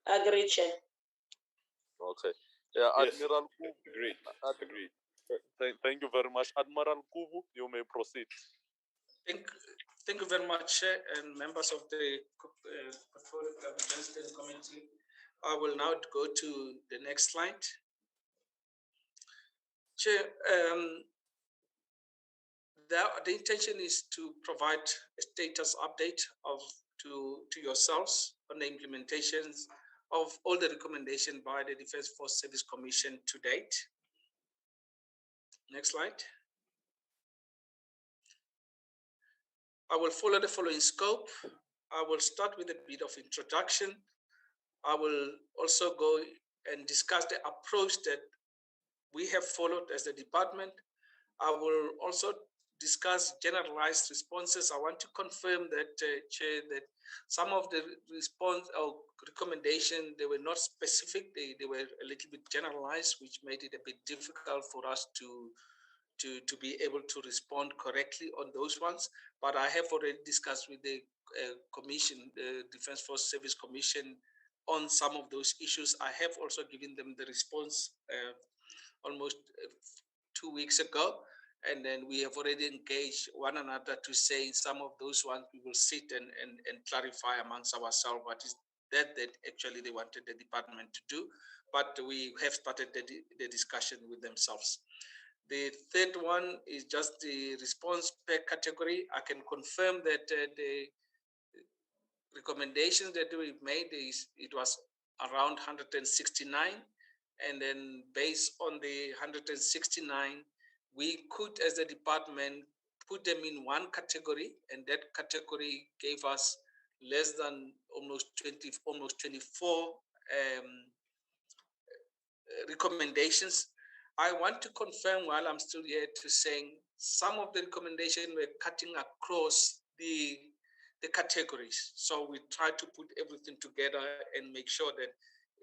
Agree, Chair. Okay. Yeah, Yes. Admiral Kubu. Agreed. Agreed. Thank you very much. Admiral Kubu, you may proceed. Thank you very much, Chair, and members of the Portfolio Governance Committee. I will now go to the next slide. Chair, the intention is to provide a status update to yourselves on the implementations of all the recommendations by the Defense Force Service Commission to date. Next slide. I will follow the following scope. I will start with a bit of introduction. I will also go and discuss the approach that we have followed as the department. I will also discuss generalized responses. I want to confirm that, Chair, that some of the response or recommendation, they were not specific. They were a little bit generalized, which made it a bit difficult for us to be able to respond correctly on those ones. But I have already discussed with the commission, the Defense Force Service Commission, on some of those issues. I have also given them the response almost 2 weeks ago. And then we have already engaged one another to say some of those ones we will sit and clarify amongst ourselves what is that actually they wanted the department to do. But we have started the discussion with themselves. The third one is just the response per category. I can confirm that the recommendations that we made, it was around 169. And then based on the 169, we could, as a department, put them in one category, and that category gave us less than almost 24 recommendations. I want to confirm, while I'm still here, to saying some of the recommendations were cutting across the categories. So we try to put everything together and make sure that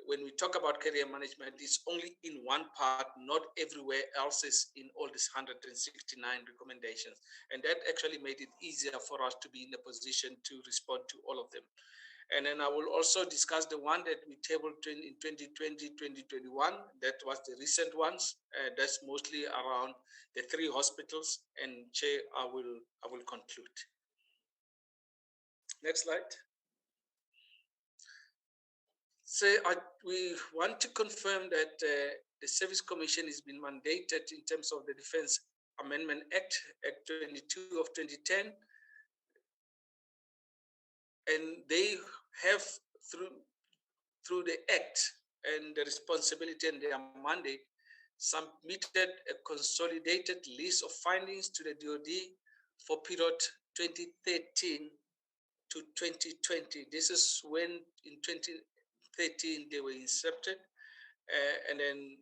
when we talk about career management, it's only in one part, not everywhere else is in all these 169 recommendations. And that actually made it easier for us to be in a position to respond to all of them. And then I will also discuss the one that we tabled in 2020, 2021. That was the recent ones. That's mostly around the 3 hospitals. And Chair, I will conclude. Next slide. So we want to confirm that the Service Commission has been mandated in terms of the Defense Amendment Act, Act 22 of 2010. And they have, through the Act and the responsibility and their mandate, submitted a consolidated list of findings to the DoD for period 2013 to 2020. This is when in 2013 they were incepted, and then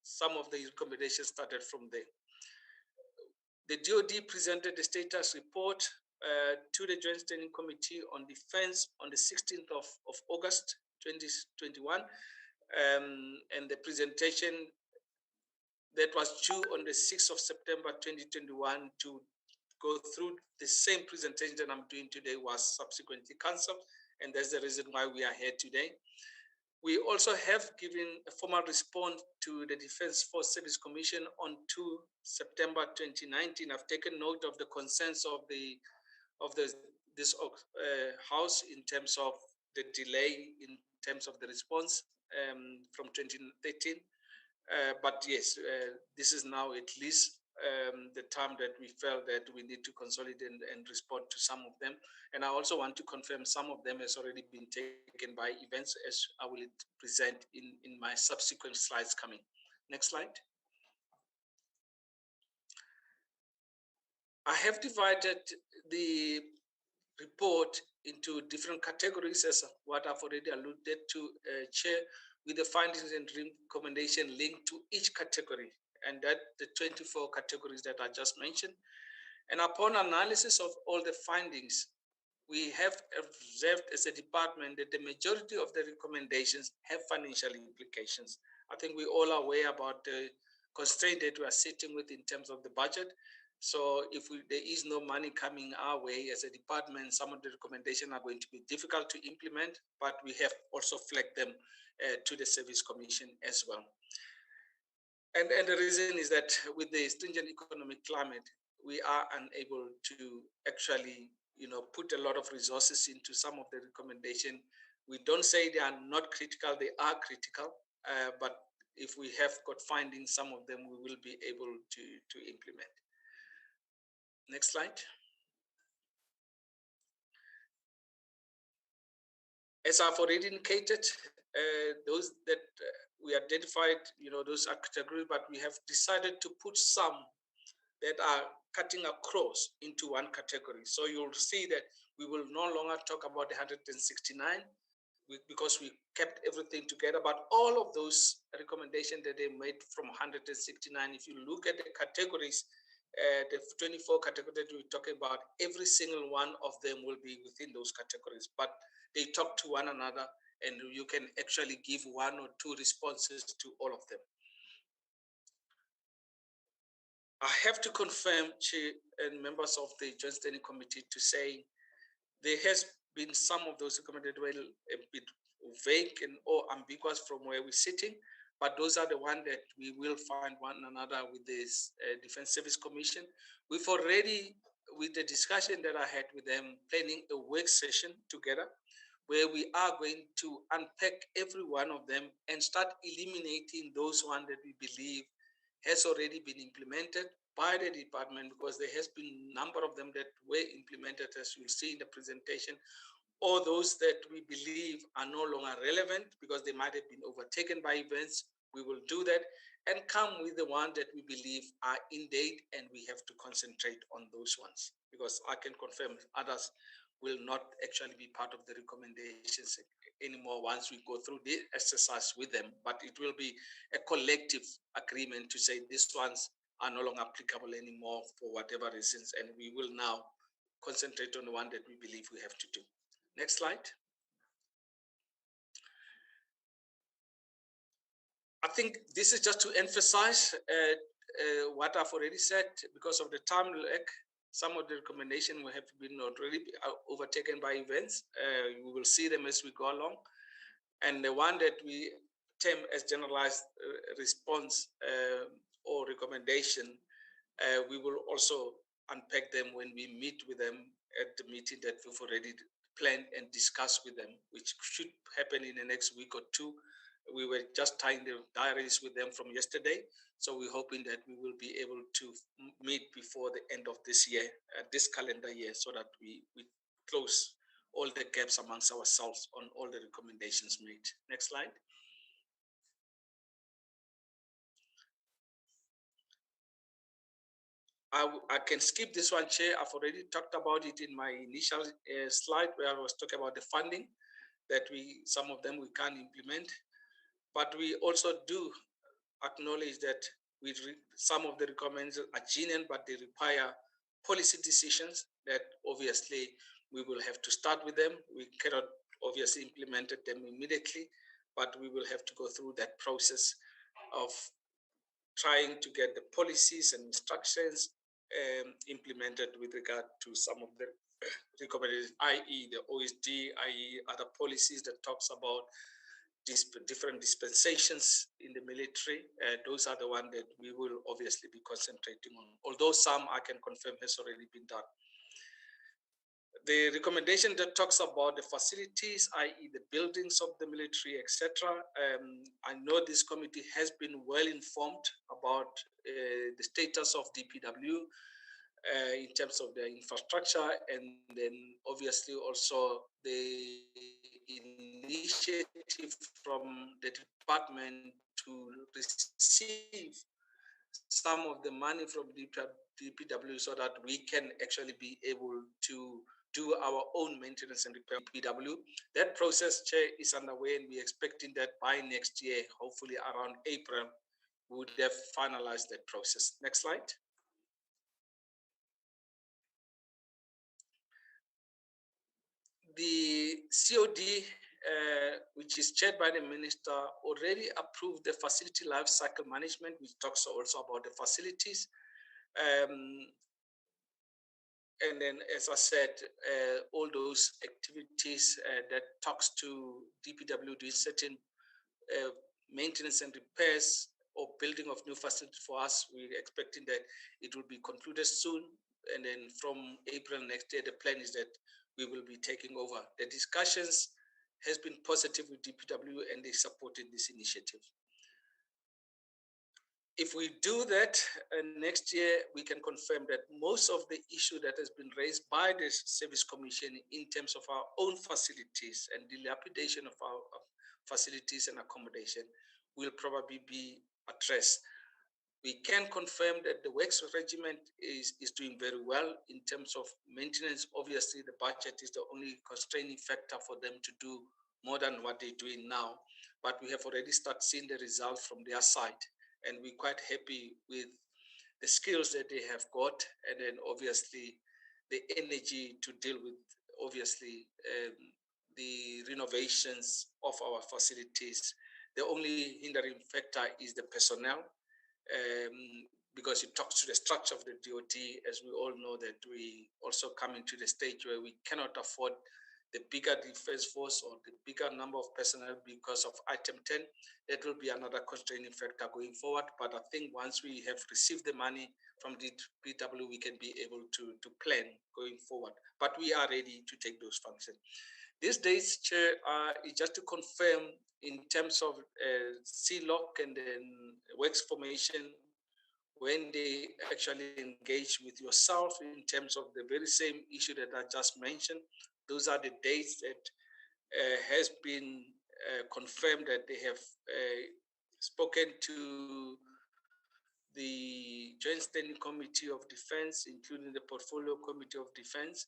some of the recommendations started from there. The DoD presented the status report to the Joint Standing Committee on Defense on the 16th of August 2021, and the presentation that was due on the 6th of September 2021 to go through the same presentation that I'm doing today was subsequently cancelled, and that's the reason why we are here today. We also have given a formal response to the Defense Force Service Commission on 2 September 2019. I've taken note of the concerns of this House in terms of the delay in terms of the response from 2013. But yes, this is now at least the time that we felt that we need to consolidate and respond to some of them. And I also want to confirm some of them has already been taken by events, as I will present in my subsequent slides coming. Next slide. I have divided the report into different categories, as what I've already alluded to, Chair, with the findings and recommendation linked to each category, and that the 24 categories that I just mentioned. And upon analysis of all the findings, we have observed as a department that the majority of the recommendations have financial implications. I think we all are aware about the constraint that we are sitting with in terms of the budget. So if there is no money coming our way as a department, some of the recommendations are going to be difficult to implement, but we have also flagged them to the Service Commission as well. And the reason is that with the stringent economic climate, we are unable to actually, put a lot of resources into some of the recommendations. We don't say they are not critical; they are critical. But if we have got findings, some of them we will be able to implement. Next slide. As I've already indicated, those that we identified, those are categories, but we have decided to put some that are cutting across into one category. So you'll see that we will no longer talk about the 169 because we kept everything together, but all of those recommendations that they made from 169, if you look at the categories, the 24 categories that we're talking about, every single one of them will be within those categories, but they talk to one another and you can actually give one or two responses to all of them. I have to confirm, Chair and members of the Joint Standing Committee, to say there has been some of those recommendations were a bit vague and or ambiguous from where we're sitting, but those are the ones that we will find one another with this Defense Service Commission. We've already, with the discussion that I had with them, planning a work session together where we are going to unpack every one of them and start eliminating those ones that we believe has already been implemented by the department, because there has been a number of them that were implemented, as you'll see in the presentation, or those that we believe are no longer relevant because they might have been overtaken by events. We will do that and come with the ones that we believe are in date, and we have to concentrate on those ones, because I can confirm others will not actually be part of the recommendations anymore once we go through the exercise with them, but it will be a collective agreement to say these ones are no longer applicable anymore for whatever reasons, and we will now concentrate on the one that we believe we have to do. Next slide. I think this is just to emphasize what I've already said. Because of the time lag, some of the recommendations will have been already overtaken by events. We will see them as we go along. And the one that we term as generalized response or recommendation, we will also unpack them when we meet with them at the meeting that we've already planned and discussed with them, which should happen in the next week or two. We were just tying the diaries with them from yesterday, so we're hoping that we will be able to meet before the end of this year, this calendar year, so that we close all the gaps amongst ourselves on all the recommendations made. Next slide. I can skip this one, Chair. I've already talked about it in my initial slide where I was talking about the funding, that some of them we can't implement. But we also do acknowledge that some of the recommendations are genuine, but they require policy decisions that obviously we will have to start with them. We cannot obviously implement them immediately, but we will have to go through that process of trying to get the policies and instructions implemented with regard to some of the recommendations, i.e. the OSD, i.e. other policies that talks about different dispensations in the military. Those are the ones that we will obviously be concentrating on, although some I can confirm has already been done. The recommendation that talks about the facilities, i.e. the buildings of the military, etc. I know this committee has been well informed about the status of DPW in terms of their infrastructure, and then obviously also the initiative from the department to receive some of the money from DPW so that we can actually be able to do our own maintenance and repair DPW. That process, Chair, is underway, and we're expecting that by next year, hopefully around April, we would have finalized that process. Next slide. The COD, which is chaired by the minister, already approved the facility life cycle management, which talks also about the facilities. And then, as I said, all those activities that talks to DPW doing certain maintenance and repairs or building of new facilities for us, we're expecting that it will be concluded soon. And then from April next year, the plan is that we will be taking over. The discussions has been positive with DPW and they supported this initiative. If we do that next year, we can confirm that most of the issue that has been raised by the Service Commission in terms of our own facilities and dilapidation of our facilities and accommodation will probably be addressed. We can confirm that the works regiment is doing very well in terms of maintenance. Obviously, the budget is the only constraining factor for them to do more than what they're doing now. But we have already started seeing the results from their side, and we're quite happy with the skills that they have got, and then obviously the energy to deal with obviously the renovations of our facilities. The only hindering factor is the personnel, because it talks to the structure of the DOT, as we all know that we also coming to the stage where we cannot afford the bigger defense force or the bigger number of personnel because of item 10. That will be another constraining factor going forward. But I think once we have received the money from the DPW, we can be able to plan going forward. But we are ready to take those functions. These days, Chair, is just to confirm in terms of CLOC and then works formation, when they actually engage with yourself in terms of the very same issue that I just mentioned. Those are the dates that has been confirmed that they have spoken to the Joint Standing Committee of Defense, including the Portfolio Committee of Defense,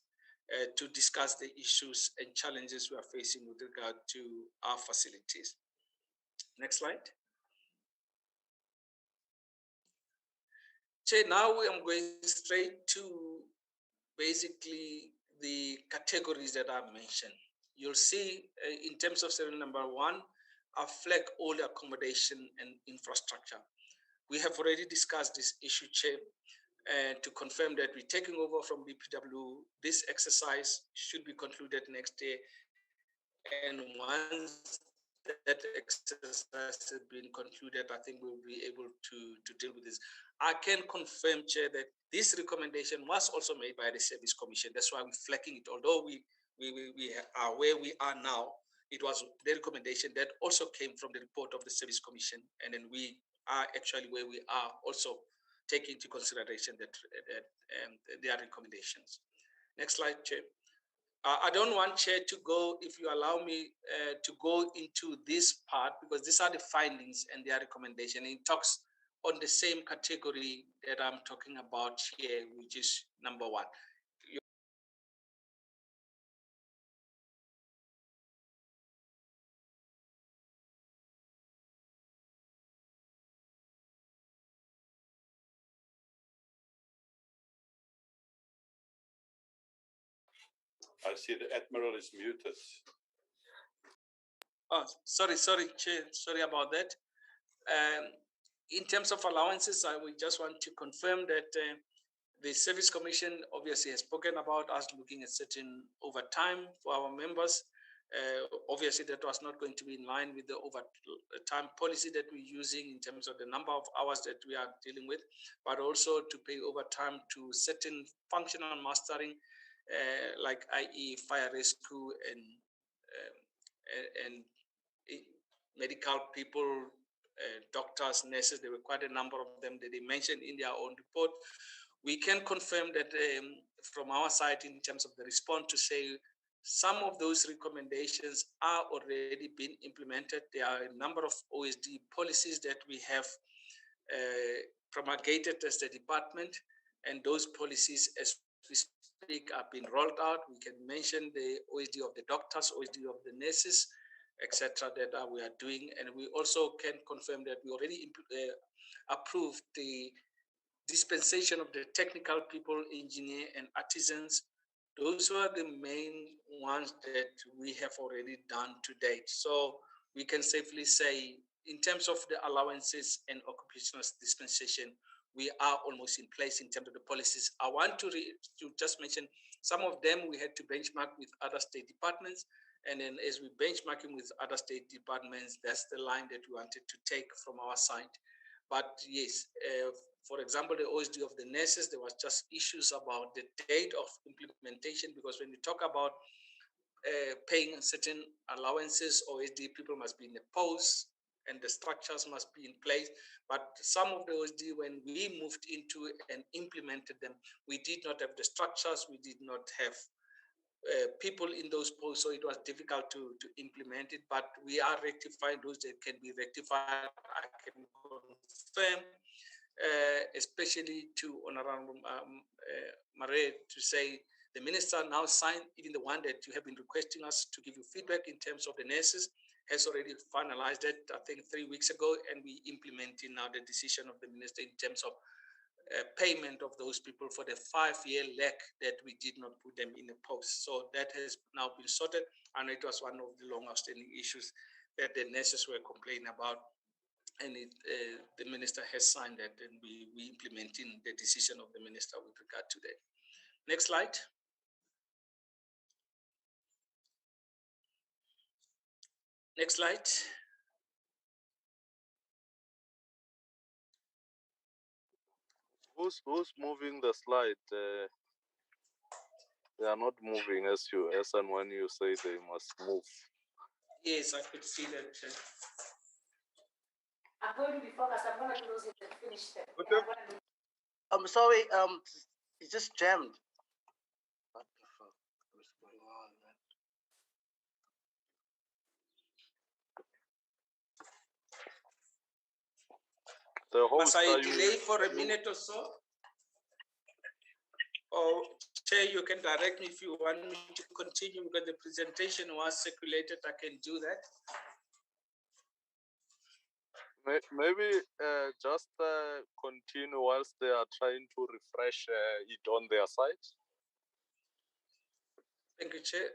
to discuss the issues and challenges we are facing with regard to our facilities. Next slide. So now I'm going straight to basically the categories that I mentioned. You'll see in terms of serial number 1, I flag all the accommodation and infrastructure. We have already discussed this issue, Chair, and to confirm that we're taking over from BPW. This exercise should be concluded next year. And once that exercise has been concluded, I think we'll be able to deal with this. I can confirm, Chair, that this recommendation was also made by the Service Commission. That's why we're flagging it. Although we are where we are now, it was the recommendation that also came from the report of the Service Commission. And then we are actually where we are also taking into consideration that their recommendations. Next slide, Chair. I don't want, Chair, to go, if you allow me to go into this part, because these are the findings and their recommendation. It talks on the same category that I'm talking about here, which is number 1. I see the Admiral is muted. Oh, sorry, Chair, sorry about that. In terms of allowances, I would just want to confirm that the Service Commission obviously has spoken about us looking at certain overtime for our members. Obviously, that was not going to be in line with the overtime policy that we're using in terms of the number of hours that we are dealing with, but also to pay overtime to certain functional mastering, like i.e. fire rescue and medical people, doctors, nurses. There were quite a number of them that they mentioned in their own report. We can confirm that from our side in terms of the response to say some of those recommendations are already being implemented. There are a number of OSD policies that we have promulgated as the department, and those policies as we speak are being rolled out. We can mention the OSD of the doctors, OSD of the nurses, etc. that we are doing. And we also can confirm that we already approved the dispensation of the technical people, engineer and artisans. Those were the main ones that we have already done to date. So we can safely say in terms of the allowances and occupational dispensation, we are almost in place in terms of the policies. I want to just mention some of them we had to benchmark with other state departments. And then as we benchmarking with other state departments, that's the line that we wanted to take from our side. But yes, for example, the OSD of the nurses, there was just issues about the date of implementation, because when we talk about paying certain allowances, OSD people must be in the post and the structures must be in place. But some of the OSD, when we moved into and implemented them, we did not have the structures, we did not have people in those posts, so it was difficult to implement it, but we are rectifying those that can be rectified. I can confirm, especially to Honorable Marais, to say the minister now signed, even the one that you have been requesting us to give you feedback in terms of the nurses, has already finalized it, I think 3 weeks ago, and we implementing now the decision of the minister in terms of payment of those people for the 5-year lag that we did not put them in the post. So that has now been sorted, and it was one of the long outstanding issues that the nurses were complaining about. And the minister has signed that, and we implementing the decision of the minister with regard to that. Next slide. Next slide. Who's moving the slide? They are not moving as and when you say they must move. Yes, I could see that. I'm going to be focused. I'm going to close it and finish them. Okay. I'm sorry, it just jammed. What the fuck was going on, man? Must I delay for a minute or so? Or Chair, you can direct me if you want me to continue, because the presentation was circulated. I can do that. Maybe just continue whilst they are trying to refresh it on their side. Thank you, Chair.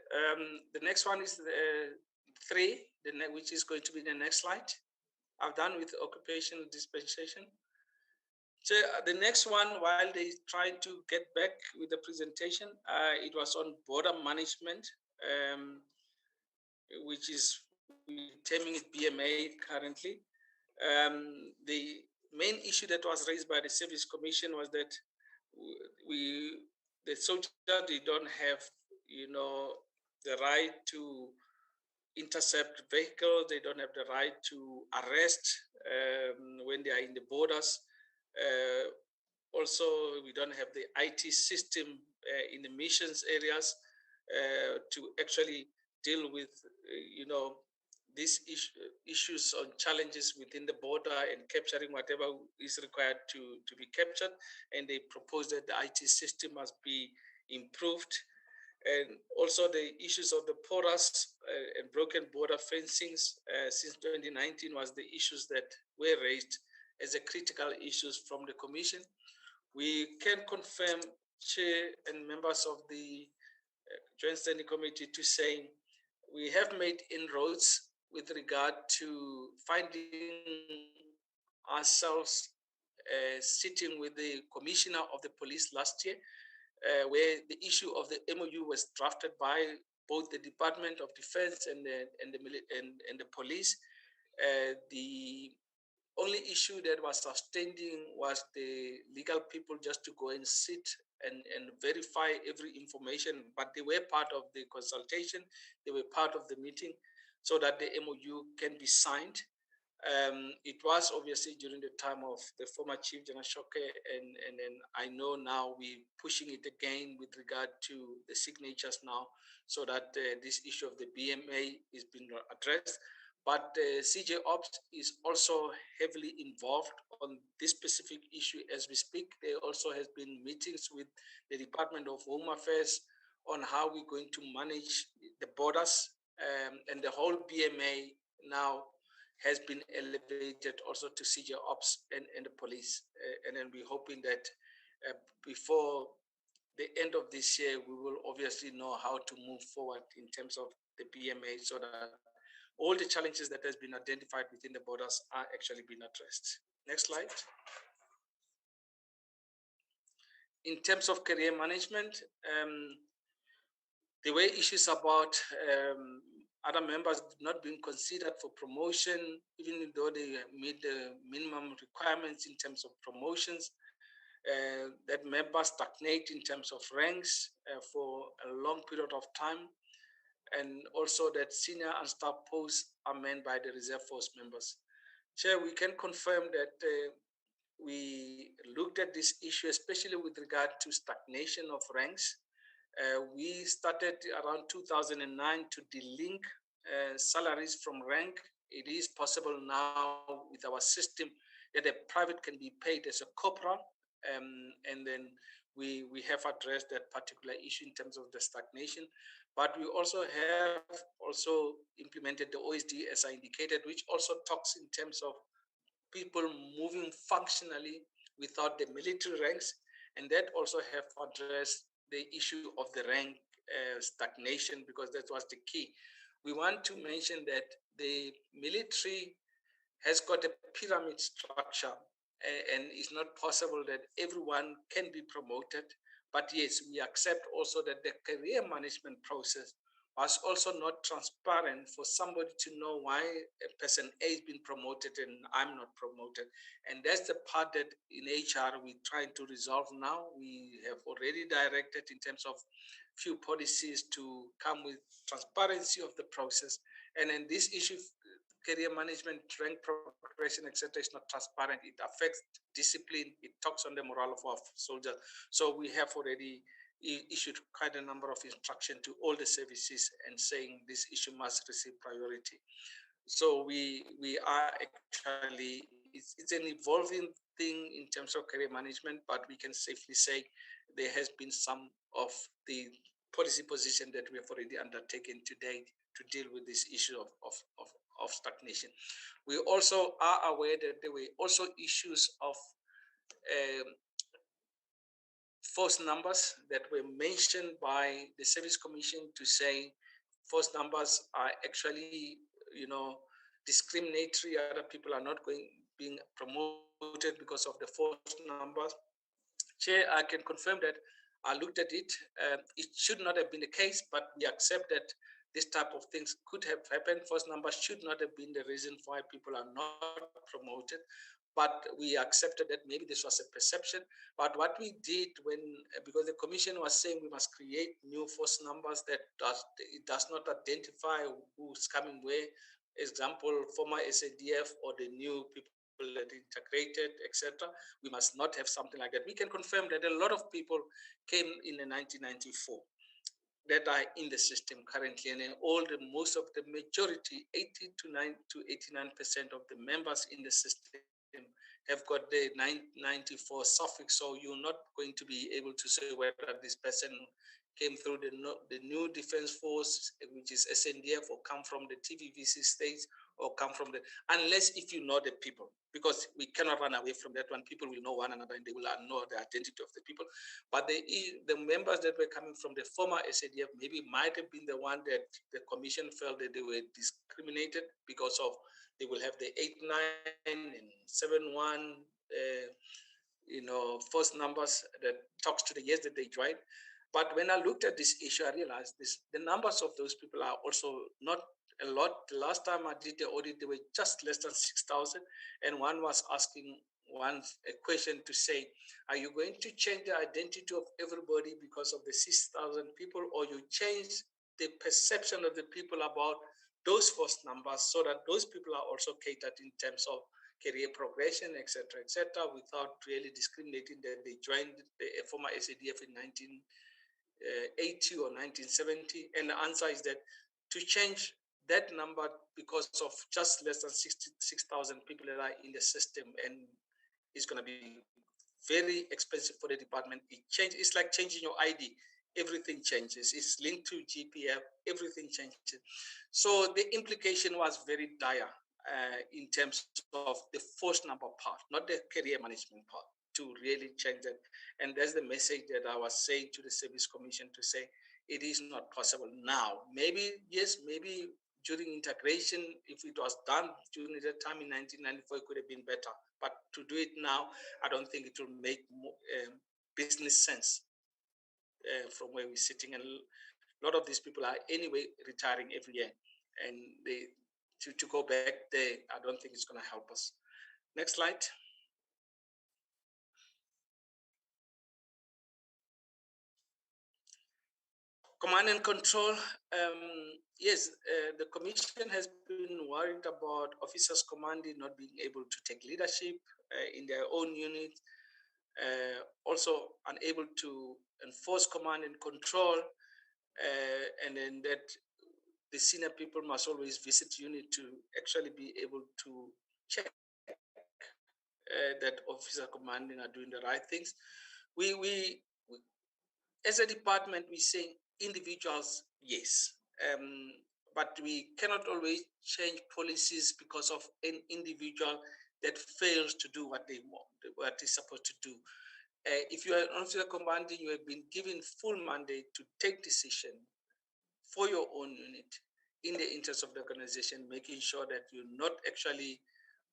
The next one is 3, which is going to be the next slide. I've done with occupational dispensation. So the next one, while they trying to get back with the presentation, it was on border management, which is terming it BMA currently. The main issue that was raised by the Service Commission was that the soldiers, they don't have, the right to intercept vehicles. They don't have the right to arrest when they are in the borders. Also, we don't have the IT system in the missions areas to actually deal with, these issues on challenges within the border and capturing whatever is required to be captured. And they propose that the IT system must be improved. And also the issues of the porous and broken border fencings since 2019 was the issues that were raised as a critical issues from the Commission. We can confirm, Chair and members of the Joint Standing Committee, to say we have made inroads with regard to finding ourselves sitting with the Commissioner of the Police last year, where the issue of the MOU was drafted by both the Department of Defense and the police. The only issue that was outstanding was the legal people just to go and sit and verify every information, but they were part of the consultation, they were part of the meeting, so that the MOU can be signed. It was obviously during the time of the former Chief General Shoke, and then I know now we're pushing it again with regard to the signatures now, so that this issue of the BMA is being addressed. But CJ Ops is also heavily involved on this specific issue as we speak. There also has been meetings with the Department of Home Affairs on how we're going to manage the borders, and the whole BMA now has been elevated also to CJ Ops and the police. And then we're hoping that before the end of this year, we will obviously know how to move forward in terms of the BMA, so that all the challenges that has been identified within the borders are actually being addressed. Next slide. in terms of career management, there were issues about other members not being considered for promotion, even though they meet the minimum requirements in terms of promotions. That members stagnate in terms of ranks for a long period of time, and also that senior and staff posts are manned by the reserve force members. Chair, we can confirm that we looked at this issue, especially with regard to stagnation of ranks. We started around 2009 to delink salaries from rank. It is possible now with our system that a private can be paid as a corporal, and then we have addressed that particular issue in terms of the stagnation. But we also have implemented the OSD, as I indicated, which also talks in terms of people moving functionally without the military ranks, and that also have addressed the issue of the rank stagnation, because that was the key. We want to mention that the military has got a pyramid structure, and it's not possible that everyone can be promoted. But yes, we accept also that the career management process was also not transparent for somebody to know why a person A is being promoted and I'm not promoted. And that's the part that in HR we're trying to resolve now. We have already directed in terms of few policies to come with transparency of the process. And then this issue, career management, rank progression, etc., is not transparent. It affects discipline. It talks on the morale of our soldiers. So we have already issued quite a number of instructions to all the services and saying this issue must receive priority. So we are actually, it's an evolving thing in terms of career management, but we can safely say there has been some of the policy position that we have already undertaken to date to deal with this issue of stagnation. We also are aware that there were also issues of false numbers that were mentioned by the Service Commission to say false numbers are actually, discriminatory. Other people are not being promoted because of the false numbers. Chair, I can confirm that I looked at it. It should not have been the case, but we accept that this type of things could have happened. False numbers should not have been the reason why people are not promoted. But we accepted that maybe this was a perception. But what we did because the commission was saying we must create new false numbers that it does not identify who's coming where, example, former SADF or the new people that integrated, etc. We must not have something like that. We can confirm that a lot of people came in 1994 that are in the system currently, and most of the majority, 80 to 89% of the members in the system have got the 94 suffix, so you're not going to be able to say whether this person came through the new defense force, which is SNDF, or come from the TVVC states, or come from unless if you know the people, because we cannot run away from that one. People will know one another and they will know the identity of the people. But the members that were coming from the former SADF maybe might have been the one that the commission felt that they were discriminated because of they will have the 89 and 71 first numbers that talks to the years that they joined. But when I looked at this issue, I realized the numbers of those people are also not a lot. The last time I did the audit, they were just less than 6,000. And one was asking a question to say, are you going to change the identity of everybody because of the 6,000 people, or you change the perception of the people about those first numbers so that those people are also catered in terms of career progression, etc., without really discriminating that they joined the former SADF in 1980 or 1970? And the answer is that to change that number because of just less than 66,000 people that are in the system, and it's going to be very expensive for the department. It's like changing your ID. Everything changes. It's linked to GPF. Everything changes. So the implication was very dire in terms of the force number part, not the career management part, to really change that. And that's the message that I was saying to the Service Commission, to say it is not possible now. Maybe, yes, maybe during integration, if it was done during that time in 1994, it could have been better. But to do it now, I don't think it will make business sense from where we're sitting. And a lot of these people are anyway retiring every year, and they to go back there, I don't think it's going to help us. Next slide. Command and control. Yes, the commission has been worried about officers commanding not being able to take leadership in their own unit, also unable to enforce command and control, and then that the senior people must always visit unit to actually be able to check that officer commanding are doing the right things. We as a department, we say individuals, yes, but we cannot always change policies because of an individual that fails to do what they want, what is supposed to do. If you are an officer commanding, you have been given full mandate to take decision for your own unit in the interest of the organization, making sure that you're not actually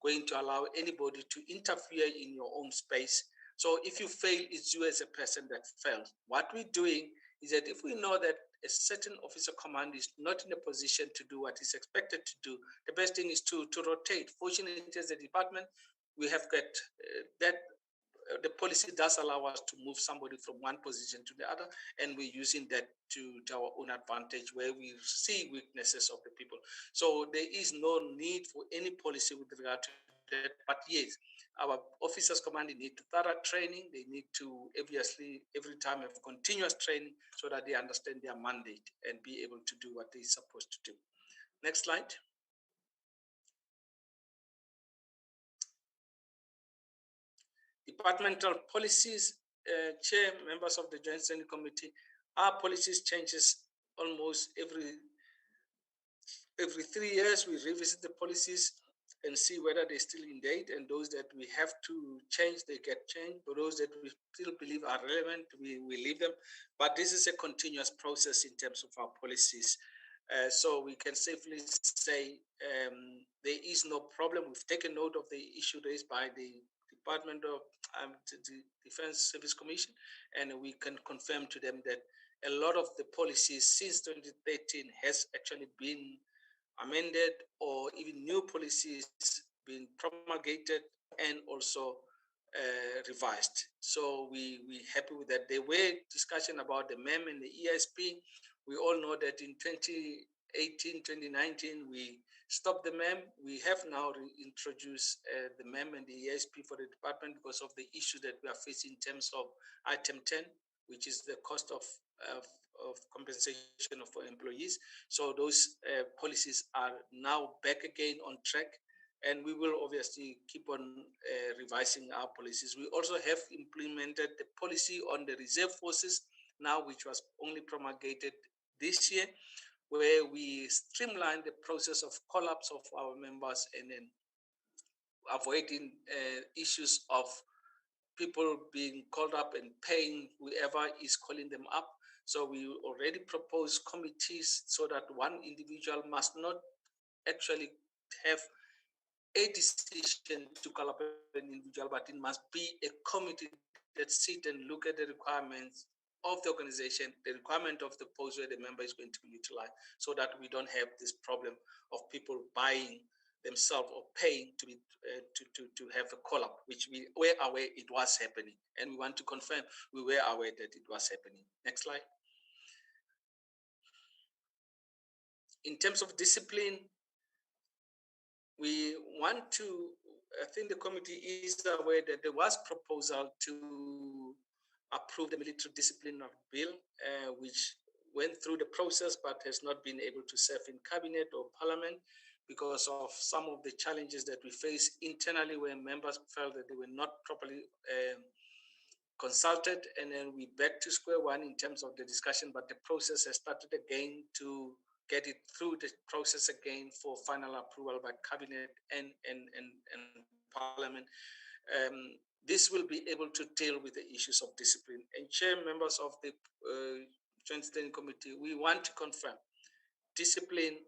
going to allow anybody to interfere in your own space. So if you fail, it's you as a person that failed. What we're doing is that if we know that a certain officer command is not in a position to do what is expected to do, the best thing is to rotate. Fortunately, as a department, we have got that the policy does allow us to move somebody from one position to the other, and we're using that to our own advantage where we see weaknesses of the people. So there is no need for any policy with regard to that. But yes, our officers commanding need to thorough training. They need to obviously every time have continuous training so that they understand their mandate and be able to do what they're supposed to do. Next slide. Departmental policies, Chair, members of the Joint Standing Committee, our policies changes almost every 3 years. We revisit the policies and see whether they're still in date, and those that we have to change, they get changed. But those that we still believe are relevant, we leave them. But this is a continuous process in terms of our policies. So we can safely say there is no problem. We've taken note of the issue raised by the Department of the Defense Service Commission, and we can confirm to them that a lot of the policies since 2013 has actually been amended, or even new policies been promulgated and also revised. So we happy with that. There were discussion about the MEM and the ESP. We all know that in 2018, 2019, we stopped the MEM. We have now reintroduced the MEM and the ESP for the department because of the issue that we are facing in terms of item 10, which is the cost of compensation for employees. So those policies are now back again on track, and we will obviously keep on revising our policies. We also have implemented the policy on the reserve forces now, which was only promulgated this year, where we streamline the process of collapse of our members and then avoiding issues of people being called up and paying whoever is calling them up. So we already proposed committees so that one individual must not actually have a decision to call up an individual, but it must be a committee that sit and look at the requirements of the organization, the requirement of the post where the member is going to be utilized, so that we don't have this problem of people buying themselves or paying to be to have a call-up, which we were aware it was happening, and we want to confirm we were aware that it was happening. Next slide. In terms of discipline, we want to, I think the committee is aware that there was proposal to approve the military discipline of bill, which went through the process but has not been able to serve in cabinet or parliament because of some of the challenges that we face internally, where members felt that they were not properly consulted, and then we back to square one in terms of the discussion, but the process has started again to get it through the process again for final approval by cabinet and parliament. This will be able to deal with the issues of discipline. And Chair, members of the Joint Standing Committee, we want to confirm discipline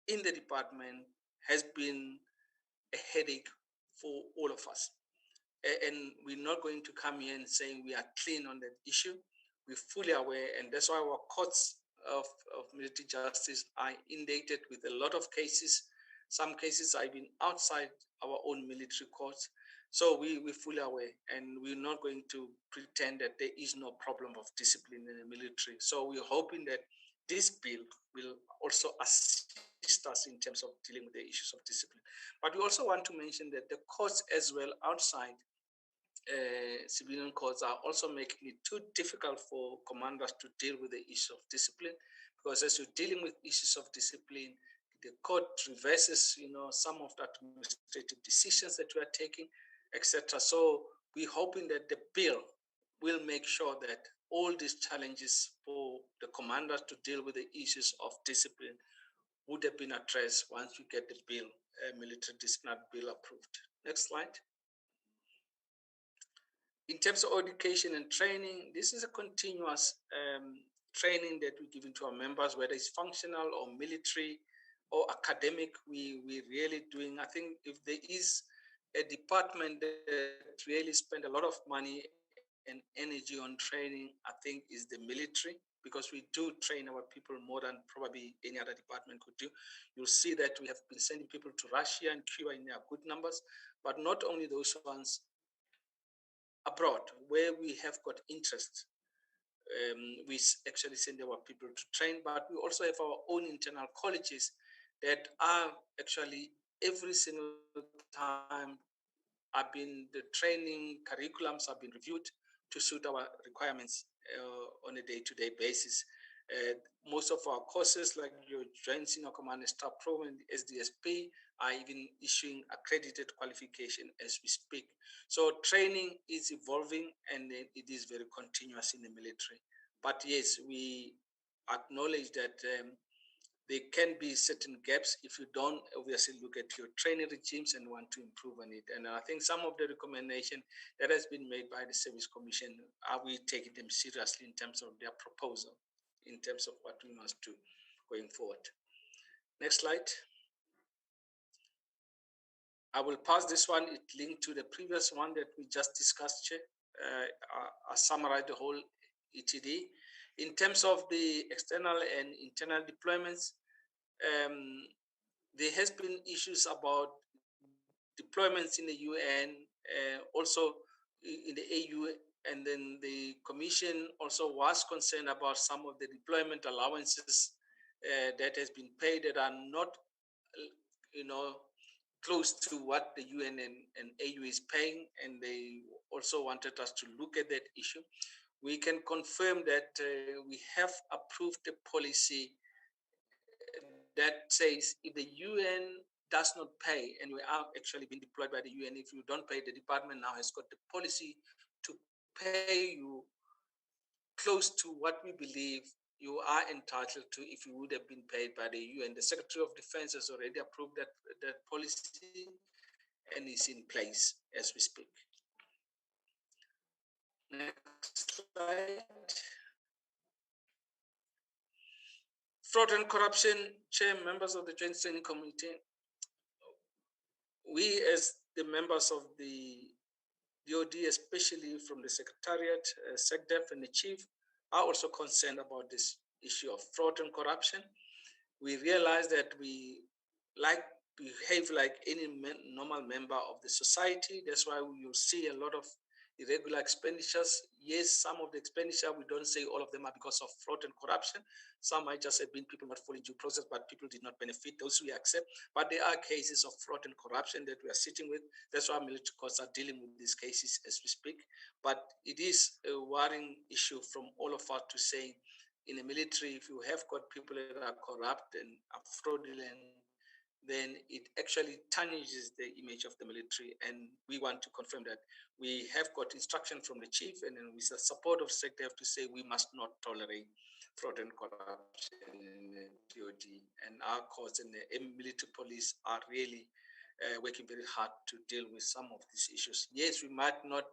in the department has been a headache for all of us. and we're not going to come here and saying we are clean on that issue. We're fully aware, and that's why our courts of military justice are inundated with a lot of cases. Some cases are even outside our own military courts. So we're fully aware, and we're not going to pretend that there is no problem of discipline in the military. So we're hoping that this bill will also assist us in terms of dealing with the issues of discipline. But we also want to mention that the courts as well outside civilian courts are also making it too difficult for commanders to deal with the issue of discipline, because as you're dealing with issues of discipline, the court reverses, some of the administrative decisions that we are taking, etc. So we're hoping that the bill will make sure that all these challenges for the commanders to deal with the issues of discipline would have been addressed once we get the bill, military disciplinary bill approved. Next slide. In terms of education and training, this is a continuous training that we're giving to our members, whether it's functional or military or academic. We're really doing, I think if there is a department that really spend a lot of money and energy on training, I think is the military, because we do train our people more than probably any other department could do. You'll see that we have been sending people to Russia and Cuba in their good numbers, but not only those ones, abroad where we have got interest. We actually send our people to train, but we also have our own internal colleges that are actually every single time the training curriculums have been reviewed to suit our requirements on a day-to-day basis. Most of our courses, like your Joint Senior Command and Staff Program, SDSP, are even issuing accredited qualification as we speak. So training is evolving, and it is very continuous in the military. But yes, we acknowledge that there can be certain gaps if you don't obviously look at your training regimes and want to improve on it. And I think some of the recommendation that has been made by the Service Commission, are we taking them seriously in terms of their proposal, in terms of what we must do going forward. Next slide. I will pass this one. It linked to the previous one that we just discussed, Chair. I summarize the whole ETD. In terms of the external and internal deployments, there has been issues about deployments in the UN, also in the AU, and then the Commission also was concerned about some of the deployment allowances that has been paid that are not, close to what the UN and AU is paying, and they also wanted us to look at that issue. We can confirm that we have approved a policy that says if the UN does not pay, and we are actually being deployed by the UN, if you don't pay, the department now has got the policy to pay you close to what we believe you are entitled to if you would have been paid by the UN. The Secretary of Defense has already approved that policy, and is in place as we speak. Next slide. Fraud and corruption, Chair, members of the Joint Steering Committee, we as the members of the DOD, especially from the Secretariat, SecDef, and the Chief, are also concerned about this issue of fraud and corruption. We realize that we behave like any normal member of the society. That's why you'll see a lot of irregular expenditures. Yes, some of the expenditure, we don't say all of them are because of fraud and corruption. Some might just have been people not following due process, but people did not benefit. Those we accept. But there are cases of fraud and corruption that we are sitting with. That's why military courts are dealing with these cases as we speak. But it is a worrying issue from all of us to say, in the military, if you have got people that are corrupt and are fraudulent, then it actually tarnishes the image of the military. And we want to confirm that we have got instruction from the Chief, and then with the support of SecDef to say we must not tolerate fraud and corruption in the DOD. And our courts and the military police are really working very hard to deal with some of these issues. Yes, we might not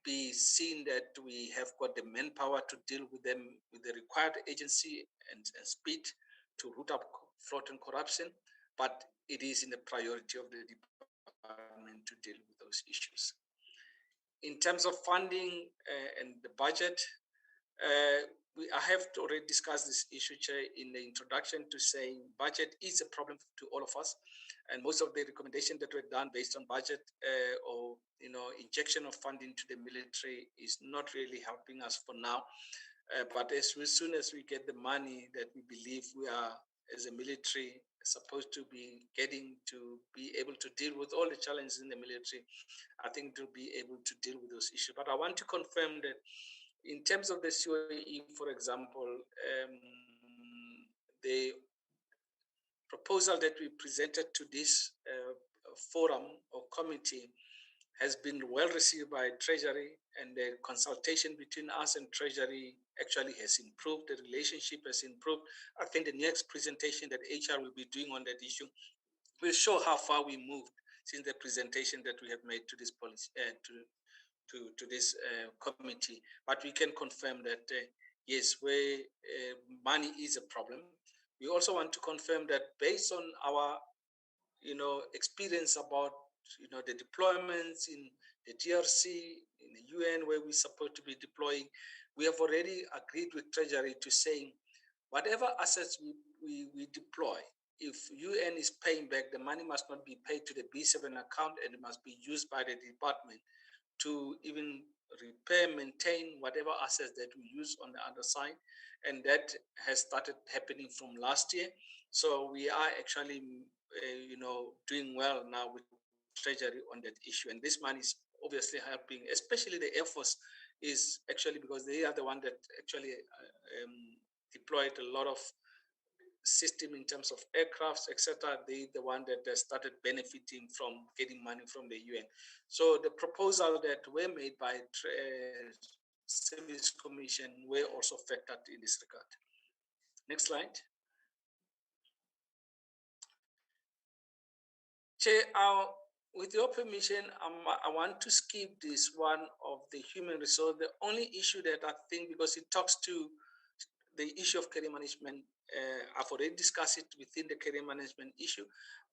be seen that we have got the manpower to deal with them with the required agency and speed to root up fraud and corruption, but it is in the priority of the department to deal with those issues. in terms of funding and the budget, I have already discussed this issue, Chair, in the introduction to saying budget is a problem to all of us, and most of the recommendations that were done based on budget or injection of funding to the military is not really helping us for now. But as soon as we get the money that we believe we are, as a military, supposed to be getting to be able to deal with all the challenges in the military, I think to be able to deal with those issues. But I want to confirm that in terms of the COE, for example, the proposal that we presented to this forum or committee has been well received by Treasury, and the consultation between us and Treasury actually has improved. The relationship has improved. I think the next presentation that HR will be doing on that issue will show how far we moved since the presentation that we have made to this policy, to this committee. But we can confirm that yes, where money is a problem. We also want to confirm that based on our experience about the deployments in the DRC, in the UN, where we're supposed to be deploying, we have already agreed with Treasury to saying whatever assets we deploy, if UN is paying back, the money must not be paid to the B7 account, and it must be used by the department to even repair, maintain whatever assets that we use on the other side. And that has started happening from last year. So we are actually, doing well now with Treasury on that issue. And this money is obviously helping, especially the Air Force is actually, because they are the one that actually deployed a lot of system in terms of aircrafts, etc. They the one that started benefiting from getting money from the UN. So the proposal that were made by Service Commission were also factored in this regard. Next slide. Chair, with your permission, I want to skip this one of the human resource. The only issue that I think, because it talks to the issue of career management, I've already discussed it within the career management issue,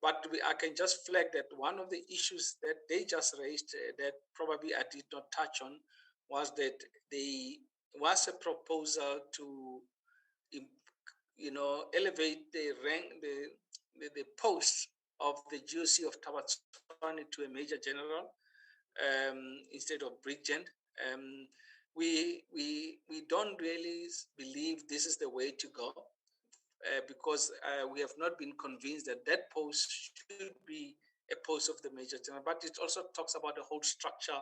but I can just flag that one of the issues that they just raised that probably I did not touch on was that there was a proposal to, elevate the rank, the post of the GOC of Tabatswana to a Major General instead of Brigadier. We don't really believe this is the way to go because we have not been convinced that that post should be a post of the Major General, but it also talks about the whole structure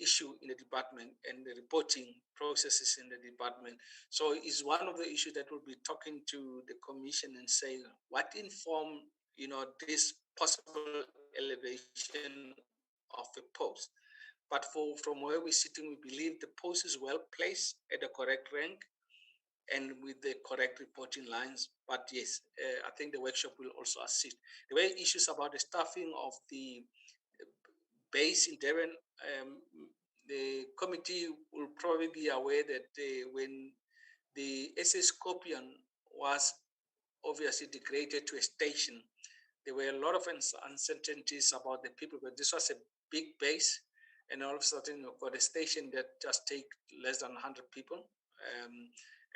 issue in the department and the reporting processes in the department. So it's one of the issues that we'll be talking to the commission and saying what informed, this possible elevation of a post. But from where we're sitting, we believe the post is well placed at the correct rank and with the correct reporting lines. But yes, I think the workshop will also assist. The way issues about the staffing of the base in Durban, the committee will probably be aware that when the SS Scorpion was obviously degraded to a station, there were a lot of uncertainties about the people, but this was a big base, and all of a sudden you've got a station that just take less than 100 people.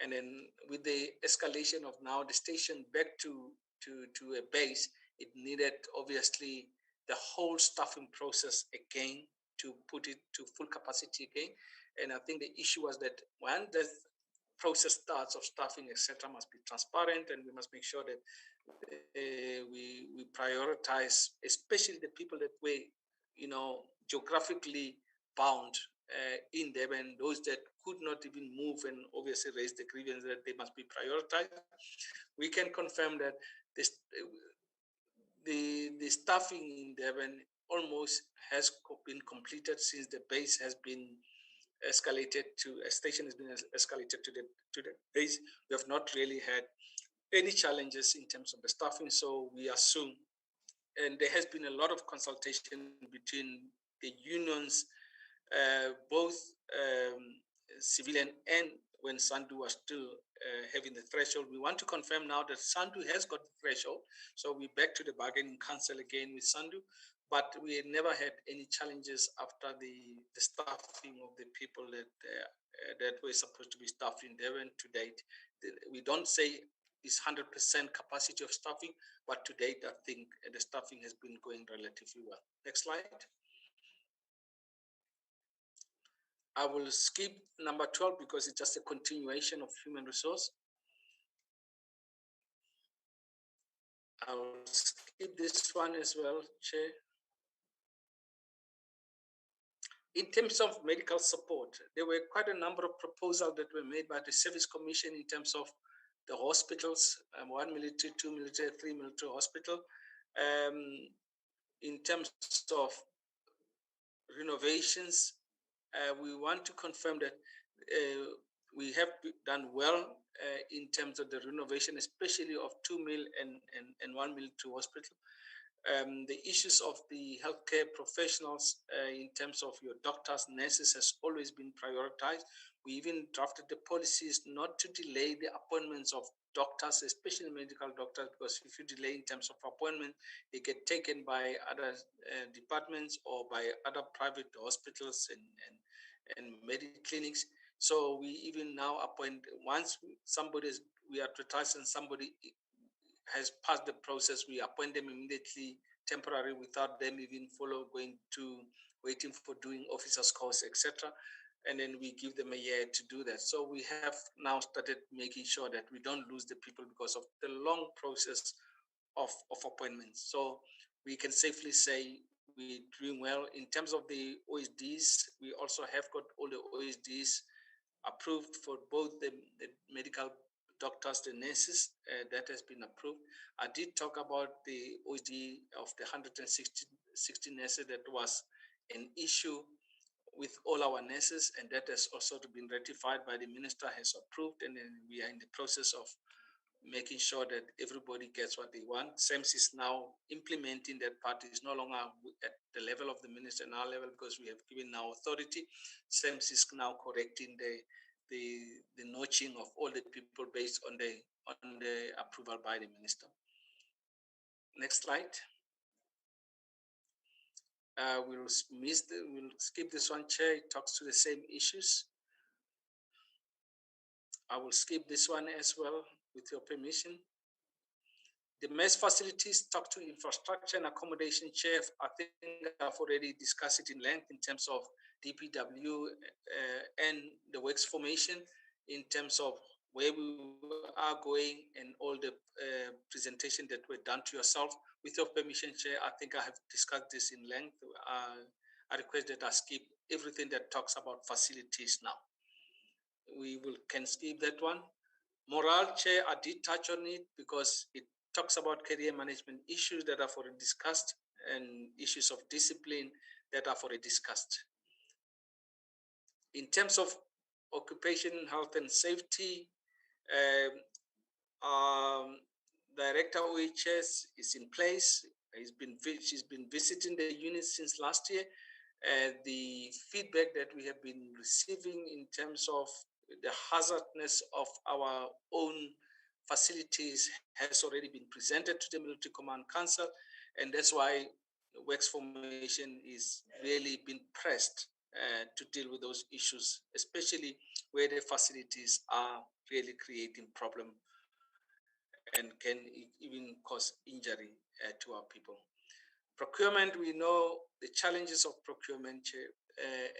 And then with the escalation of now the station back to a base, it needed obviously the whole staffing process again to put it to full capacity again. And I think the issue was that when the process starts of staffing, etc., must be transparent, and we must make sure that we prioritize, especially the people that were, geographically bound in Durban, those that could not even move and obviously raise the grievance that they must be prioritized. We can confirm that the staffing in Durban almost has been completed since the base has been escalated to a station has been escalated to the base. We have not really had any challenges in terms of the staffing, so we assume, and there has been a lot of consultation between the unions, both civilian and when Sandu was still having the threshold. We want to confirm now that Sandu has got the threshold, so we're back to the bargaining council again with Sandu. but we never had any challenges after the staffing of the people that were supposed to be staffed in Devon to date. We don't say it's 100% capacity of staffing, but to date, I think the staffing has been going relatively well. Next slide. I will skip number 12 because it's just a continuation of human resource. I'll skip this one as well, Chair. In terms of medical support, there were quite a number of proposals that were made by the Service Commission in terms of the hospitals, 1 military, 2 military, 3 military hospital. In terms of renovations, we want to confirm that we have done well in terms of the renovation, especially of 2 mil and 1 military hospital. The issues of the healthcare professionals in terms of your doctors, nurses has always been prioritized. We even drafted the policies not to delay the appointments of doctors, especially medical doctors, because if you delay in terms of appointment, they get taken by other departments or by other private hospitals and medical clinics. So we even now appoint, once we advertise and somebody has passed the process, we appoint them immediately, temporary, without them even waiting for doing officers course, etc. And then we give them a year to do that. So we have now started making sure that we don't lose the people because of the long process of appointments. So we can safely say we're doing well. In terms of the OSDs, we also have got all the OSDs approved for both the medical doctors, the nurses, that has been approved. I did talk about the OSD of the 160 nurses that was an issue with all our nurses, and that has also been ratified by the minister, has approved, and then we are in the process of making sure that everybody gets what they want. SAMS is now implementing that part. Is no longer at the level of the minister and our level because we have given now authority. SAMS is now correcting the notching of all the people based on the approval by the minister. Next slide. We'll skip this one, Chair. It talks to the same issues. I will skip this one as well, with your permission. The mess facilities talk to infrastructure and accommodation, Chair. I think I've already discussed it in length in terms of DPW and the works formation, in terms of where we are going and all the presentation that were done to yourself. With your permission, Chair, I think I have discussed this in length. I request that I skip everything that talks about facilities now. Can skip that one. Morale, Chair, I did touch on it because it talks about career management issues that I've already discussed and issues of discipline that I've already discussed. In terms of occupation, health and safety, Director OHS is in place. She's been visiting the unit since last year. The feedback that we have been receiving in terms of the hazardness of our own facilities has already been presented to the Military Command Council, and that's why works formation is really been pressed to deal with those issues, especially where the facilities are really creating problem and can even cause injury to our people. Procurement, we know the challenges of procurement,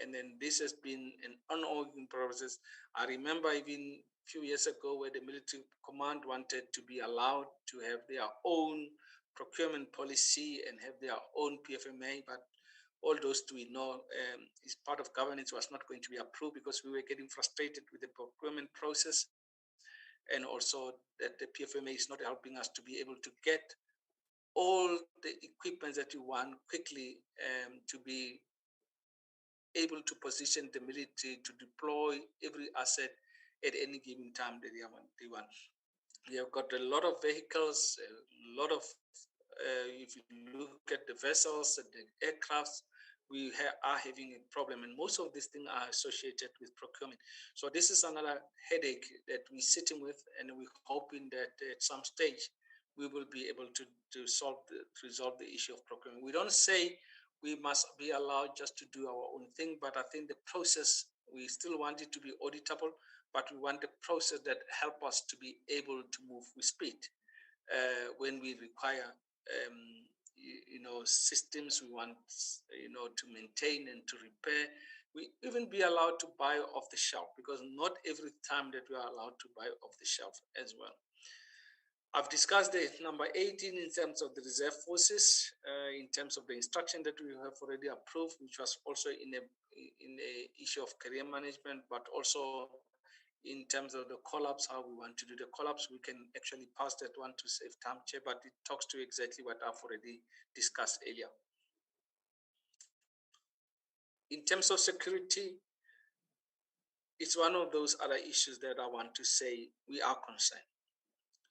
and then this has been an ongoing process. I remember even a few years ago where the military command wanted to be allowed to have their own procurement policy and have their own PFMA, but all those we know is part of governance was not going to be approved because we were getting frustrated with the procurement process, and also that the PFMA is not helping us to be able to get all the equipment that you want quickly to be able to position the military to deploy every asset at any given time that they want. We have got a lot of vehicles, a lot of, if you look at the vessels and the aircrafts, we are having a problem, and most of these things are associated with procurement. So this is another headache that we're sitting with, and we're hoping that at some stage we will be able to resolve the issue of procurement. We don't say we must be allowed just to do our own thing, but I think the process, we still want it to be auditable, but we want the process that help us to be able to move with speed when we require systems we want to maintain and to repair. We even be allowed to buy off the shelf, because not every time that we are allowed to buy off the shelf as well. I've discussed the number 18 in terms of the reserve forces, in terms of the instruction that we have already approved, which was also in a issue of career management, but also in terms of the collapse, how we want to do the collapse. We can actually pass that one to save time, Chair, but it talks to exactly what I've already discussed earlier. In terms of security, it's one of those other issues that I want to say we are concerned.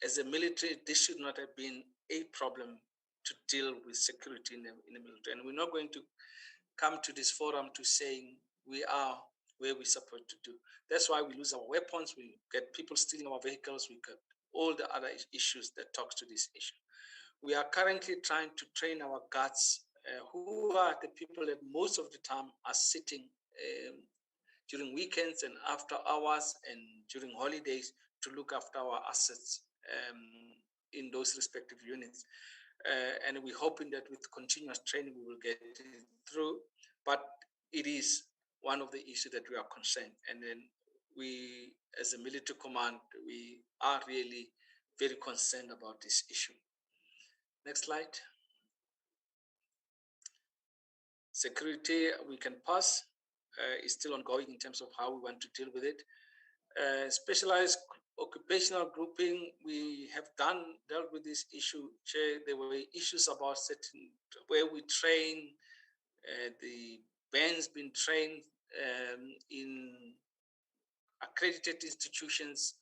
As a military, this should not have been a problem to deal with security in the military. And we're not going to come to this forum to saying we are where we're supposed to do. That's why we lose our weapons, we get people stealing our vehicles, we get all the other issues that talks to this issue. We are currently trying to train our guards, who are the people that most of the time are sitting during weekends and after hours and during holidays to look after our assets in those respective units. And we're hoping that with continuous training, we will get it through. But it is one of the issues that we are concerned. And then we, as a military command, we are really very concerned about this issue. Next slide. Security, we can pass. Is still ongoing in terms of how we want to deal with it. Specialized occupational grouping, we have dealt with this issue, Chair. There were issues about certain where we train, the bands been trained in accredited institutions.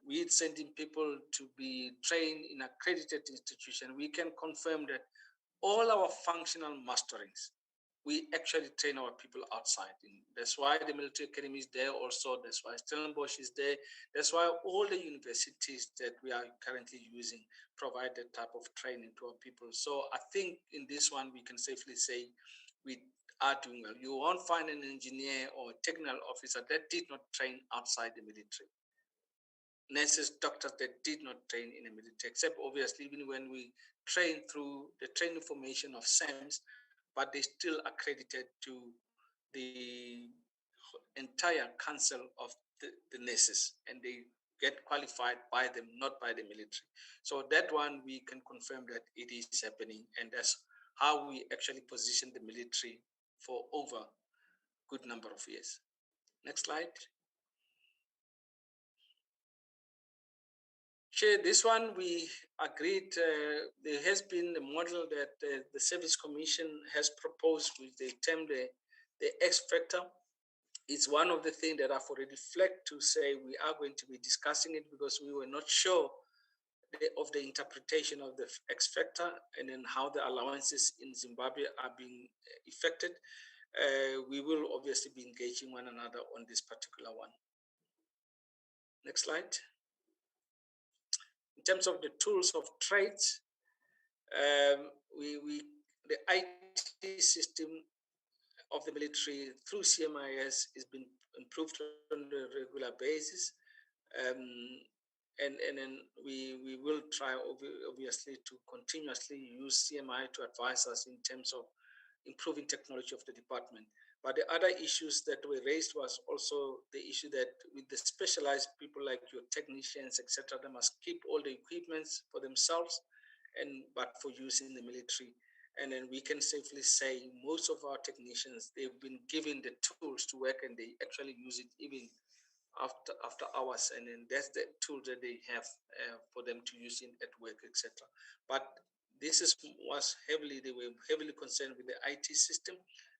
We're sending people to be trained in accredited institutions. We can confirm that all our functional masterings, we actually train our people outside. And that's why the military academy is there also. That's why Stellenbosch is there. That's why all the universities that we are currently using provide that type of training to our people. So I think in this one, we can safely say we are doing well. You won't find an engineer or a technical officer that did not train outside the military. Nurses, doctors that did not train in the military, except obviously even when we train through the training formation of SAMs, but they still accredited to the entire council of the nurses, and they get qualified by them, not by the military. So that one, we can confirm that it is happening, and that's how we actually position the military for over a good number of years. Next slide. Chair, this one we agreed, there has been a model that the Service Commission has proposed, which they termed the X factor. It's one of the things that I've already flagged to say we are going to be discussing it, because we were not sure of the interpretation of the X factor and then how the allowances in Zimbabwe are being effected. We will obviously be engaging one another on this particular one. Next slide. In terms of the tools of trades, the IT system of the military through CMIS has been improved on a regular basis. And then we will try obviously to continuously use CMI to advise us in terms of improving technology of the department. But the other issues that were raised was also the issue that with the specialized people like your technicians, etc., they must keep all the equipments for themselves, but for use in the military. And then we can safely say most of our technicians, they've been given the tools to work, and they actually use it even after hours. And then that's the tool that they have for them to use at work, etc. But they were heavily concerned with the IT system,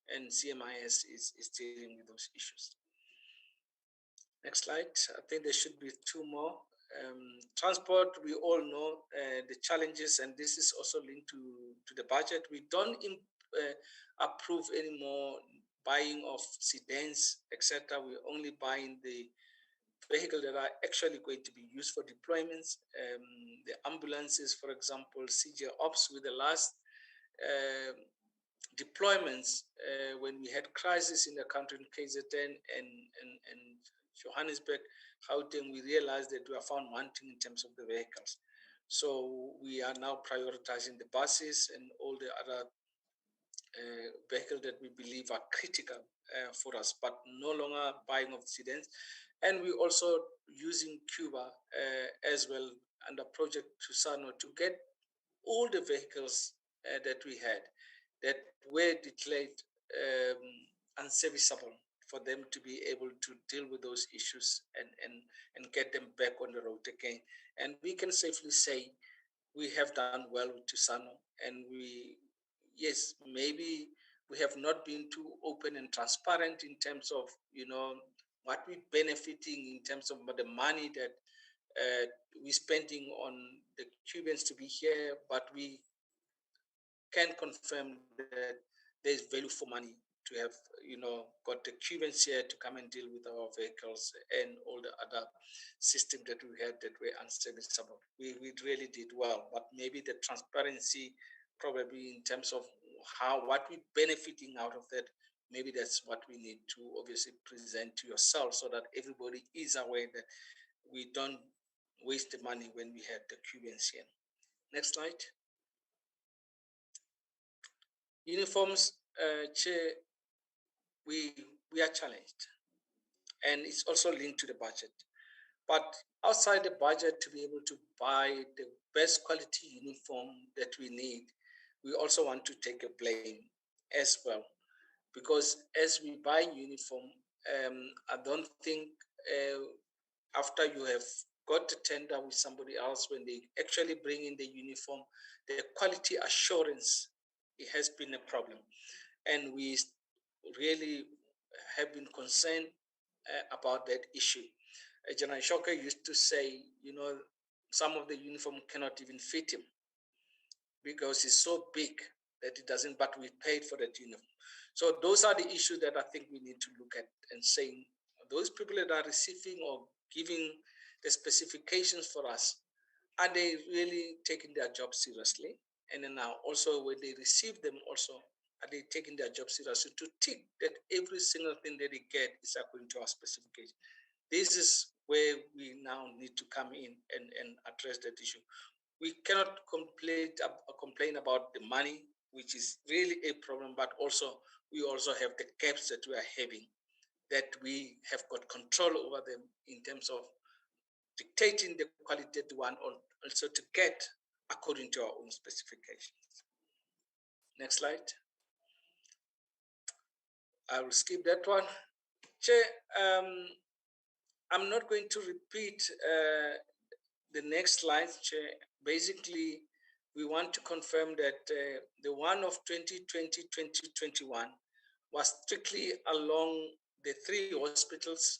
and CMIS is dealing with those issues. Next slide. I think there should be two more. Transport, we all know the challenges, and this is also linked to the budget. We don't approve any more buying of sedans, etc. We're only buying the vehicles that are actually going to be used for deployments. The ambulances, for example, CJ Ops with the last deployments when we had crisis in the country in KZN and Johannesburg, Gauteng, we realized that we are found wanting in terms of the vehicles. So we are now prioritizing the buses and all the other vehicles that we believe are critical for us, but no longer buying of sedans. And we also using Cuba as well under Project Tusano to get all the vehicles that we had that were declared unserviceable for them to be able to deal with those issues and get them back on the road again. And we can safely say we have done well with Tusano, and yes, maybe we have not been too open and transparent in terms of, what we're benefiting in terms of the money that we're spending on the Cubans to be here, but we can confirm that there's value for money to have, got the Cubans here to come and deal with our vehicles and all the other systems that we had that were unserviceable. We really did well, but maybe the transparency, probably in terms of what we're benefiting out of that, maybe that's what we need to obviously present to yourself so that everybody is aware that we don't waste the money when we had the Cubans here. Next slide. Uniforms, Chair, we are challenged, and it's also linked to the budget. But outside the budget, to be able to buy the best quality uniform that we need, we also want to take a blame as well. Because as we buy uniform, I don't think after you have got the tender with somebody else, when they actually bring in the uniform, the quality assurance, it has been a problem. And we really have been concerned about that issue. General Shocker used to say, some of the uniform cannot even fit him because it's so big that it doesn't, but we paid for that uniform. So those are the issues that I think we need to look at and saying, those people that are receiving or giving the specifications for us, are they really taking their job seriously? And then now also when they receive them also, are they taking their job seriously to tick that every single thing that they get is according to our specification? This is where we now need to come in and address that issue. We cannot complain about the money, which is really a problem, but also we also have the gaps that we are having, that we have got control over them in terms of dictating the quality that we want, also to get according to our own specifications. Next slide. I will skip that one. Chair, I'm not going to repeat the next slide, Chair. Basically, we want to confirm that the one of 2020-2021 was strictly along the three hospitals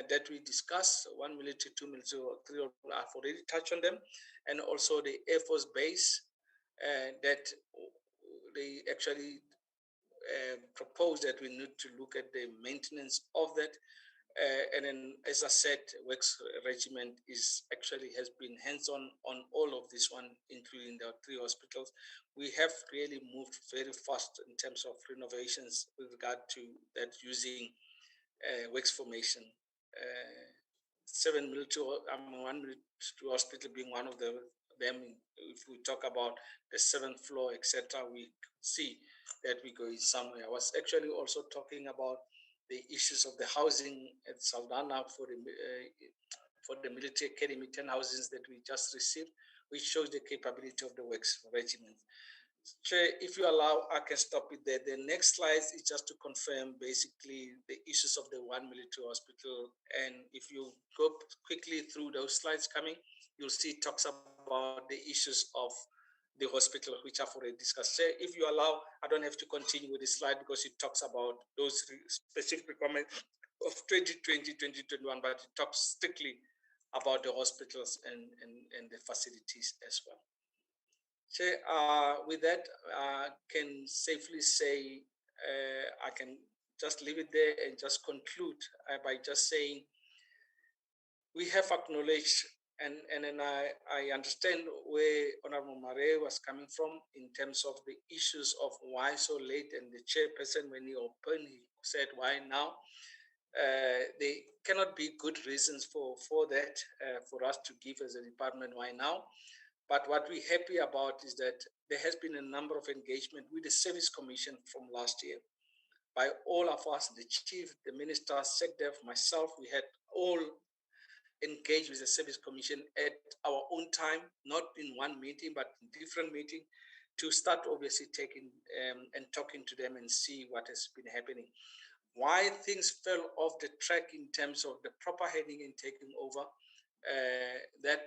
that we discussed, 1 military, 2 military, 3, I've already touched on them, and also the Air Force Base that they actually proposed that we need to look at the maintenance of that. And then, as I said, Works Regiment has been hands-on on all of this one, including the three hospitals. We have really moved very fast in terms of renovations with regard to that using Works formation. 7 military, 1 military hospital being one of them. If we talk about the 7th floor, etc., we see that we go somewhere. I was actually also talking about the issues of the housing at Saldanha for the military academy, 10 houses that we just received, which shows the capability of the Works Regiment. Chair, if you allow, I can stop it there. The next slide is just to confirm basically the issues of the 1 military hospital. And if you go quickly through those slides coming, you'll see it talks about the issues of the hospital, which I've already discussed. So if you allow, I don't have to continue with this slide because it talks about those specific requirements of 2020, 2021, but it talks strictly about the hospitals and the facilities as well. So with that, I can safely say I can just leave it there and just conclude by just saying we have acknowledged, and then I understand where Honorable Mare was coming from in terms of the issues of why so late, and the chairperson, when he opened, he said, why now? There cannot be good reasons for that, for us to give as a department why now. But what we're happy about is that there has been a number of engagement with the Service Commission from last year by all of us, the chief, the minister, SecDef, myself. We had all engaged with the Service Commission at our own time, not in one meeting, but in different meetings, to start obviously taking and talking to them and see what has been happening. Why things fell off the track in terms of the proper heading and taking over, that,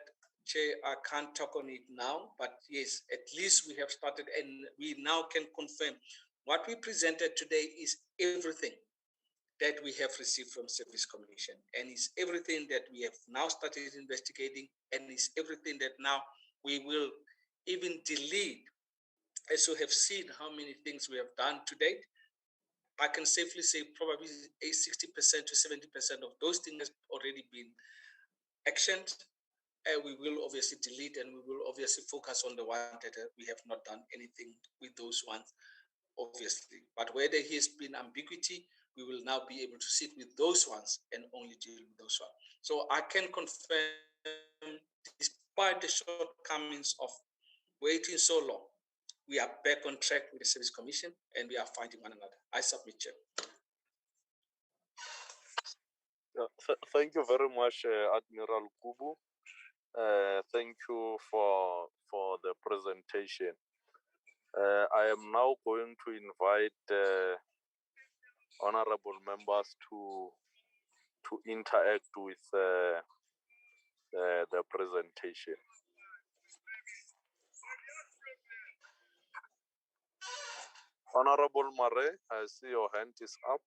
Chair, I can't talk on it now, but yes, at least we have started, and we now can confirm what we presented today is everything that we have received from Service Commission, and is everything that we have now started investigating, and is everything that now we will even delete, as you have seen how many things we have done to date. I can safely say probably 60% to 70% of those things has already been actioned. We will obviously delete, and we will obviously focus on the one that we have not done anything with those ones, obviously. But where there has been ambiguity, we will now be able to sit with those ones and only deal with those ones. So I can confirm, despite the shortcomings of waiting so long, we are back on track with the Service Commission, and we are finding one another. I submit, Chair. Thank you very much, Admiral Kubu. Thank you for the presentation. I am now going to invite honorable members to interact with the presentation. Honorable Mare, I see your hand is up.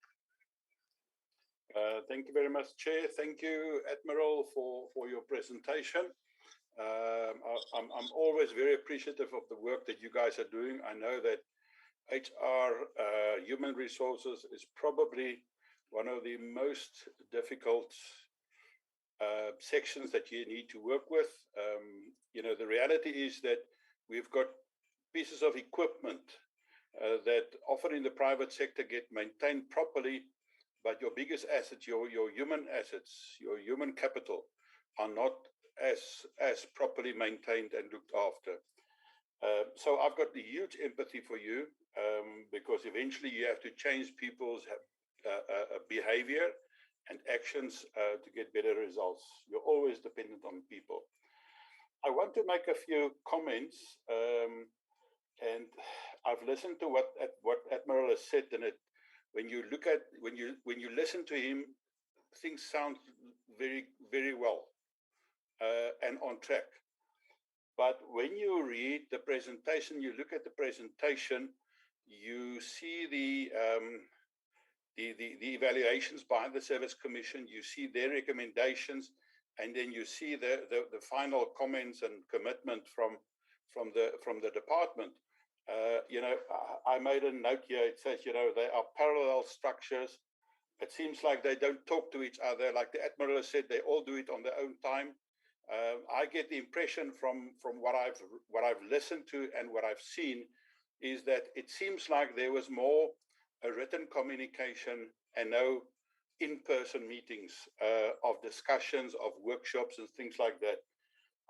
Thank you very much, Chair. Thank you, Admiral, for your presentation. I'm always very appreciative of the work that you guys are doing. I know that HR, human resources, is probably one of the most difficult sections that you need to work with. You know, the reality is that we've got pieces of equipment that often in the private sector get maintained properly, but your biggest assets, your human assets, your human capital, are not as properly maintained and looked after. So I've got the huge empathy for you, because eventually you have to change people's behavior and actions to get better results. You're always dependent on people. I want to make a few comments, and I've listened to what Admiral has said, and when you listen to him, things sound very, very well and on track. But when you read the presentation, you look at the presentation, you see the evaluations by the Service Commission, you see their recommendations, and then you see the final comments and commitment from the department. You know, I made a note here. It says, you know, they are parallel structures. It seems like they don't talk to each other. Like the Admiral said, they all do it on their own time. I get the impression from what I've listened to and what I've seen is that it seems like there was more a written communication and no in-person meetings of discussions, of workshops and things like that.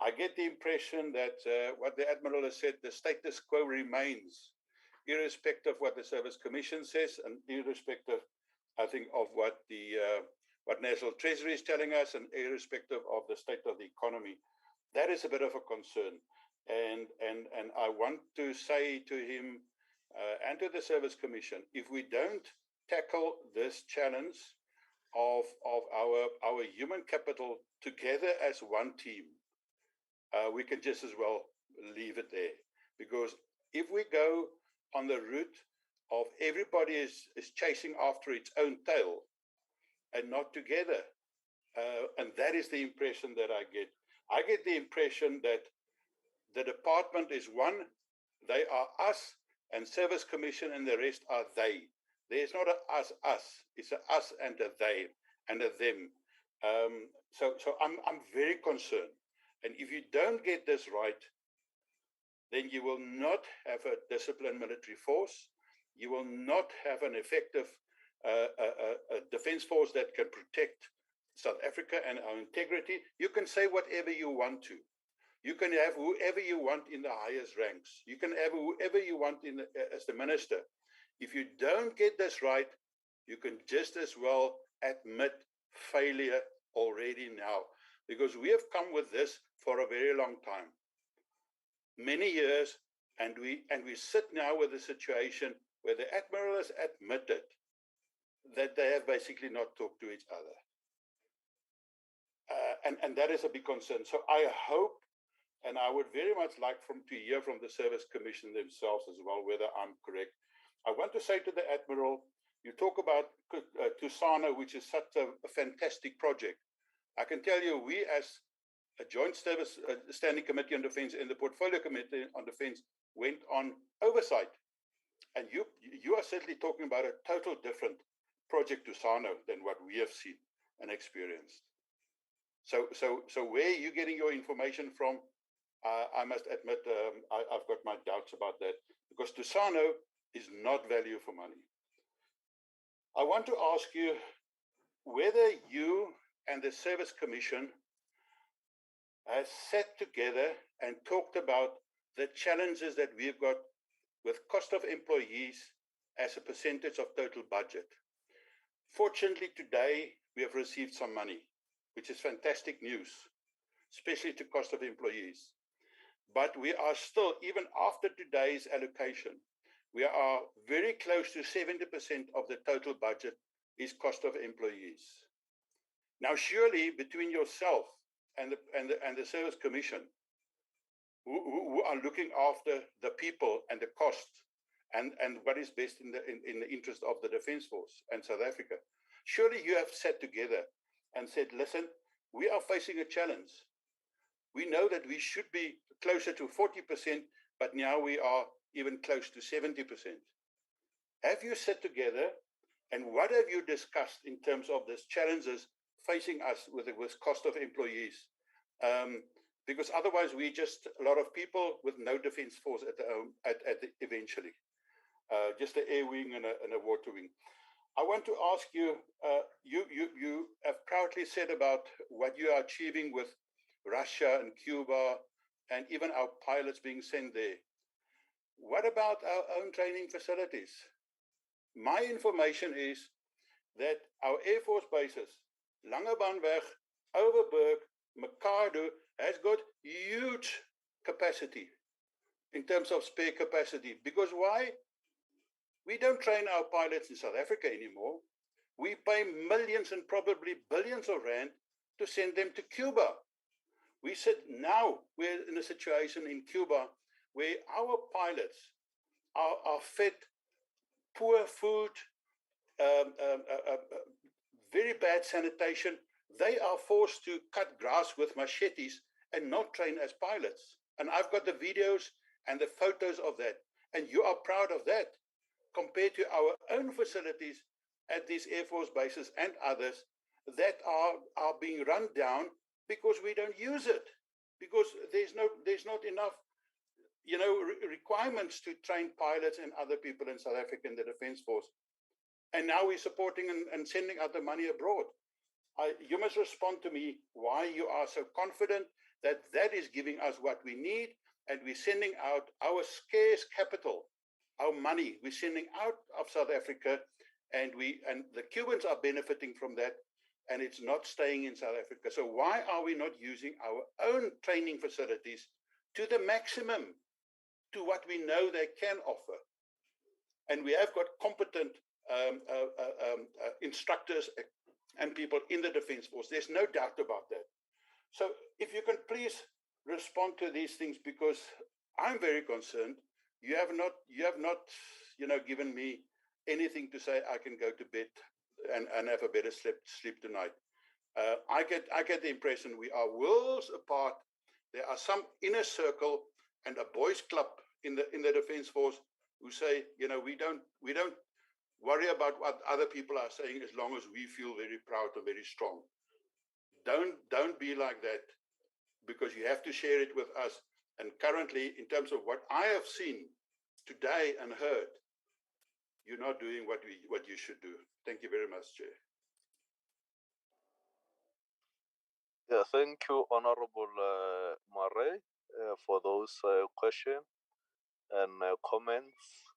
I get the impression that what the Admiral has said, the status quo remains, irrespective of what the Service Commission says and irrespective, I think, of what what National Treasury is telling us and irrespective of the state of the economy. That is a bit of a concern. And I want to say to him and to the Service Commission, if we don't tackle this challenge of our human capital together as one team, we can just as well leave it there. Because if we go on the route of everybody is chasing after its own tail and not together, and that is the impression that I get. I get the impression that the department is one, they are us, and Service Commission and the rest are they. There's not a us, it's a us and a they and a them. So I'm very concerned. And if you don't get this right, then you will not have a disciplined military force. You will not have an effective defense force that can protect South Africa and our integrity. You can say whatever you want to. You can have whoever you want in the highest ranks. You can have whoever you want as the minister. If you don't get this right, you can just as well admit failure already now, because we have come with this for a very long time, many years, and we sit now with a situation where the admiral has admitted that they have basically not talked to each other, and that is a big concern. So I hope, and I would very much like to hear from the Service Commission themselves as well whether I'm correct. I want to say to the admiral, you talk about Tusano, which is such a fantastic project. I can tell you, we as a Joint Service Standing Committee on Defense and the Portfolio Committee on Defense went on oversight. And you are certainly talking about a total different project Tusano than what we have seen and experienced. So where are you getting your information from? I must admit, I've got my doubts about that, because Tusano is not value for money. I want to ask you whether you and the Service Commission has sat together and talked about the challenges that we've got with cost of employees as a percentage of total budget. Fortunately, today we have received some money, which is fantastic news, especially to cost of employees. But we are still, even after today's allocation, we are very close to 70% of the total budget is cost of employees. Now, surely between yourself and the Service Commission, who are looking after the people and the costs and what is best in the interest of the Defence Force and South Africa, surely you have sat together and said, listen, we are facing a challenge. We know that we should be closer to 40%, but now we are even close to 70%. Have you sat together, and what have you discussed in terms of these challenges facing us with cost of employees? Because otherwise we just a lot of people with no defense force eventually, just an air wing and a water wing. I want to ask you, you have proudly said about what you are achieving with Russia and Cuba and even our pilots being sent there. What about our own training facilities? My information is that our Air Force bases, Langebaanweg, Overberg, Mikado, has got huge capacity in terms of spare capacity. Because why? We don't train our pilots in South Africa anymore. We pay millions and probably billions of rand to send them to Cuba. We said now we're in a situation in Cuba where our pilots are fed poor food, very bad sanitation. They are forced to cut grass with machetes and not train as pilots. And I've got the videos and the photos of that. And you are proud of that compared to our own facilities at these Air Force bases and others that are being run down because we don't use it, because there's not enough requirements to train pilots and other people in South Africa in the Defence Force. And now we're supporting and sending out the money abroad. You must respond to me why you are so confident that that is giving us what we need, and we're sending out our scarce capital, our money, we're sending out of South Africa, and the Cubans are benefiting from that, and it's not staying in South Africa. So why are we not using our own training facilities to the maximum, to what we know they can offer? And we have got competent instructors and people in the Defence Force. There's no doubt about that. So if you can please respond to these things, because I'm very concerned. You have not given me anything to say I can go to bed and have a better sleep tonight. I get the impression we are worlds apart. There are some inner circle and a boys' club in the Defence Force who say, we don't worry about what other people are saying as long as we feel very proud and very strong. don't be like that, because you have to share it with us. And currently, in terms of what I have seen today and heard, you're not doing what you should do. Thank you very much, Chair. Yeah, thank you, Honorable Murray, for those questions and comments.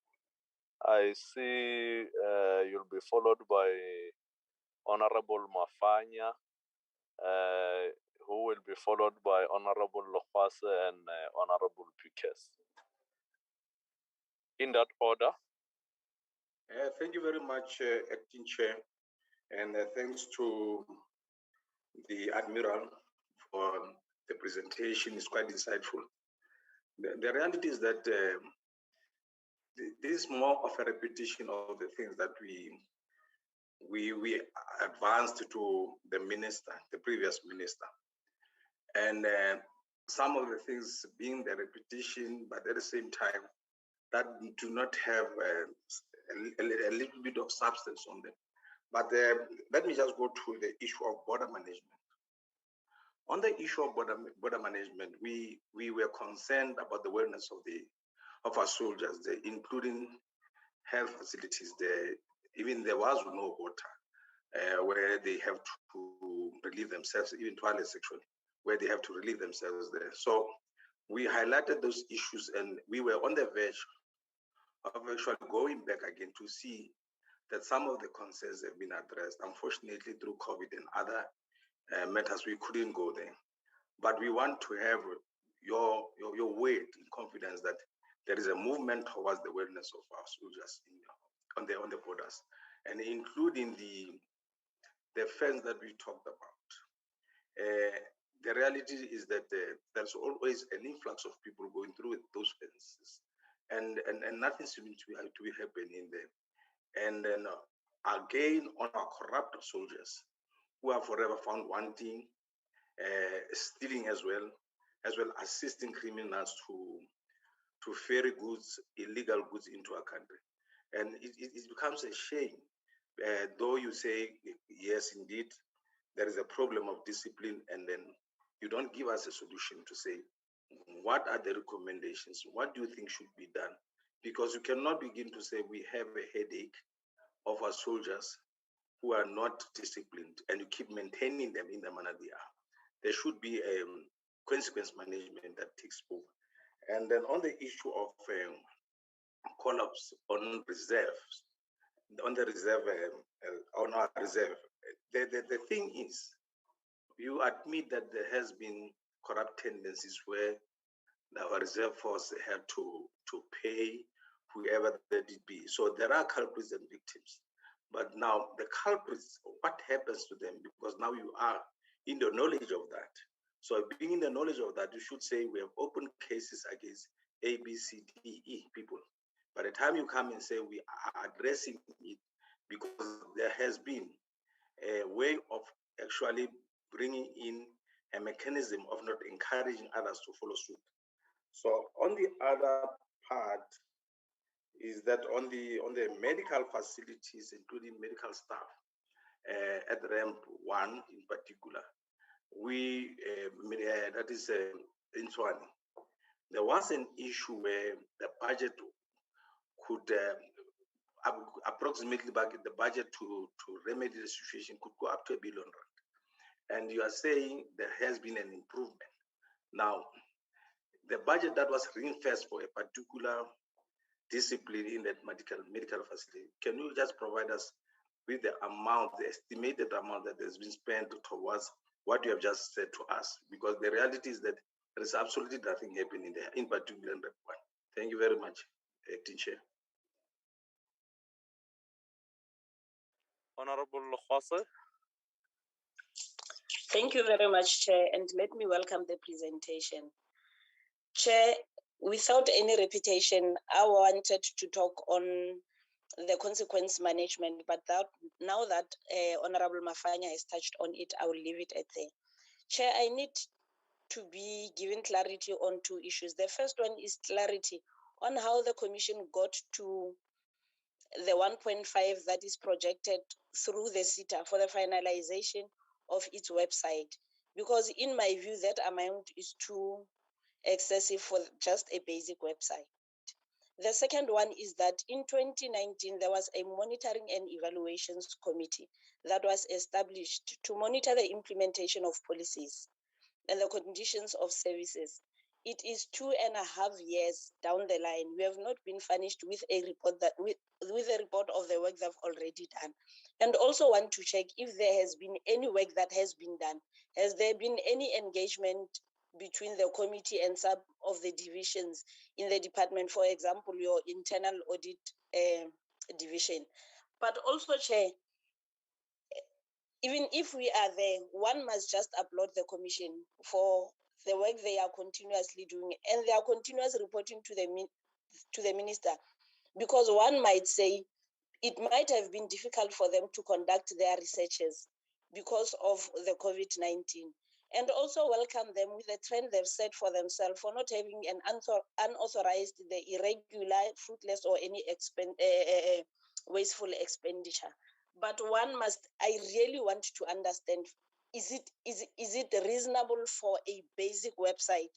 I see you'll be followed by Honorable Mafanya, who will be followed by Honorable Lokwase and Honorable Piquez. In that order. Thank you very much, Acting Chair, and thanks to the Admiral for the presentation. It's quite insightful. The reality is that this is more of a repetition of the things that we advanced to the minister, the previous minister, and some of the things being the repetition, but at the same time that do not have a little bit of substance on them. But let me just go to the issue of border management. On the issue of border management, we were concerned about the wellness of our soldiers, including health facilities. Even there was no water, where they have to relieve themselves, even toilets actually, where they have to relieve themselves there. So we highlighted those issues, and we were on the verge of actually going back again to see that some of the concerns have been addressed. Unfortunately, through COVID and other matters, we couldn't go there. But we want to have your weight in confidence that there is a movement towards the wellness of our soldiers on the borders, and including the fence that we talked about. The reality is that there's always an influx of people going through those fences, and nothing seems to be happening there. And then again, on our corrupt soldiers who are forever found wanting, stealing as well assisting criminals to ferry goods, illegal goods into our country. And it becomes a shame, though you say, yes, indeed, there is a problem of discipline, and then you don't give us a solution to say, what are the recommendations? What do you think should be done? Because you cannot begin to say we have a headache of our soldiers who are not disciplined, and you keep maintaining them in the manner they are. There should be a consequence management that takes over. And then on the issue of call-ups on reserves, on the reserve, on our reserve, the thing is, you admit that there has been corrupt tendencies where our reserve force had to pay whoever that it be. So there are culprits and victims. But now the culprits, what happens to them? Because now you are in the knowledge of that. So being in the knowledge of that, you should say we have opened cases against A, B, C, D, E people. By the time you come and say we are addressing it, because there has been a way of actually bringing in a mechanism of not encouraging others to follow suit. So on the other part is that on the medical facilities, including medical staff, at ramp 1 in particular, we that is in Swani, there was an issue where the budget could approximately the budget to remedy the situation could go up to R1 billion. And you are saying there has been an improvement. Now, the budget that was reinforced for a particular discipline in that medical facility, can you just provide us with the amount, the estimated amount that has been spent towards what you have just said to us? Because the reality is that there is absolutely nothing happening there, in particular in that one. Thank you very much, Acting Chair. Honorable Lokwase. Thank you very much, Chair, and let me welcome the presentation. Chair, without any repetition, I wanted to talk on the consequence management, but now that Honorable Mafanya has touched on it, I will leave it at there. Chair, I need to be given clarity on 2 issues. The first one is clarity on how the Commission got to the 1.5 that is projected through the SITA for the finalization of its website, because in my view, that amount is too excessive for just a basic website. The second one is that in 2019, there was a monitoring and evaluations committee that was established to monitor the implementation of policies and the conditions of services. It is 2.5 years down the line. We have not been furnished with a report that with a report of the work they've already done. And also want to check if there has been any work that has been done. Has there been any engagement between the committee and some of the divisions in the department, for example, your internal audit division? But also, Chair, even if we are there, one must just applaud the commission for the work they are continuously doing, and they are continuously reporting to the minister, because one might say it might have been difficult for them to conduct their researches because of the COVID-19. And also welcome them with the trend they've set for themselves for not having an unauthorized, the irregular, fruitless, or any wasteful expenditure. But I really want to understand, is it reasonable for a basic website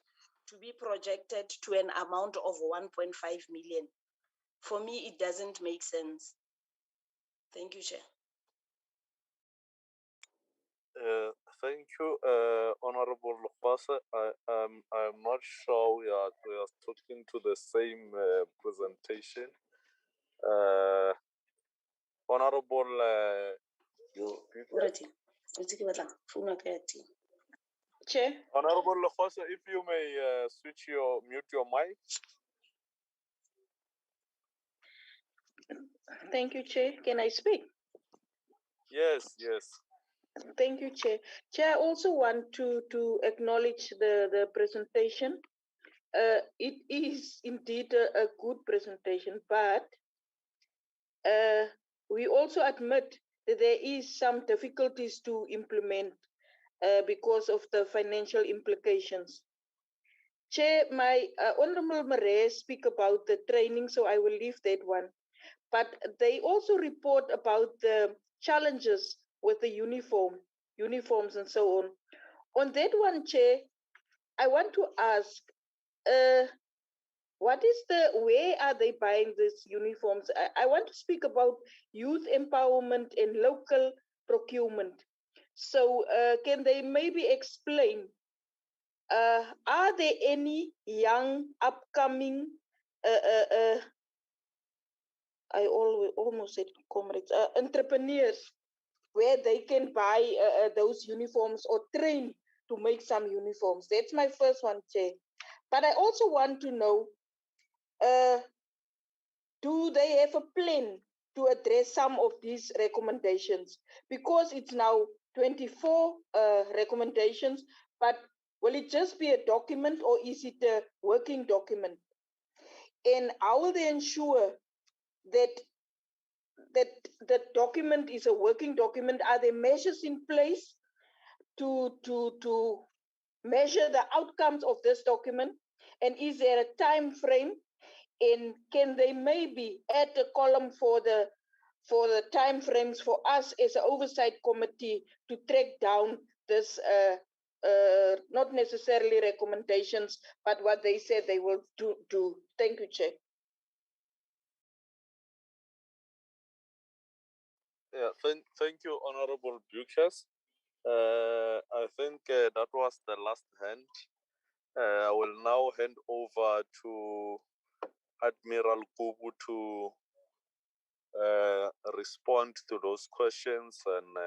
to be projected to an amount of 1.5 million? For me, it doesn't make sense. Thank you, Chair. Thank you, Honorable Lufasa. I'm not sure we are talking to the same presentation. Honorable Chair. Honorable Lufasa, if you may mute your mic. Thank you, Chair. Can I speak? Yes. Thank you, Chair. Chair, I also want to acknowledge the presentation. It is indeed a good presentation, but we also admit that there is some difficulties to implement because of the financial implications. Chair, my Honorable Marais speak about the training, so I will leave that one. But they also report about the challenges with the uniforms and so on. On that one, Chair, I want to ask, where are they buying these uniforms? I want to speak about youth empowerment and local procurement. So can they maybe explain, are there any young upcoming, I almost said comrades, entrepreneurs, where they can buy those uniforms or train to make some uniforms? That's my first one, Chair. But I also want to know, do they have a plan to address some of these recommendations? Because it's now 24 recommendations, but will it just be a document or is it a working document? And how will they ensure that the document is a working document? Are there measures in place to measure the outcomes of this document? And is there a time frame? And can they maybe add a column for the time frames for us as an oversight committee to track down this, not necessarily recommendations, but what they said they will do? Thank you, Chair. Yeah, thank you, Honorable Bucas. I think that was the last hand. I will now hand over to Admiral Kubu to respond to those questions and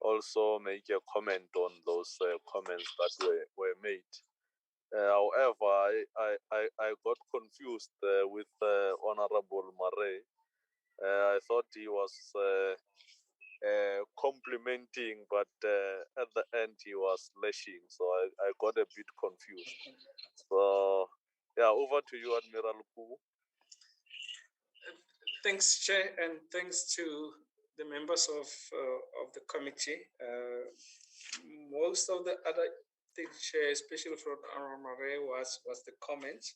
also make a comment on those comments that were made. However, I got confused with Honorable Marais. I thought he was complimenting, but at the end he was lashing, so I got a bit confused. So yeah, over to you, Admiral Kubu. Thanks, Chair, and thanks to the members of the committee. Most of the other things, Chair, especially from Honorable Marais, was the comments.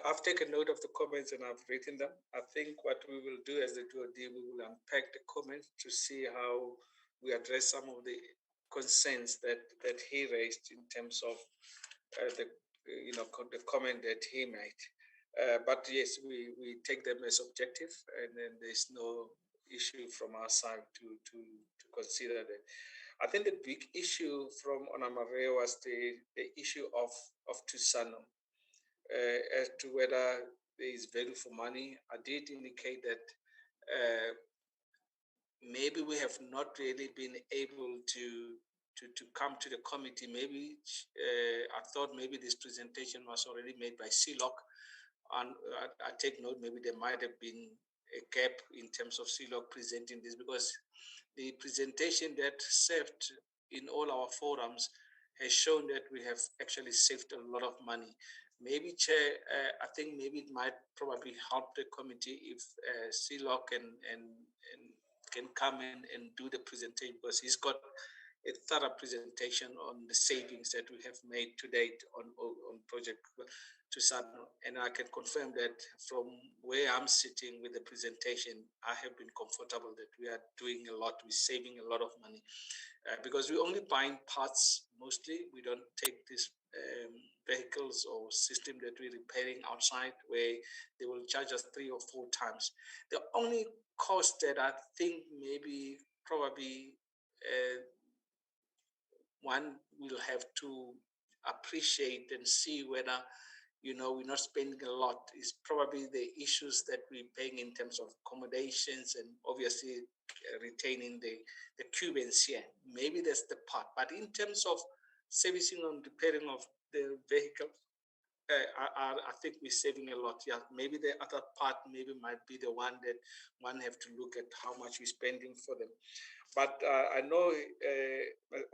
I've taken note of the comments and I've written them. I think what we will do as the 2D, we will unpack the comments to see how we address some of the concerns that he raised in terms of the the comment that he made. But yes, we take them as objective, and then there's no issue from our side to consider that. I think the big issue from Onamare was the issue of Tusano, as to whether there is value for money. I did indicate that maybe we have not really been able to come to the committee. Maybe I thought maybe this presentation was already made by CLOC, and I take note maybe there might have been a gap in terms of CLOC presenting this, because the presentation that served in all our forums has shown that we have actually saved a lot of money. Maybe, Chair, I think maybe it might probably help the committee if CLOC can come in and do the presentation, because he's got a thorough presentation on the savings that we have made to date on Project Tusano. And I can confirm that from where I'm sitting with the presentation, I have been comfortable that we are doing a lot, we're saving a lot of money, because we're only buying parts mostly. We don't take these vehicles or system that we're repairing outside where they will charge us 3 or 4 times. The only cost that I think maybe probably one will have to appreciate and see whether, we're not spending a lot, is probably the issues that we're paying in terms of accommodations and obviously retaining the Cubans here. Maybe that's the part. But in terms of servicing and repairing of the vehicle, I think we're saving a lot. Yeah, maybe the other part might be the one that one have to look at how much we're spending for them. But I know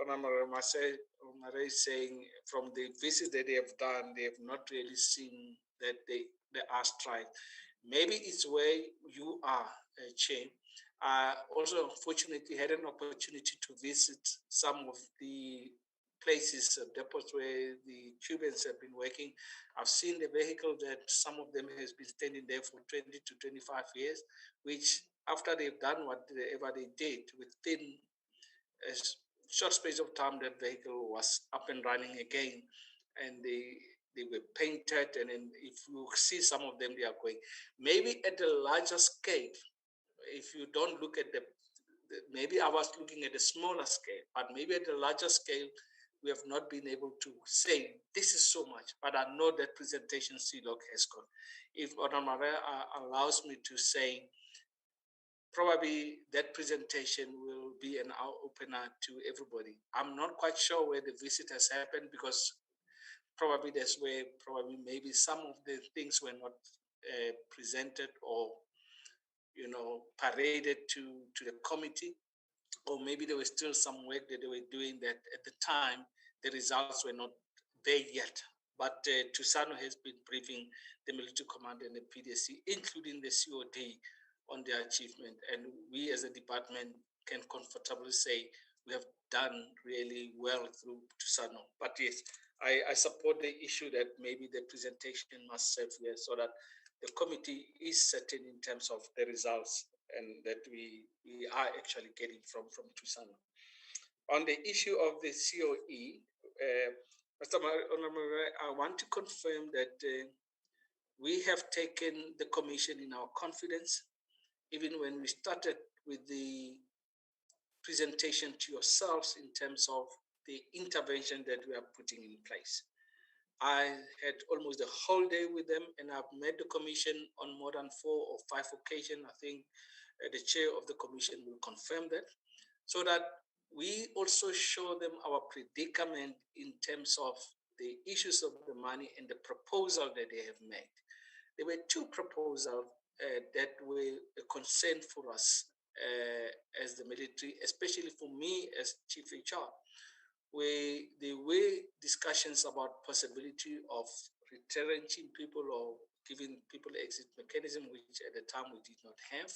Omare is saying from the visits that they have done, they have not really seen that they are strike. Maybe it's where you are, Chair. Also, unfortunately, had an opportunity to visit some of the places, depots where the Cubans have been working. I've seen the vehicle that some of them has been standing there for 20 to 25 years, which after they've done whatever they did, within a short space of time, that vehicle was up and running again, and they were painted. And then if you see some of them, they are going. Maybe at a larger scale, if you don't look at maybe I was looking at a smaller scale, but maybe at a larger scale, we have not been able to say this is so much. But I know that presentation CLOC has got. If Odamare allows me to say, probably that presentation will be an eye-opener to everybody. I'm not quite sure where the visit has happened, because probably that's where maybe some of the things were not presented or paraded to the committee, or maybe there was still some work that they were doing that at the time the results were not there yet. But Tusano has been briefing the military command and the PDC, including the COD, on their achievement. And we as a department can comfortably say we have done really well through Tusano. But yes, I support the issue that maybe the presentation must serve here, so that the committee is certain in terms of the results and that we are actually getting from Tusano. On the issue of the COE, Mr. Honorable, I want to confirm that we have taken the commission in our confidence, even when we started with the presentation to yourselves in terms of the intervention that we are putting in place. I had almost the whole day with them, and I've met the commission on more than 4 or 5 occasions. I think the chair of the commission will confirm that, so that we also show them our predicament in terms of the issues of the money and the proposal that they have made. There were 2 proposals that were a concern for us as the military, especially for me as Chief HR, where there were discussions about possibility of retrenching people or giving people exit mechanism, which at the time we did not have.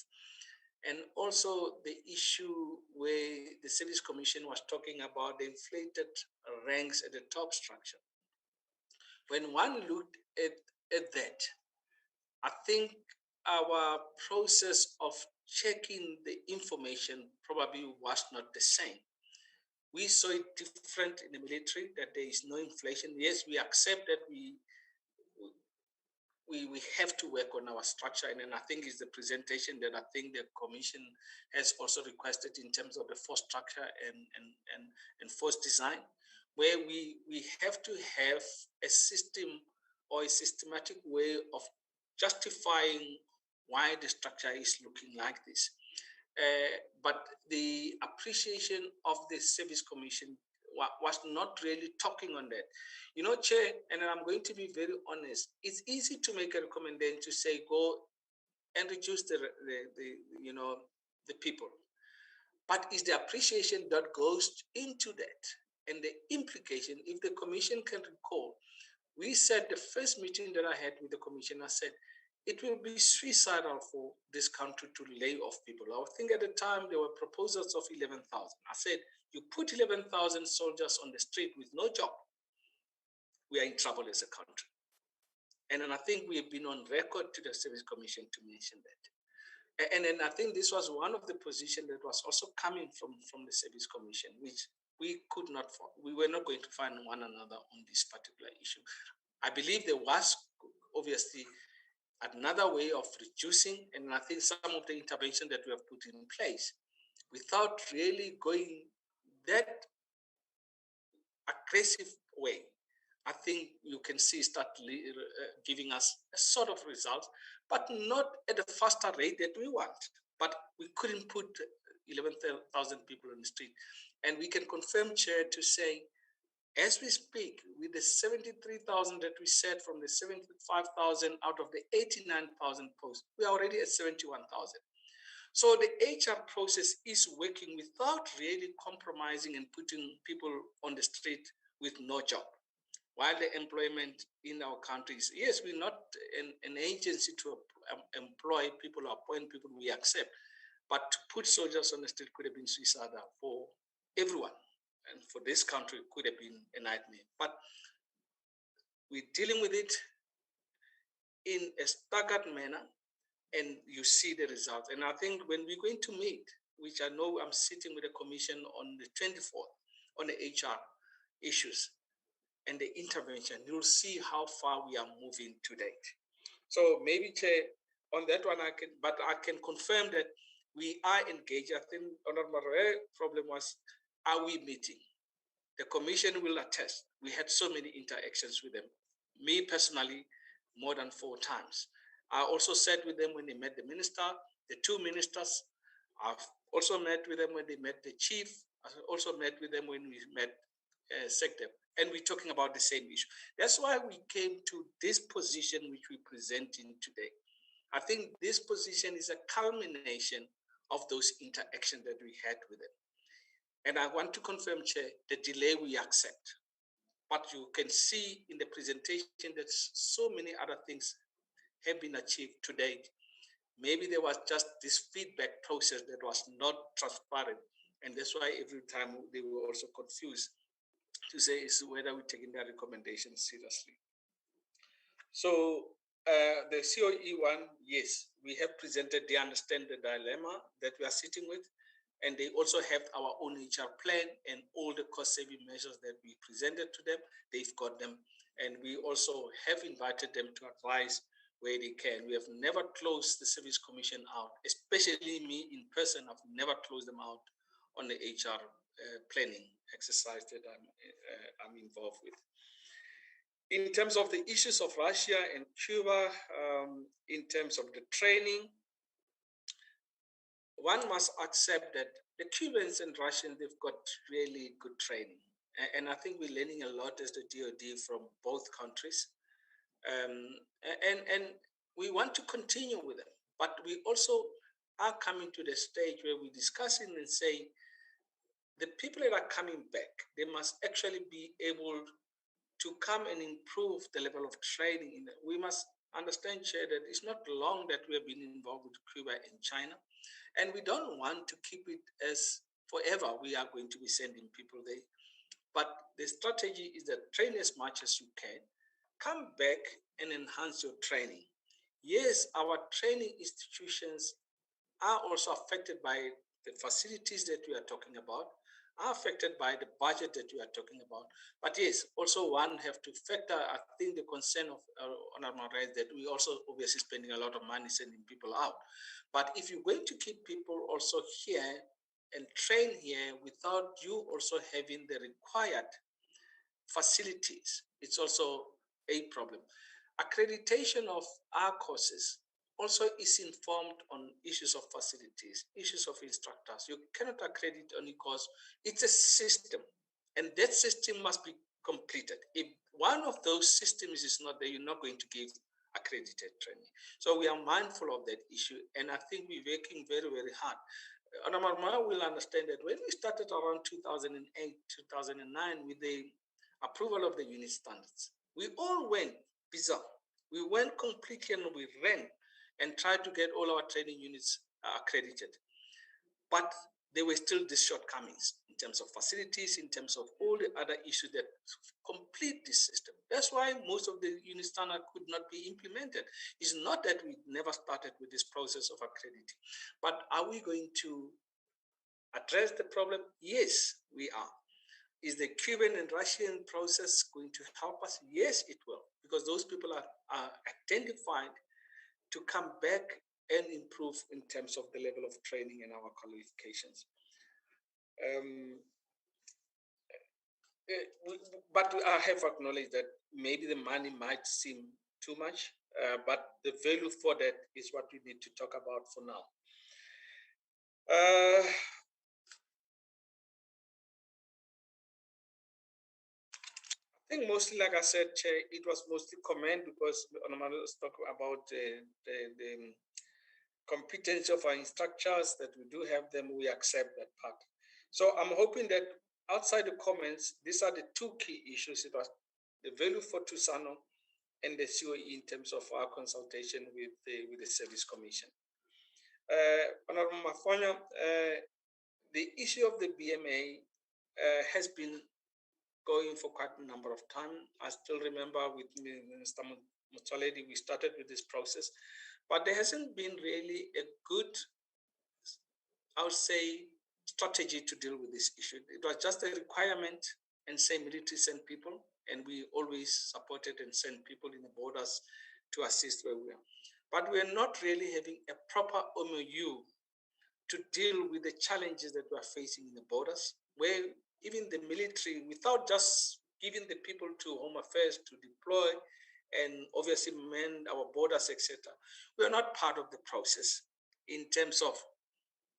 And also the issue where the Service Commission was talking about the inflated ranks at the top structure. When one looked at that, I think our process of checking the information probably was not the same. We saw it different in the military, that there is no inflation. Yes, we accept that we have to work on our structure, and then I think it's the presentation that I think the commission has also requested in terms of the force structure and force design, where we have to have a system or a systematic way of justifying why the structure is looking like this. But the appreciation of the service commission was not really talking on that. You know, Chair, and I'm going to be very honest, it's easy to make a recommendation to say go and reduce the people. But it's the appreciation that goes into that and the implication. If the commission can recall, we said the first meeting that I had with the commission, I said, it will be suicidal for this country to lay off people. I think at the time there were proposals of 11,000. I said, you put 11,000 soldiers on the street with no job, we are in trouble as a country. And then I think we have been on record to the Service Commission to mention that. And then I think this was one of the positions that was also coming from the Service Commission, which we could not, we were not going to find one another on this particular issue. I believe there was obviously another way of reducing, and I think some of the intervention that we have put in place without really going that aggressive way, I think you can see start giving us a sort of results, but not at a faster rate that we want. But we couldn't put 11,000 people on the street. And we can confirm, Chair, to say, as we speak, with the 73,000 that we set from the 75,000 out of the 89,000 posts, we are already at 71,000. So the HR process is working without really compromising and putting people on the street with no job. While the employment in our countries, yes, we're not an agency to employ people or appoint people, we accept. But to put soldiers on the street could have been suicidal for everyone. And for this country, it could have been a nightmare. But we're dealing with it in a staggered manner, and you see the results. And I think when we're going to meet, which I know I'm sitting with the commission on the 24th, on the HR issues and the intervention, you'll see how far we are moving to date. So maybe, Chair, on that one, I can confirm that we are engaged. I think Honorable problem was, are we meeting? The commission will attest. We had so many interactions with them. Me personally, more than 4 times. I also sat with them when they met the minister, the 2 ministers. I've also met with them when they met the chief. I also met with them when we met SecDep. And we're talking about the same issue. That's why we came to this position which we're presenting today. I think this position is a culmination of those interactions that we had with them. And I want to confirm, Chair, the delay we accept. But you can see in the presentation that so many other things have been achieved to date. Maybe there was just this feedback process that was not transparent. And that's why every time they were also confused to say is whether we're taking their recommendations seriously. So the COE one, yes, we have presented, they understand the dilemma that we are sitting with. And they also have our own HR plan and all the cost-saving measures that we presented to them. They've got them. And we also have invited them to advise where they can. We have never closed the Service Commission out, especially me in person. I've never closed them out on the HR planning exercise that I'm involved with. In terms of the issues of Russia and Cuba, in terms of the training, one must accept that the Cubans and Russians, they've got really good training. And I think we're learning a lot as the DoD from both countries. And we want to continue with them. But we also are coming to the stage where we're discussing and saying, the people that are coming back, they must actually be able to come and improve the level of training. We must understand, Chair, that it's not long that we have been involved with Cuba and China. And we don't want to keep it as forever. We are going to be sending people there. But the strategy is that train as much as you can, come back and enhance your training. Yes, our training institutions are also affected by the facilities that we are talking about, are affected by the budget that we are talking about. But yes, also one have to factor, I think, the concern of Honorable Rice that we also obviously spending a lot of money sending people out. But if you're going to keep people also here and train here without you also having the required facilities, it's also a problem. Accreditation of our courses also is informed on issues of facilities, issues of instructors. You cannot accredit only because it's a system, and that system must be completed. If one of those systems is not there, you're not going to give accredited training. So we are mindful of that issue, and I think we're working very, very hard. Honorable Mara will understand that when we started around 2008, 2009 with the approval of the unit standards, we all went bizarre. We went completely and we ran and tried to get all our training units accredited. But there were still these shortcomings in terms of facilities, in terms of all the other issues that complete this system. That's why most of the unit standard could not be implemented. It's not that we never started with this process of accrediting, but are we going to address the problem? Yes, we are. Is the Cuban and Russian process going to help us? Yes, it will, because those people are identified to come back and improve in terms of the level of training and our qualifications. But I have acknowledged that maybe the money might seem too much, but the value for that is what we need to talk about for now. I think mostly, like I said, Chair, it was mostly comment because Honorable was talking about the competence of our instructors, that we do have them, we accept that part. So I'm hoping that outside the comments, these are the two key issues. It was the value for Tusano and the COE in terms of our consultation with the Service Commission. Honorable Mafonya, the issue of the BMA has been going for quite a number of time. I still remember with Minister Motsoaledi, we started with this process, but there hasn't been really a good, I would say, strategy to deal with this issue. It was just a requirement and say military send people, and we always supported and sent people in the borders to assist where we are. But we are not really having a proper MOU to deal with the challenges that we are facing in the borders, where even the military, without just giving the people to Home Affairs to deploy and obviously mend our borders, etc., we are not part of the process in terms of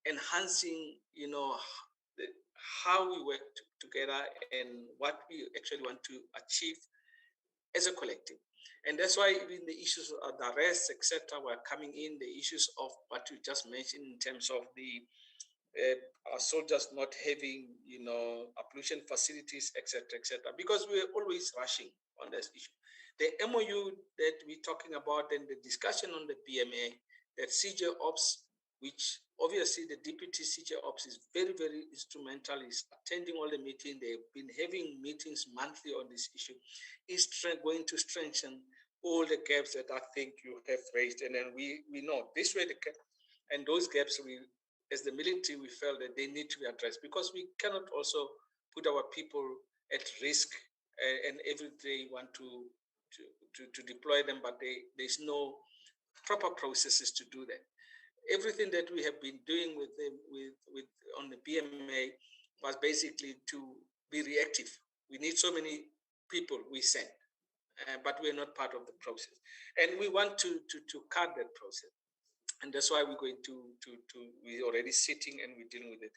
enhancing, how we work together and what we actually want to achieve as a collective. And that's why even the issues of the arrests, etc., were coming in, the issues of what you just mentioned in terms of the our soldiers not having, pollution facilities, etc., because we're always rushing on this issue. The MOU that we're talking about and the discussion on the BMA, that CJ Ops, which obviously the Deputy CJ Ops is very, very instrumental, is attending all the meetings. They've been having meetings monthly on this issue, is going to strengthen all the gaps that I think you have raised. And then we know this way, and those gaps as the military, we felt that they need to be addressed, because we cannot also put our people at risk and every day want to deploy them, but there's no proper processes to do that. Everything that we have been doing with on the BMA was basically to be reactive. We need so many people we send, but we're not part of the process, and we want to cut that process. And that's why we're going we're already sitting and we're dealing with it.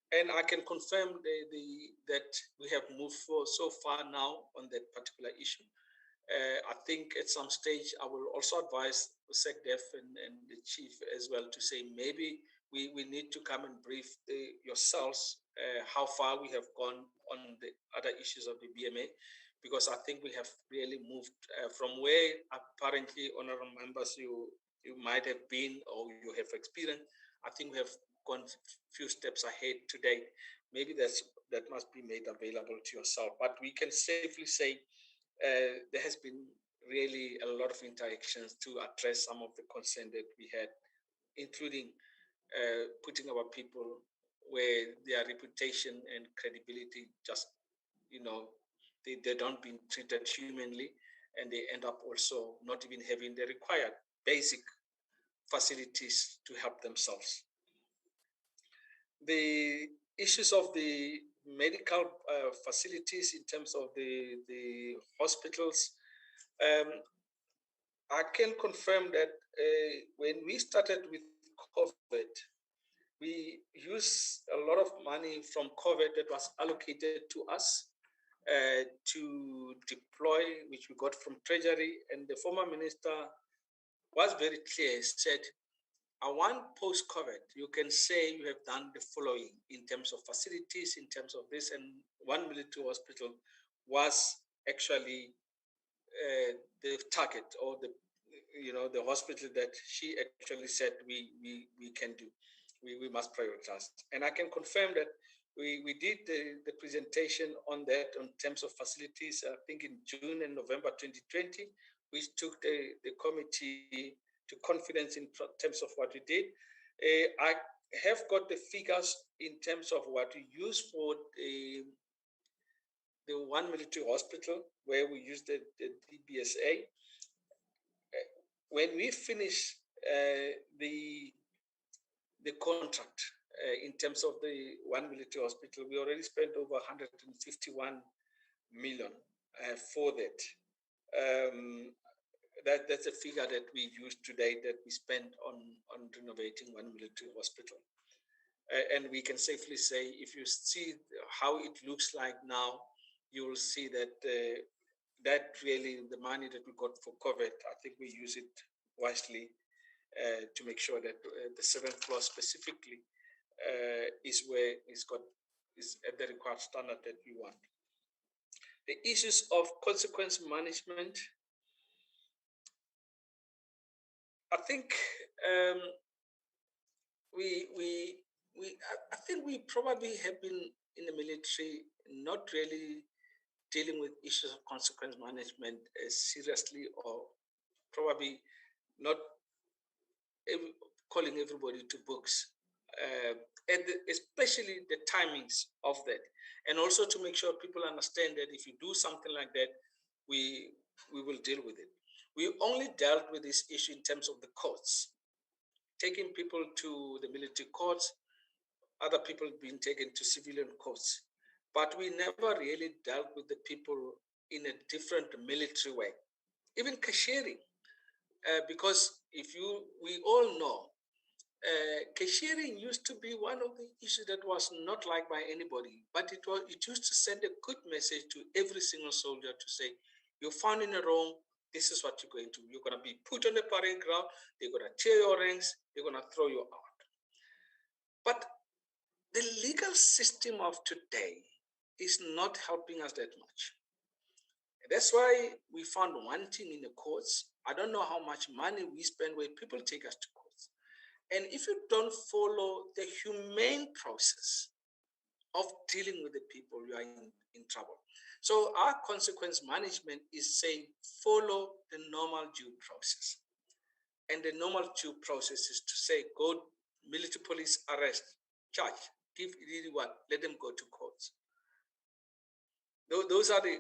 And I can confirm that we have moved so far now on that particular issue. I think at some stage I will also advise SecDef and the chief as well to say maybe we need to come and brief yourselves how far we have gone on the other issues of the BMA, because I think we have really moved from where apparently, honorable members, you might have been or you have experienced. I think we have gone a few steps ahead today. Maybe that must be made available to yourself. But we can safely say there has been really a lot of interactions to address some of the concerns that we had, including putting our people where their reputation and credibility just, they don't be treated humanly, and they end up also not even having the required basic facilities to help themselves. The issues of the medical facilities in terms of the hospitals, I can confirm that when we started with COVID, we used a lot of money from COVID that was allocated to us to deploy, which we got from Treasury. And the former minister was very clear, said, I want post-COVID, you can say you have done the following in terms of facilities, in terms of this, and one military hospital was actually the target, or the hospital that she actually said we can do, we must prioritize. And I can confirm that we did the presentation on that in terms of facilities, I think in June and November 2020, which took the committee to confidence in terms of what we did. I have got the figures in terms of what we used for the one military hospital where we used the DBSA. When we finish the contract in terms of the one military hospital, we already spent over 151 million for that. That's a figure that we use today that we spend on renovating one military hospital. And we can safely say, if you see how it looks like now, you will see that that really, the money that we got for COVID, I think we use it wisely to make sure that the 7th floor specifically is where is at the required standard that we want. The issues of consequence management, I think I think we probably have been in the military not really dealing with issues of consequence management seriously, or probably not calling everybody to books, and especially the timings of that, and also to make sure people understand that if you do something like that, we will deal with it. We only dealt with this issue in terms of the courts, taking people to the military courts, other people being taken to civilian courts. But we never really dealt with the people in a different military way, even cashiering. Because we all know, cashiering used to be one of the issues that was not liked by anybody, but it used to send a good message to every single soldier to say, you're found in a wrong, this is what you're going to do. You're going to be put on the parade ground, they're going to tear your ranks, they're going to throw you out. But the legal system of today is not helping us that much. That's why we found one thing in the courts. I don't know how much money we spend where people take us to courts. And if you don't follow the humane process of dealing with the people, you are in trouble. So our consequence management is saying, follow the normal due process. And the normal due process is to say, go military police arrest, charge, give really what, let them go to courts. Those are the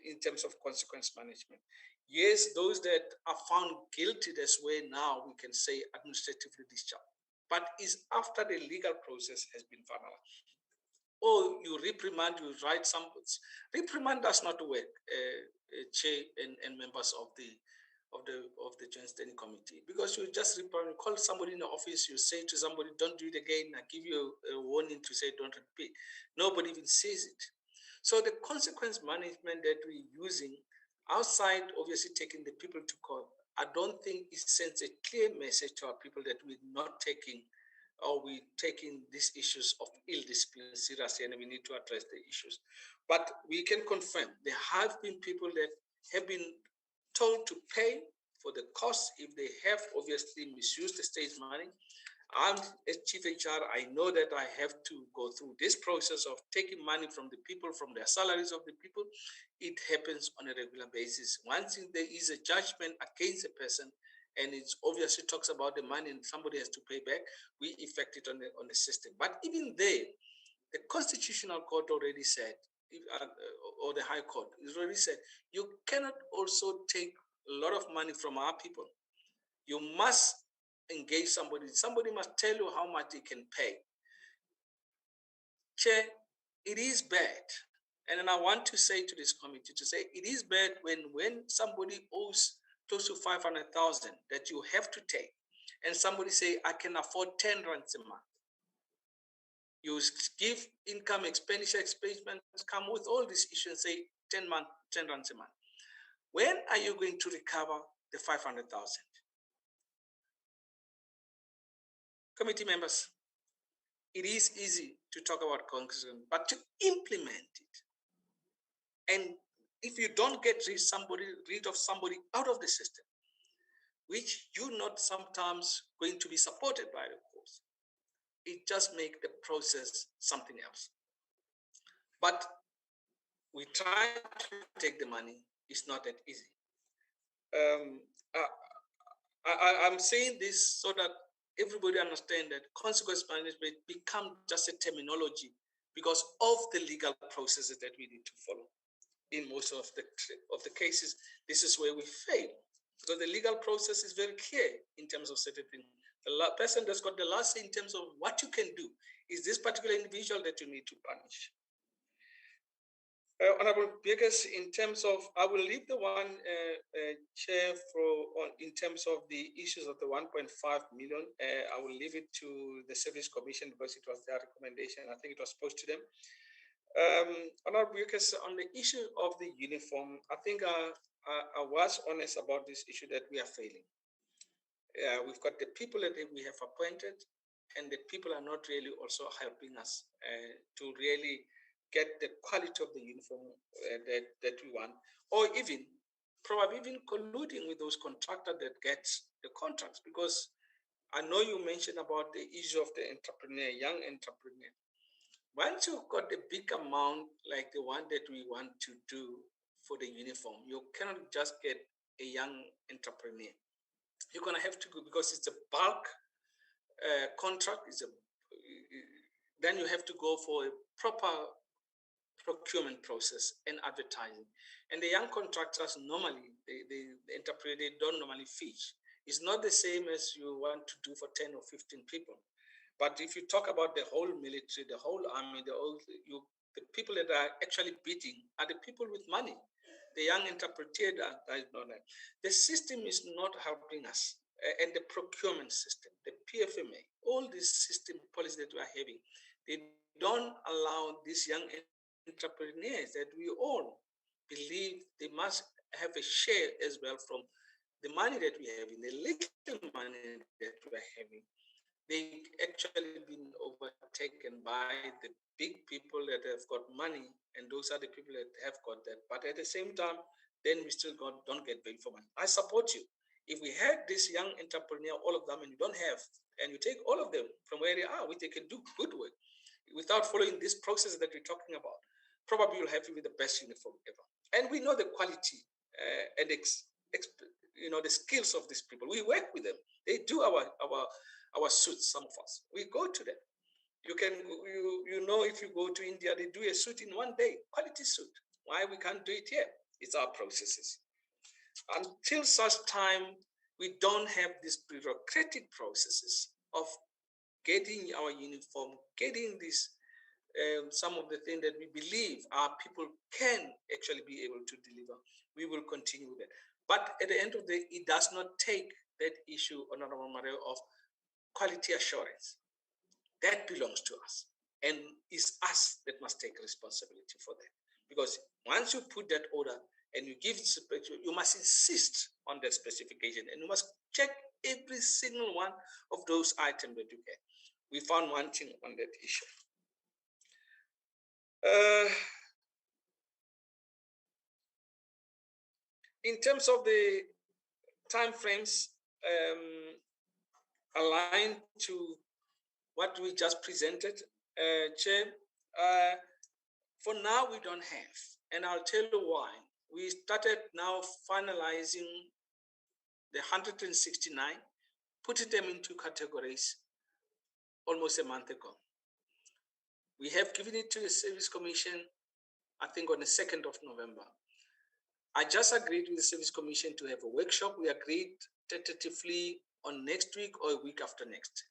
in terms of consequence management. Yes, those that are found guilty, that's where now we can say administratively discharged. But it's after the legal process has been finalized. Or you reprimand, you write some. Reprimand does not work, Chair and members of the Joint Standing Committee, because you just reprimand, call somebody in the office, you say to somebody, don't do it again, I give you a warning to say don't repeat. Nobody even says it. So the consequence management that we're using, outside obviously taking the people to court, I don't think it sends a clear message to our people that we're not taking, or we're taking these issues of ill discipline seriously, and we need to address the issues. But we can confirm there have been people that have been told to pay for the cost if they have obviously misused the state's money. I'm as Chief HR, I know that I have to go through this process of taking money from the people, from their salaries of the people. It happens on a regular basis. Once there is a judgment against a person, and it obviously talks about the money and somebody has to pay back, we effect it on the system. But even there, the Constitutional Court already said, or the High Court has already said, you cannot also take a lot of money from our people. You must engage somebody. Somebody must tell you how much they can pay. Chair, it is bad. And then I want to say to this committee to say it is bad when somebody owes close to 500,000 that you have to take, and somebody say, I can afford 10 rands a month. You give income, expenditure, come with all these issues and say 10 rands a month. When are you going to recover the 500,000? Committee members, it is easy to talk about conclusion, but to implement it, and if you don't get rid of somebody out of the system, which you're not sometimes going to be supported by the courts, it just makes the process something else. But we try to take the money. It's not that easy. I'm saying this so that everybody understands that consequence management become just a terminology because of the legal processes that we need to follow. In most of the cases, this is where we fail, because the legal process is very clear in terms of certain things. The person that's got the last say in terms of what you can do is this particular individual that you need to punish. Honorable Beggars, in terms of, I will leave the one chair in terms of the issues of the 1.5 million. I will leave it to the Service Commission because it was their recommendation. I think it was posed to them. Honorable Beggars, on the issue of the uniform, I think I was honest about this issue that we are failing. We've got the people that we have appointed, and the people are not really also helping us to really get the quality of the uniform that we want, or probably even colluding with those contractors that get the contracts. Because I know you mentioned about the issue of the entrepreneur, young entrepreneur. Once you've got a big amount like the one that we want to do for the uniform, you cannot just get a young entrepreneur. You're going to have to go, because it's a bulk contract, then you have to go for a proper procurement process and advertising. And the young contractors normally, the entrepreneur, they don't normally fish. It's not the same as you want to do for 10 or 15 people. But if you talk about the whole military, the whole army, the people that are actually bidding are the people with money. The young entrepreneur, the system is not helping us. And the procurement system, the PFMA, all these system policies that we are having, they don't allow these young entrepreneurs that we all believe they must have a share as well from the money that we have, in the little money that we are having. They actually been overtaken by the big people that have got money, and those are the people that have got that. But at the same time, then we still don't get paid for money. I support you. If we had this young entrepreneur, all of them, and you don't have, and you take all of them from where they are, which they can do good work, without following this process that we're talking about, probably you'll have the best uniform ever. And we know the quality and the skills of these people. We work with them. They do our suits, some of us. We go to them. If you go to India, they do a suit in one day, quality suit. Why we can't do it here? It's our processes. Until such time, we don't have these bureaucratic processes of getting our uniform, getting this, some of the things that we believe our people can actually be able to deliver. We will continue with it. But at the end of the day, it does not take that issue, Honorable Mario, of quality assurance. That belongs to us, and it's us that must take responsibility for that. Because once you put that order and you give it, you must insist on that specification, and you must check every single one of those items that you get. We found one thing on that issue. In terms of the timeframes aligned to what we just presented, Chair, for now we don't have, and I'll tell you why. We started now finalizing the 169, putting them into categories almost a month ago. We have given it to the Service Commission, I think on the 2nd of November. I just agreed with the Service Commission to have a workshop. We agreed tentatively on next week or a week after next.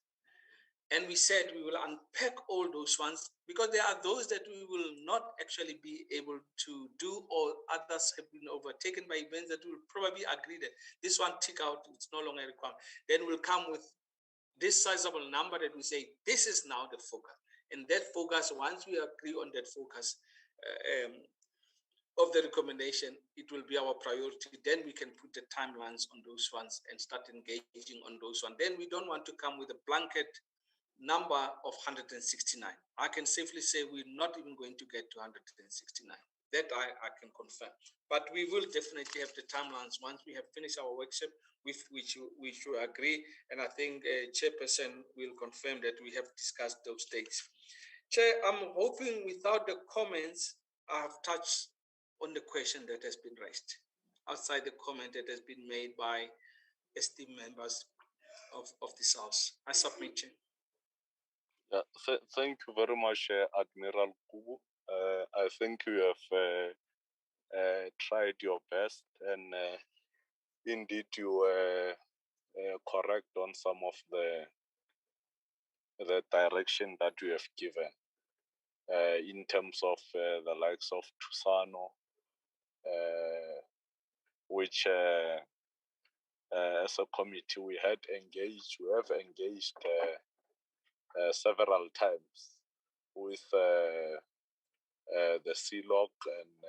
And we said we will unpack all those ones because there are those that we will not actually be able to do, or others have been overtaken by events that will probably agree that this one tick out, it's no longer required. Then we'll come with this sizable number that we say, this is now the focus. And that focus, once we agree on that focus of the recommendation, it will be our priority. Then we can put the timelines on those ones and start engaging on those ones. Then we don't want to come with a blanket number of 169. I can safely say we're not even going to get to 169. That I can confirm. But we will definitely have the timelines once we have finished our workshop, with which you agree. And I think Chairperson will confirm that we have discussed those dates. Chair, I'm hoping without the comments, I have touched on the question that has been raised, outside the comment that has been made by esteemed members of this House. I submit, Chair. Thank you very much, Admiral Kubu. I think you have tried your best, and indeed you were correct on some of the direction that you have given in terms of the likes of Tusano, which as a committee we have engaged several times with the CLOC, and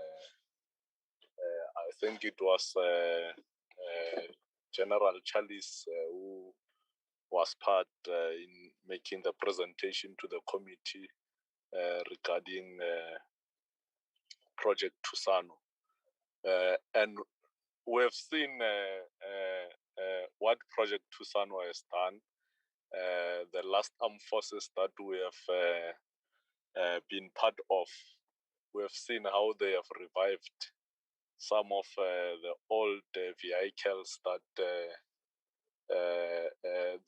I think it was General Chalice who was part in making the presentation to the committee regarding Project Tusano. And we have seen what Project Tusano has done. The last armed forces that we have been part of, we have seen how they have revived some of the old vehicles that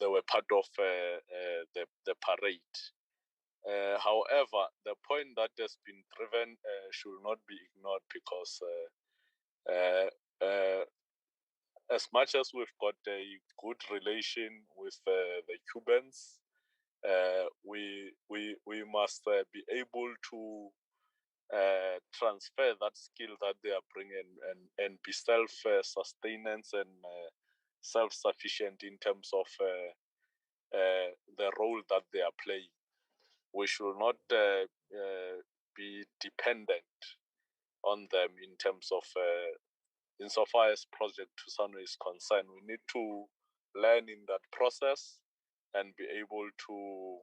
they were part of the parade. However, the point that has been driven should not be ignored, because as much as we've got a good relation with the Cubans, we must be able to transfer that skill that they are bringing and be self-sustenance and self-sufficient in terms of the role that they are playing. We should not be dependent on them in terms of insofar as Project Tusano is concerned. We need to learn in that process and be able to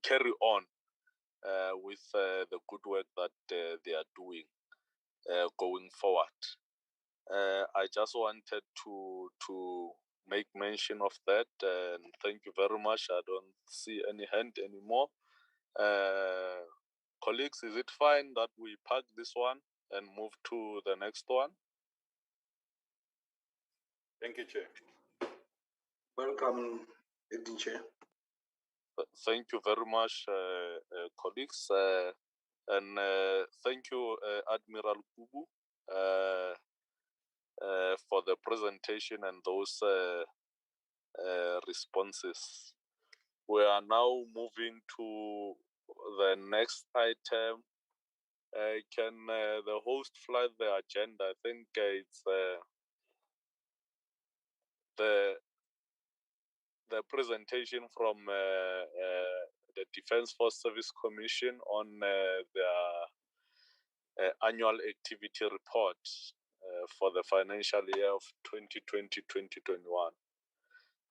carry on with the good work that they are doing going forward. I just wanted to make mention of that, and thank you very much. I don't see any hand anymore. Colleagues, is it fine that we park this one and move to the next one? Thank you, Chair. Welcome, Acting Chair. Thank you very much, colleagues, and thank you, Admiral Kubu, for the presentation and those responses. We are now moving to the next item. Can the host flag the agenda? I think it's the presentation from the Defence Force Service Commission on their annual activity report for the financial year of 2020-2021.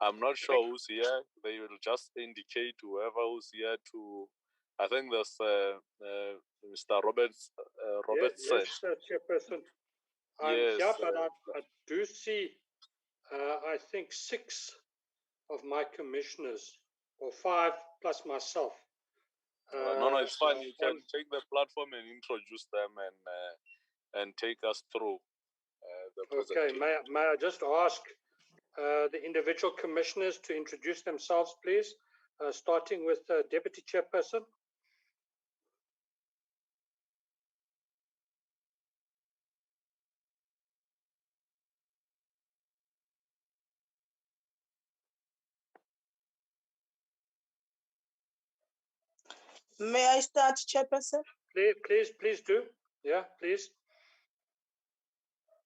I'm not sure who's here. They will just indicate whoever who's here to. I think there's Mr. Robertson. Yes, Chairperson. I'm Yes, here, but I do see, I think, 6 of my commissioners, or 5 plus myself. No, it's fine. You can take the platform and introduce them and take us through the Okay, presentation. may I just ask the individual commissioners to introduce themselves, please, starting with Deputy Chairperson. May I start, Chairperson? Please do. Yeah, please.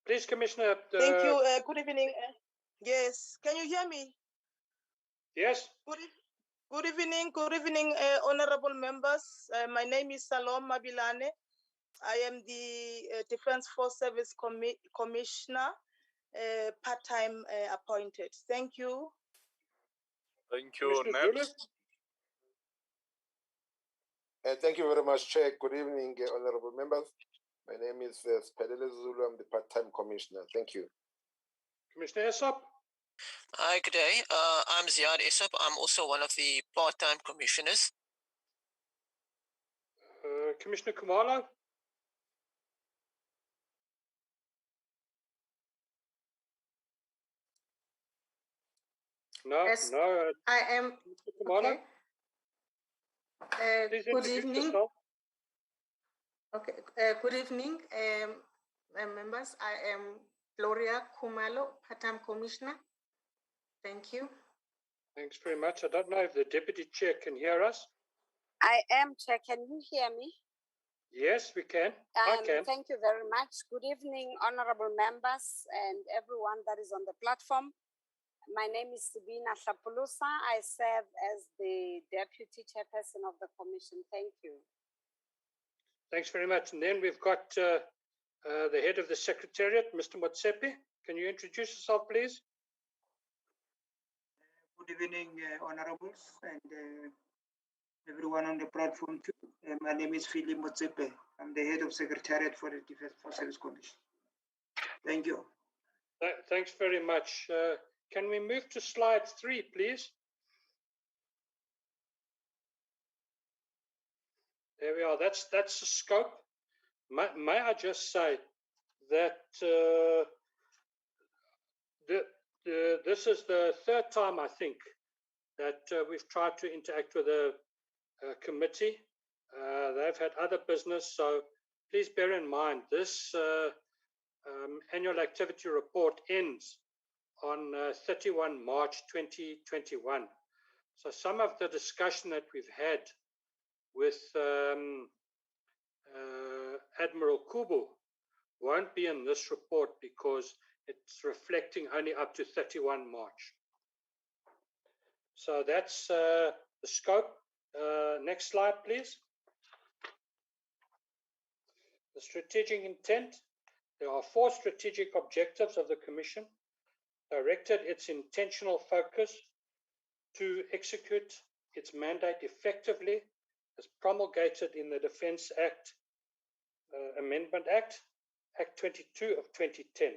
Please, Commissioner. Thank you. Good evening. Yes, can you hear me? Yes. Good evening, honorable members. My name is Salom Mabilane. I am the Defense Force Service Commissioner, part-time appointed. Thank you. Thank you. Next. Thank you very much, Chair. Good evening, honorable members. My name is Spelele Zulu. I'm the part-time commissioner. Thank you. Commissioner Esop. Hi, good day. I'm Ziad Esop. I'm also one of the part-time commissioners. Commissioner Kumalo. No, Yes, no. I am. Okay. Good evening. Yourself. Okay. Good evening, members. I am Gloria Kumalo, part-time commissioner. Thank you. Thanks very much. I don't know if the Deputy Chair can hear us. I am, Chair. Can you hear me? Yes, we can. I can. Thank you very much. Good evening, honorable members and everyone that is on the platform. My name is Sabina Shapulusa. I serve as the Deputy Chairperson of the Commission. Thank you. Thanks very much. And then we've got the head of the Secretariat, Mr. Motsepe. Can you introduce yourself, please? Good evening, honorables, and everyone on the platform too. My name is Philip Motsepe. I'm the head of Secretariat for the Defense Force Service Commission. Thank you. Thanks very much. Can we move to slide 3, please? There we are. That's the scope. May I just say that this is the third time, I think, that we've tried to interact with a committee. They've had other business, so please bear in mind this annual activity report ends on 31 March 2021. So some of the discussion that we've had with Admiral Kubu won't be in this report because it's reflecting only up to 31 March. So that's the scope. Next slide, please. The strategic intent. There are 4 strategic objectives of the Commission, directed its intentional focus to execute its mandate effectively as promulgated in the Defence Act, Amendment Act, Act 22 of 2010.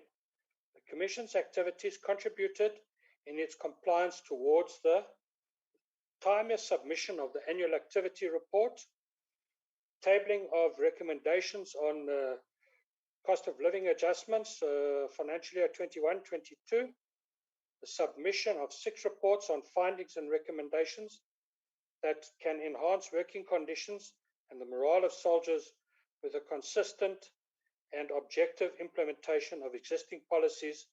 The Commission's activities contributed in its compliance towards the timely submission of the annual activity report, tabling of recommendations on cost of living adjustments, financial year 21-22, the submission of 6 reports on findings and recommendations that can enhance working conditions and the morale of soldiers with a consistent and objective implementation of existing policies,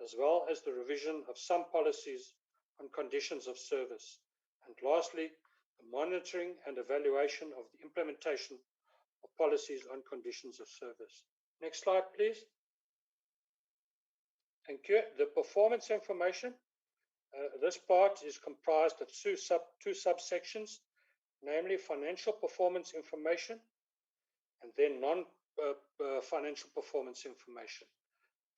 as well as the revision of some policies on conditions of service. And lastly, the monitoring and evaluation of the implementation of policies on conditions of service. Next slide, please. Thank you. The performance information. This part is comprised of two subsections, namely financial performance information and then non-financial performance information.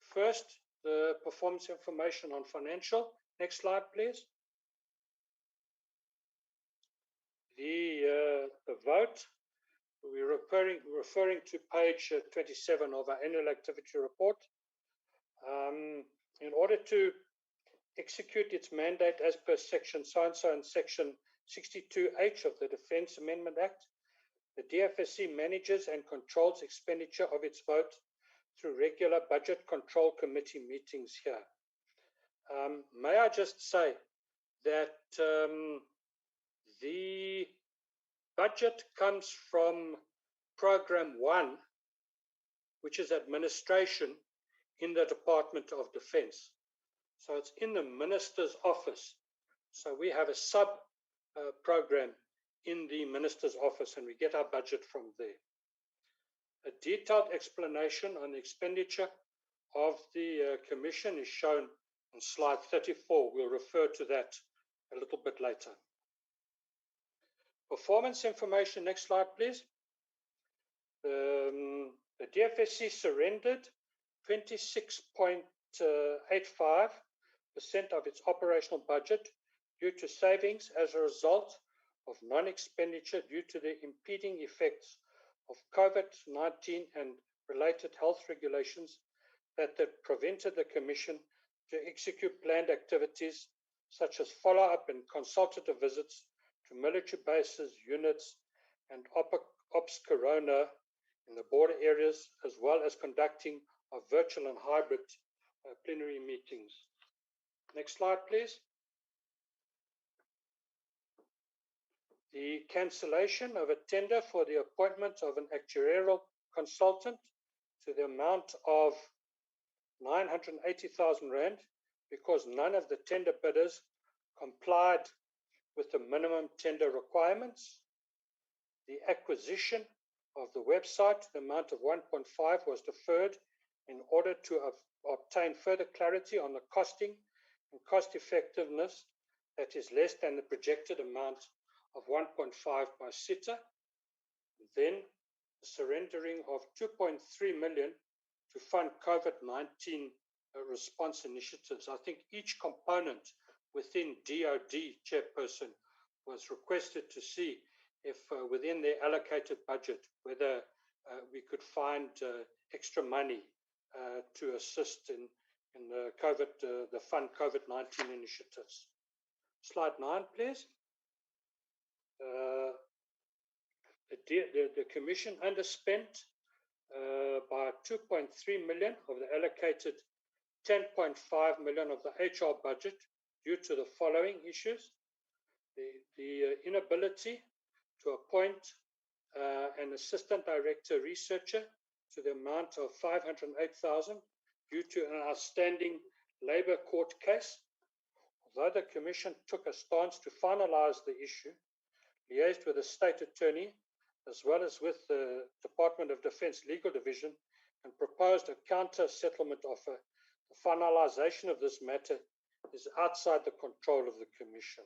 First, the performance information on financial. Next slide, please. The vote. We're referring to page 27 of our annual activity report. In order to execute its mandate as per section so-and-so and section 62H of the Defence Amendment Act, the DFSC manages and controls expenditure of its vote through regular Budget Control Committee meetings here. May I just say that the budget comes from Program 1, which is administration in the Department of Defense. So it's in the Minister's office. So we have a sub program in the Minister's office, and we get our budget from there. A detailed explanation on the expenditure of the Commission is shown on slide 34. We'll refer to that a little bit later. Performance information, next slide, please. The DFSC surrendered 26.85% of its operational budget due to savings as a result of non-expenditure due to the impeding effects of COVID-19 and related health regulations that prevented the Commission to execute planned activities such as follow-up and consultative visits to military bases, units, and Ops Corona in the border areas, as well as conducting of virtual and hybrid plenary meetings. Next slide, please. The cancellation of a tender for the appointment of an actuarial consultant to the amount of 980,000 Rand because none of the tender bidders complied with the minimum tender requirements. The acquisition of the website to the amount of 1.5 was deferred in order to obtain further clarity on the costing and cost effectiveness that is less than the projected amount of 1.5 by SITA. Then the surrendering of 2.3 million to fund COVID-19 response initiatives. I think each component within DOD, Chairperson, was requested to see if within their allocated budget, whether we could find extra money to assist in the fund COVID-19 initiatives. Slide 9, please. The Commission underspent by 2.3 million of the allocated 10.5 million of the HR budget due to the following issues. The inability to appoint an assistant director researcher to the amount of 508,000 due to an outstanding Labour court case. Although the Commission took a stance to finalise the issue, liaised with the State Attorney as well as with the Department of Defence Legal Division and proposed a counter-settlement offer, the finalisation of this matter is outside the control of the Commission.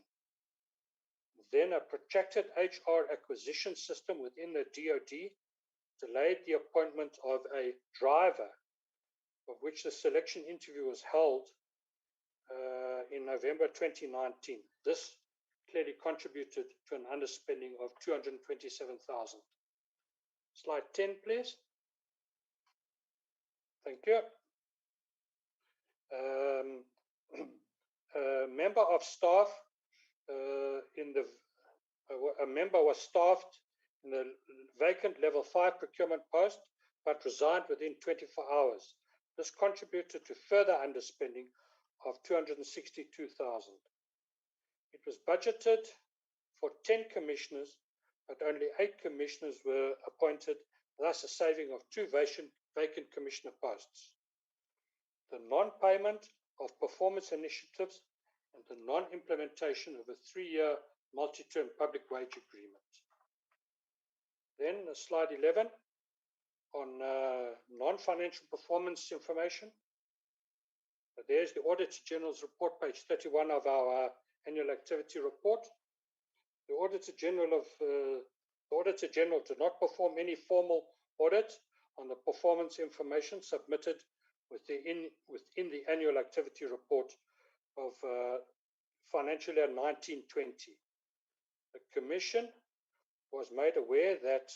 Then a protracted HR acquisition system within the DOD delayed the appointment of a driver, of which the selection interview was held in November 2019. This clearly contributed to an underspending of 227,000. Slide 10, please. Thank you. A member of staff a member was staffed in the vacant level 5 procurement post, but resigned within 24 hours. This contributed to further underspending of 262,000. It was budgeted for 10 commissioners, but only 8 commissioners were appointed, thus a saving of 2 vacant commissioner posts. The non-payment of performance initiatives and the non-implementation of a 3-year multi-term public wage agreement. Then slide 11 on non-financial performance information. There's the Auditor General's report, page 31 of our annual activity report. The Auditor General did not perform any formal audit on the performance information submitted within the annual activity report of financial year 1920. The Commission was made aware that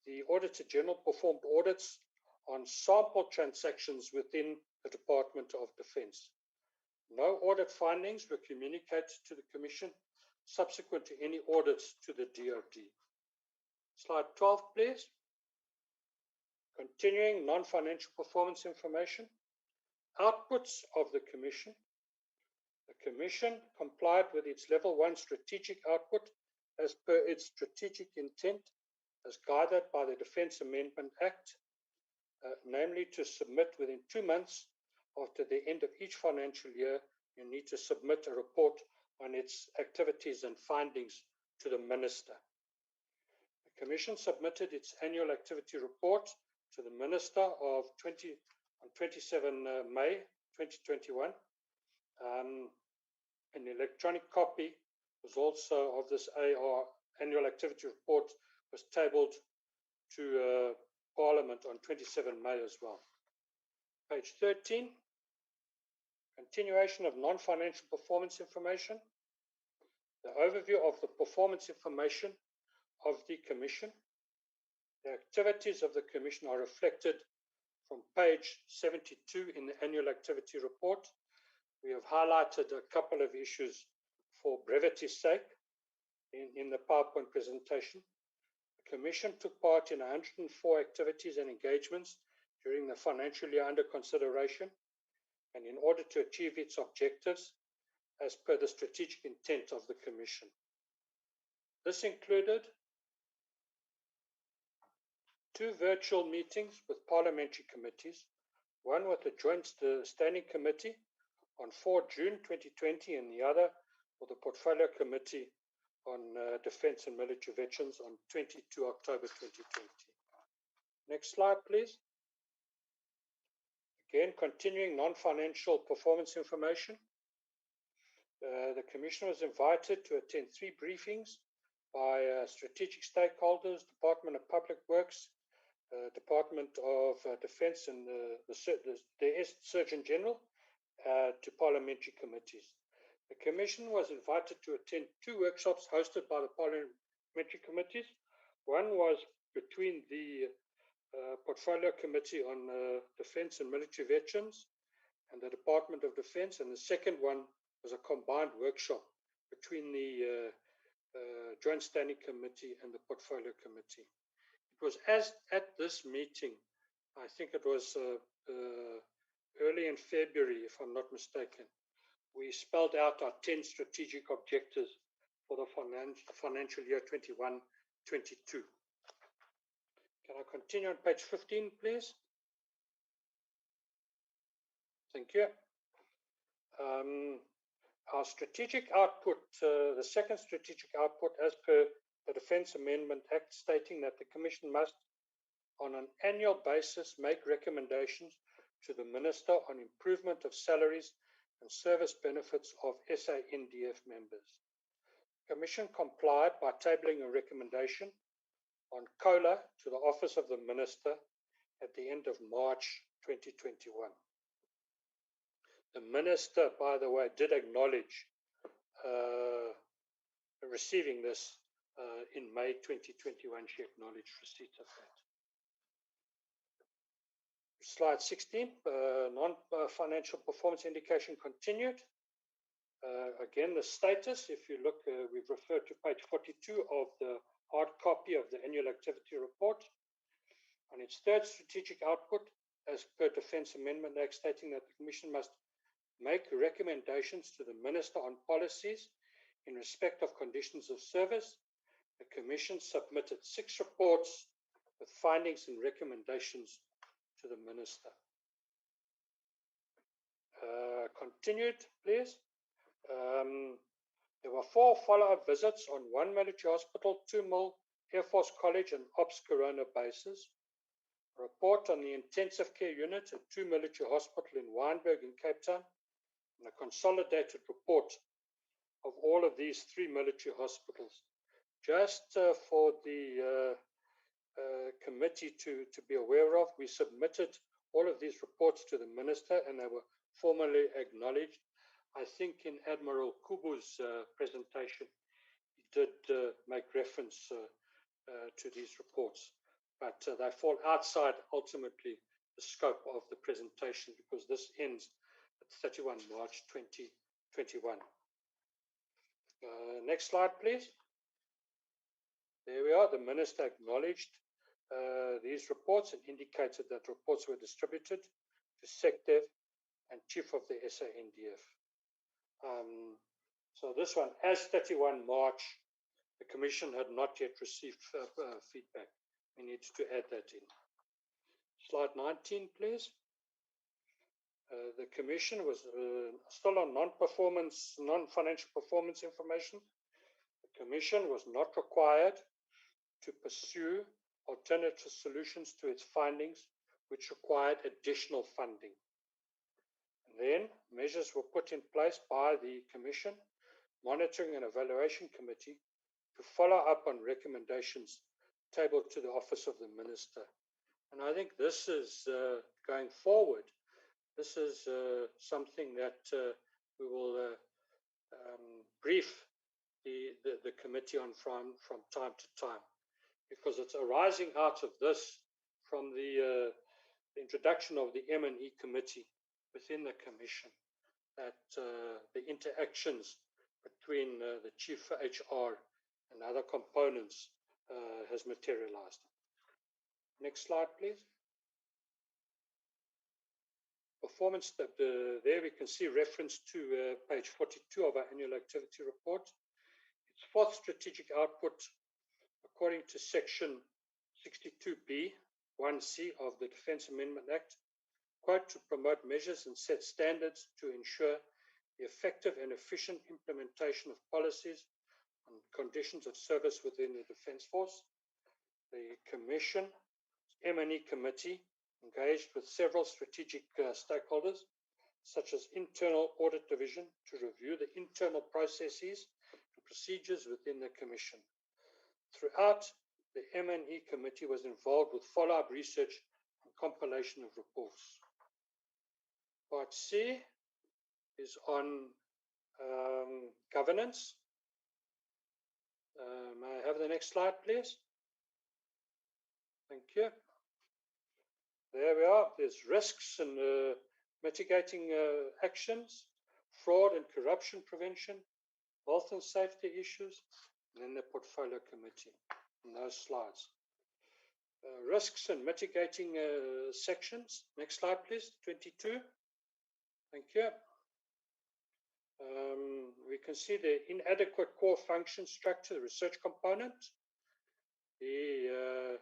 the Auditor General performed audits on sample transactions within the Department of Defence. No audit findings were communicated to the Commission subsequent to any audits to the DOD. Slide 12, please. Continuing non-financial performance information. Outputs of the Commission. The Commission complied with its Level 1 strategic output as per its strategic intent as guided by the Defence Amendment Act, namely to submit within 2 months after the end of each financial year. You need to submit a report on its activities and findings to the Minister. The Commission submitted its annual activity report to the Minister on 27 May 2021. An electronic copy was also of this AR annual activity report was tabled to Parliament on 27 May as well. Page 13, continuation of non-financial performance information. The overview of the performance information of the Commission. The activities of the Commission are reflected from page 72 in the annual activity report. We have highlighted a couple of issues for brevity's sake in the PowerPoint presentation. The Commission took part in 104 activities and engagements during the financial year under consideration, and in order to achieve its objectives as per the strategic intent of the Commission. This included 2 virtual meetings with parliamentary committees, one with the Joint Standing Committee on 4 June 2020 and the other with the Portfolio Committee on Defence and Military Veterans on 22 October 2020. Next slide, please. Again, continuing non-financial performance information. The Commission was invited to attend 3 briefings by strategic stakeholders, Department of Public Works, Department of Defence and the Surgeon General to parliamentary committees. The Commission was invited to attend 2 workshops hosted by the parliamentary committees. One was between the Portfolio Committee on Defence and Military Veterans and the Department of Defence, and the second one was a combined workshop between the Joint Standing Committee and the Portfolio Committee. It was at this meeting, I think it was early in February, if I'm not mistaken, we spelled out our 10 strategic objectives for the financial year 21-22. Can I continue on page 15, please? Thank you. Our strategic output, the second strategic output as per the Defence Amendment Act, stating that the Commission must, on an annual basis, make recommendations to the Minister on improvement of salaries and service benefits of SANDF members. The Commission complied by tabling a recommendation on COLA to the Office of the Minister at the end of March 2021. The Minister, by the way, did acknowledge receiving this in May 2021. She acknowledged receipt of that. Slide 16, non-financial performance indication continued. Again, the status, if you look, we've referred to page 42 of the hard copy of the annual activity report. On its third strategic output, as per Defence Amendment Act, stating that the Commission must make recommendations to the Minister on policies in respect of conditions of service, the Commission submitted 6 reports with findings and recommendations to the Minister. Continued, please. There were 4 follow-up visits on 1 military hospital, 2 Mil Air Force College and Ops Corona bases. A report on the intensive care unit at 2 military hospital in Wynberg in Cape Town, and a consolidated report of all of these 3 military hospitals. Just for the committee to be aware of, we submitted all of these reports to the Minister and they were formally acknowledged. I think in Admiral Kubu's presentation, he did make reference to these reports, but they fall outside ultimately the scope of the presentation because this ends at 31 March 2021. Next slide, please. There we are. The Minister acknowledged these reports and indicated that reports were distributed to SecDev and Chief of the SANDF. So this one, as 31 March, the Commission had not yet received feedback. We need to add that in. Slide 19, please. The Commission was still on non-financial performance information. The Commission was not required to pursue alternative solutions to its findings, which required additional funding. And then measures were put in place by the Commission, Monitoring and Evaluation Committee, to follow up on recommendations tabled to the Office of the Minister. And I think this is going forward. This is something that we will brief the committee on from time to time, because it's arising out of this from the introduction of the M&E committee within the Commission, that the interactions between the Chief for HR and other components has materialized. Next slide, please. Performance, there we can see reference to page 42 of our annual activity report. Its fourth strategic output, according to section 62B 1C of the Defence Amendment Act, quote, to promote measures and set standards to ensure the effective and efficient implementation of policies and conditions of service within the Defence Force. The Commission M&E Committee engaged with several strategic stakeholders, such as Internal Audit Division, to review the internal processes and procedures within the Commission. Throughout, the M&E Committee was involved with follow-up research and compilation of reports. Part C is on governance. May I have the next slide, please? Thank you. There we are. There's risks and mitigating actions, fraud and corruption prevention, health and safety issues, and then the portfolio committee in those slides. Risks and mitigating sections. Next slide, please. 22. Thank you. We can see the inadequate core function structure, the research component. The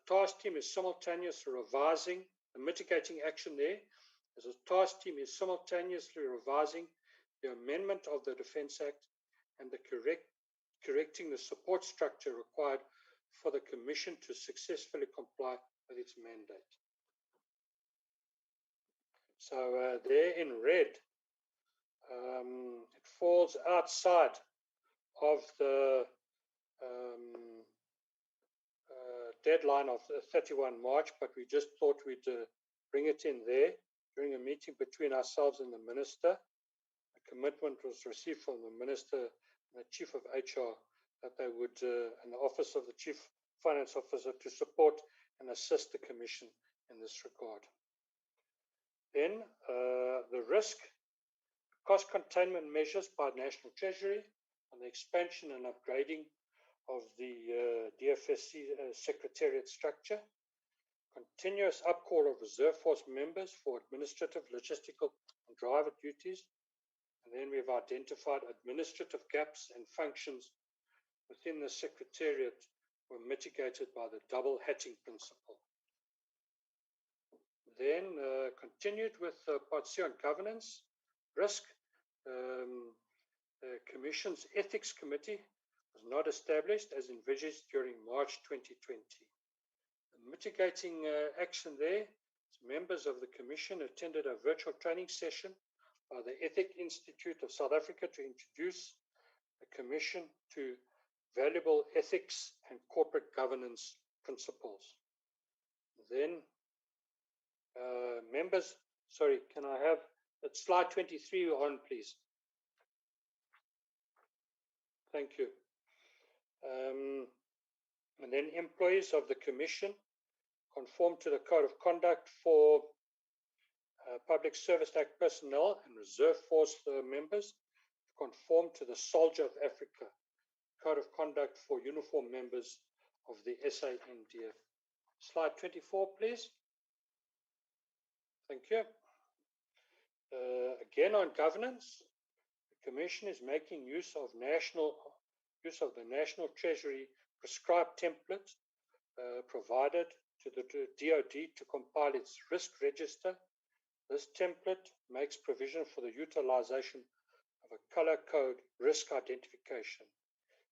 task team is simultaneously revising the mitigating action there, as a task team is simultaneously revising the amendment of the Defence Act and the correcting the support structure required for the Commission to successfully comply with its mandate. So there in red, it falls outside of the deadline of 31 March, but we just thought we'd bring it in there during a meeting between ourselves and the Minister. A commitment was received from the Minister and the Chief of HR that they would, and the Office of the Chief Finance Officer, to support and assist the Commission in this regard. Then the risk, cost containment measures by National Treasury on the expansion and upgrading of the DFSC Secretariat structure, continuous upcall of reserve force members for administrative, logistical and driver duties, and then we've identified administrative gaps and functions within the Secretariat were mitigated by the double hatting principle. Then continued with Part C on governance, risk. The Commission's Ethics Committee was not established as envisaged during March 2020. The mitigating action there, members of the Commission attended a virtual training session by the Ethics Institute of South Africa to introduce the Commission to valuable ethics and corporate governance principles. Then members, sorry, can I have slide 23 on, please? Thank you. And then employees of the Commission conform to the Code of Conduct for Public Service Act personnel and Reserve Force members, conform to the Soldier of Africa Code of Conduct for uniform members of the SANDF. Slide 24, please. Thank you. Again, on governance, the Commission is making use of the National Treasury prescribed template provided to the DoD to compile its risk register. This template makes provision for the utilization of a color code risk identification.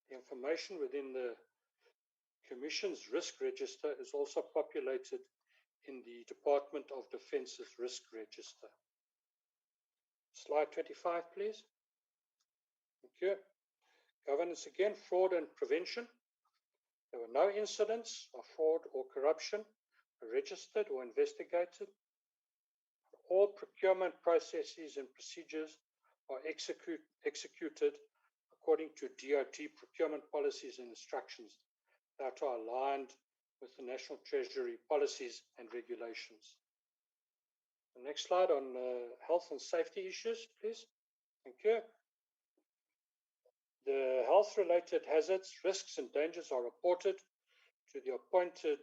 The information within the Commission's risk register is also populated in the Department of Defense's risk register. Slide 25, please. Thank you. Governance again, fraud and prevention. There were no incidents of fraud or corruption registered or investigated. All procurement processes and procedures are executed according to DoD procurement policies and instructions that are aligned with the National Treasury policies and regulations. The next slide on health and safety issues, please. Thank you. The health-related hazards, risks, and dangers are reported to the appointed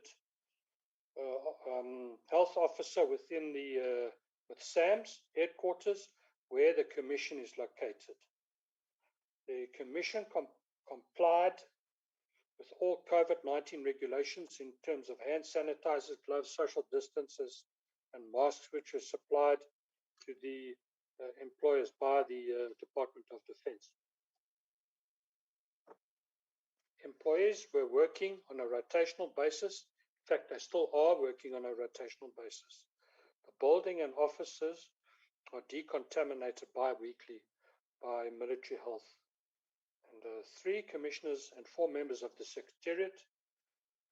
health officer within the with SAM's headquarters, where the Commission is located. The Commission complied with all COVID-19 regulations in terms of hand sanitizers, gloves, social distances, and masks, which were supplied to the employers by the Department of Defense. Employees were working on a rotational basis. In fact, they still are working on a rotational basis. The building and offices are decontaminated bi-weekly by military health. And 3 commissioners and 4 members of the Secretariat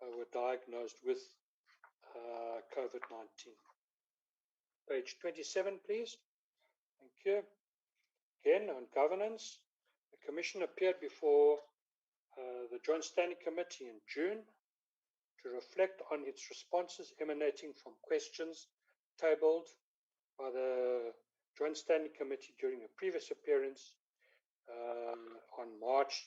were diagnosed with COVID-19. Page 27, please. Thank you. Again, on governance, the Commission appeared before the Joint Standing Committee in June to reflect on its responses emanating from questions tabled by the Joint Standing Committee during a previous appearance in March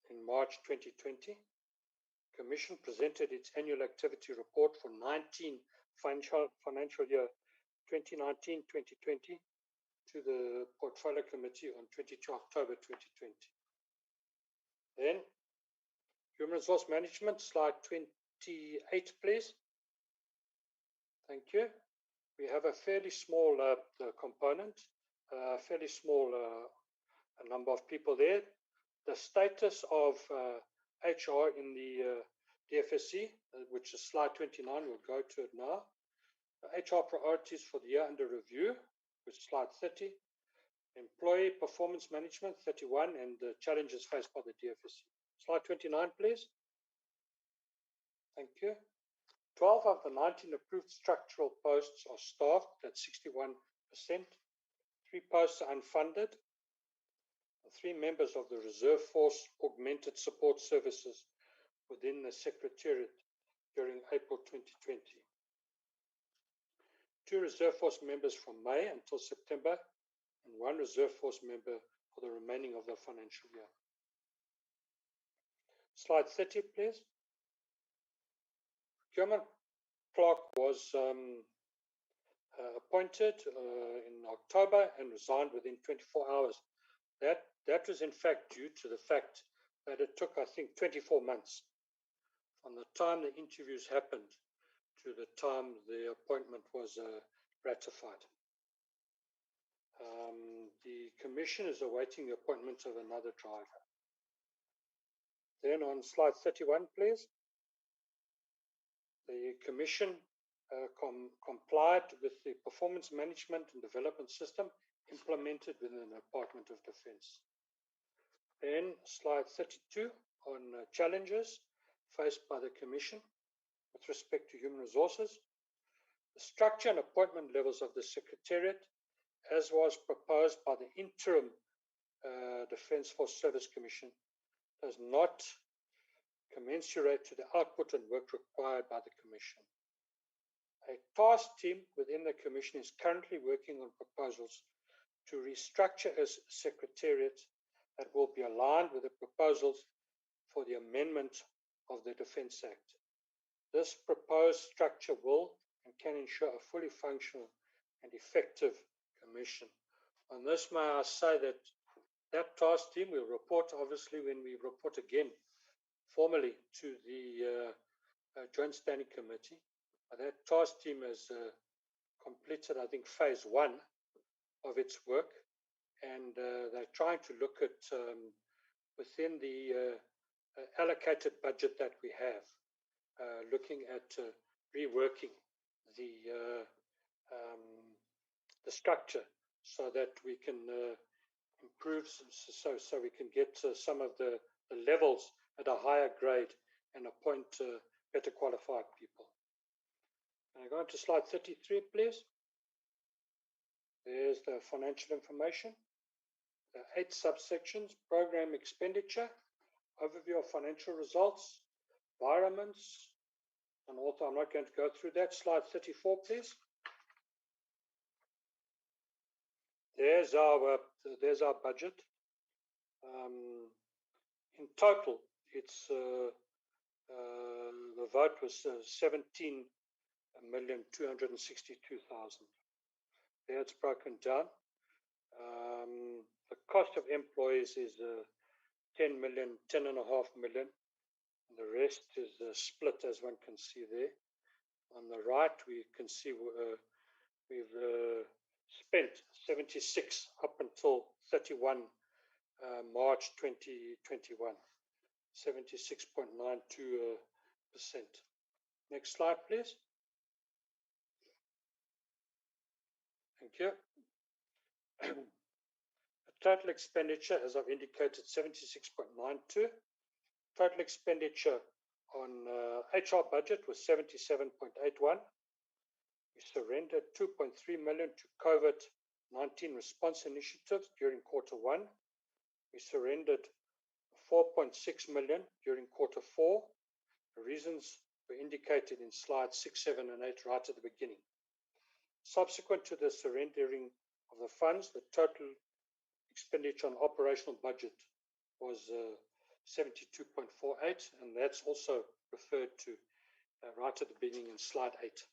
2020. The Commission presented its annual activity report for 19 financial year 2019-2020 to the Portfolio Committee on 22 October 2020. Then, Human Resource Management, slide 28, please. Thank you. We have a fairly small component, fairly small number of people there. The status of HR in the DFSC, which is slide 29, we'll go to it now. HR priorities for the year under review, which is slide 30. Employee performance management, 31, and the challenges faced by the DFSC. Slide 29, please. Thank you. 12 of the 19 approved structural posts are staffed at 61%. 3 posts are unfunded. 3 members of the Reserve Force augmented support services within the Secretariat during April 2020. 2 Reserve Force members from May until September, and 1 Reserve Force member for the remaining of the financial year. Slide 30, please. Procurement clerk was appointed in October and resigned within 24 hours. That was in fact due to the fact that it took, I think, 24 months from the time the interviews happened to the time the appointment was ratified. The Commission is awaiting the appointment of another driver. Then on slide 31, please. The Commission complied with the performance management and development system implemented within the Department of Defense. Then slide 32 on challenges faced by the Commission with respect to human resources. The structure and appointment levels of the Secretariat, as was proposed by the interim Defence Force Service Commission, does not commensurate to the output and work required by the Commission. A task team within the Commission is currently working on proposals to restructure a Secretariat that will be aligned with the proposals for the amendment of the Defence Act. This proposed structure will and can ensure a fully functional and effective Commission. On this, may I say that that task team will report, obviously, when we report again formally to the Joint Standing Committee. That task team has completed, I think, phase 1 of its work, and they're trying to look at within the allocated budget that we have, looking at reworking the structure so that we can improve, so we can get some of the levels at a higher grade and appoint better qualified people. Can I go on to slide 33, please? There's the financial information. The 8 subsections: program expenditure, overview of financial results, environments, and also I'm not going to go through that. Slide 34, please. There's our budget. In total, it's the vote was 17,262,000. There it's broken down. The cost of employees is 10 million, 10.5 million. And the rest is split, as one can see there. On the right, we can see we've spent 76 up until 31 March 2021, 76.92%. Next slide, please. Thank you. Total expenditure, as I've indicated, 76.92. Total expenditure on HR budget was 77.81. We surrendered 2.3 million to COVID-19 response initiatives during Q1. We surrendered 4.6 million during Q4. The reasons were indicated in slides 6, 7, and 8 right at the beginning. Subsequent to the surrendering of the funds, the total expenditure on operational budget was 72.48, and that's also referred to right at the beginning in slide 8.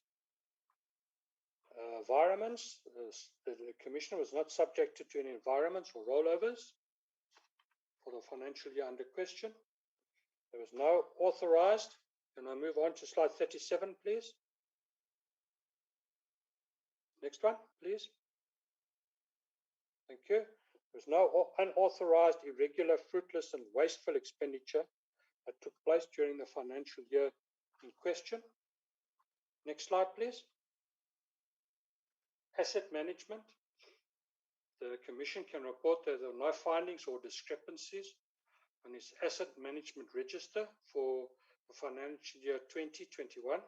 Environments, the Commissioner was not subjected to any environments or rollovers for the financial year under question. There was no authorized. Can I move on to slide 37, please? Next one, please. Thank you. There's no unauthorized, irregular, fruitless, and wasteful expenditure that took place during the financial year in question. Next slide, please. Asset management. The Commission can report that there are no findings or discrepancies on its asset management register for the financial year 2021.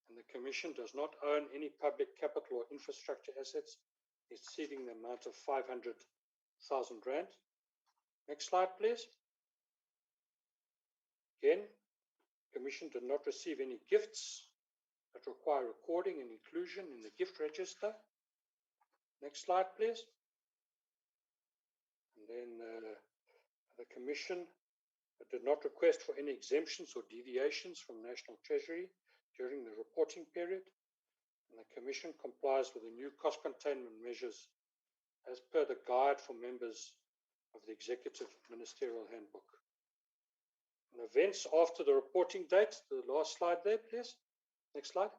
And the Commission does not own any public capital or infrastructure assets exceeding the amount of 500,000 rand. Next slide, please. Again, the Commission did not receive any gifts that require recording and inclusion in the gift register. Next slide, please. And then the Commission did not request for any exemptions or deviations from National Treasury during the reporting period. And the Commission complies with the new cost containment measures as per the guide for members of the Executive Ministerial Handbook. And events after the reporting date, the last slide there, please. Next slide.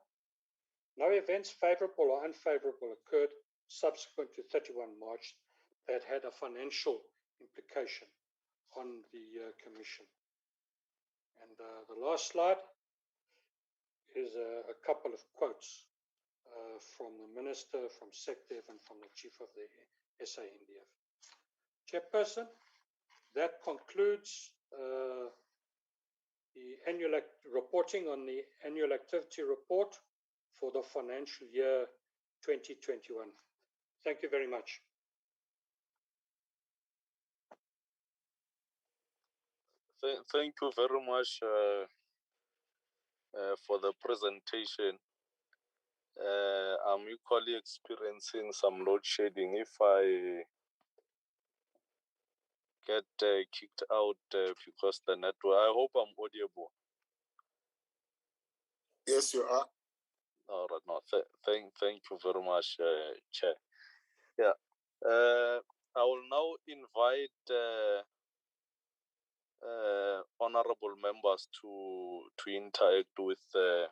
No events favorable or unfavorable occurred subsequent to 31 March that had a financial implication on the Commission. And the last slide is a couple of quotes from the Minister, from SecDev, and from the Chief of the SANDF. Chairperson, that concludes the annual reporting on the annual activity report for the financial year 2021. Thank you very much. Thank you very much for the presentation. I'm equally experiencing some load shedding. If I get kicked out because the network, I hope I'm audible. Yes, you are. All right. No, thank you very much, Chair. Yeah. I will now invite honorable members to interact with the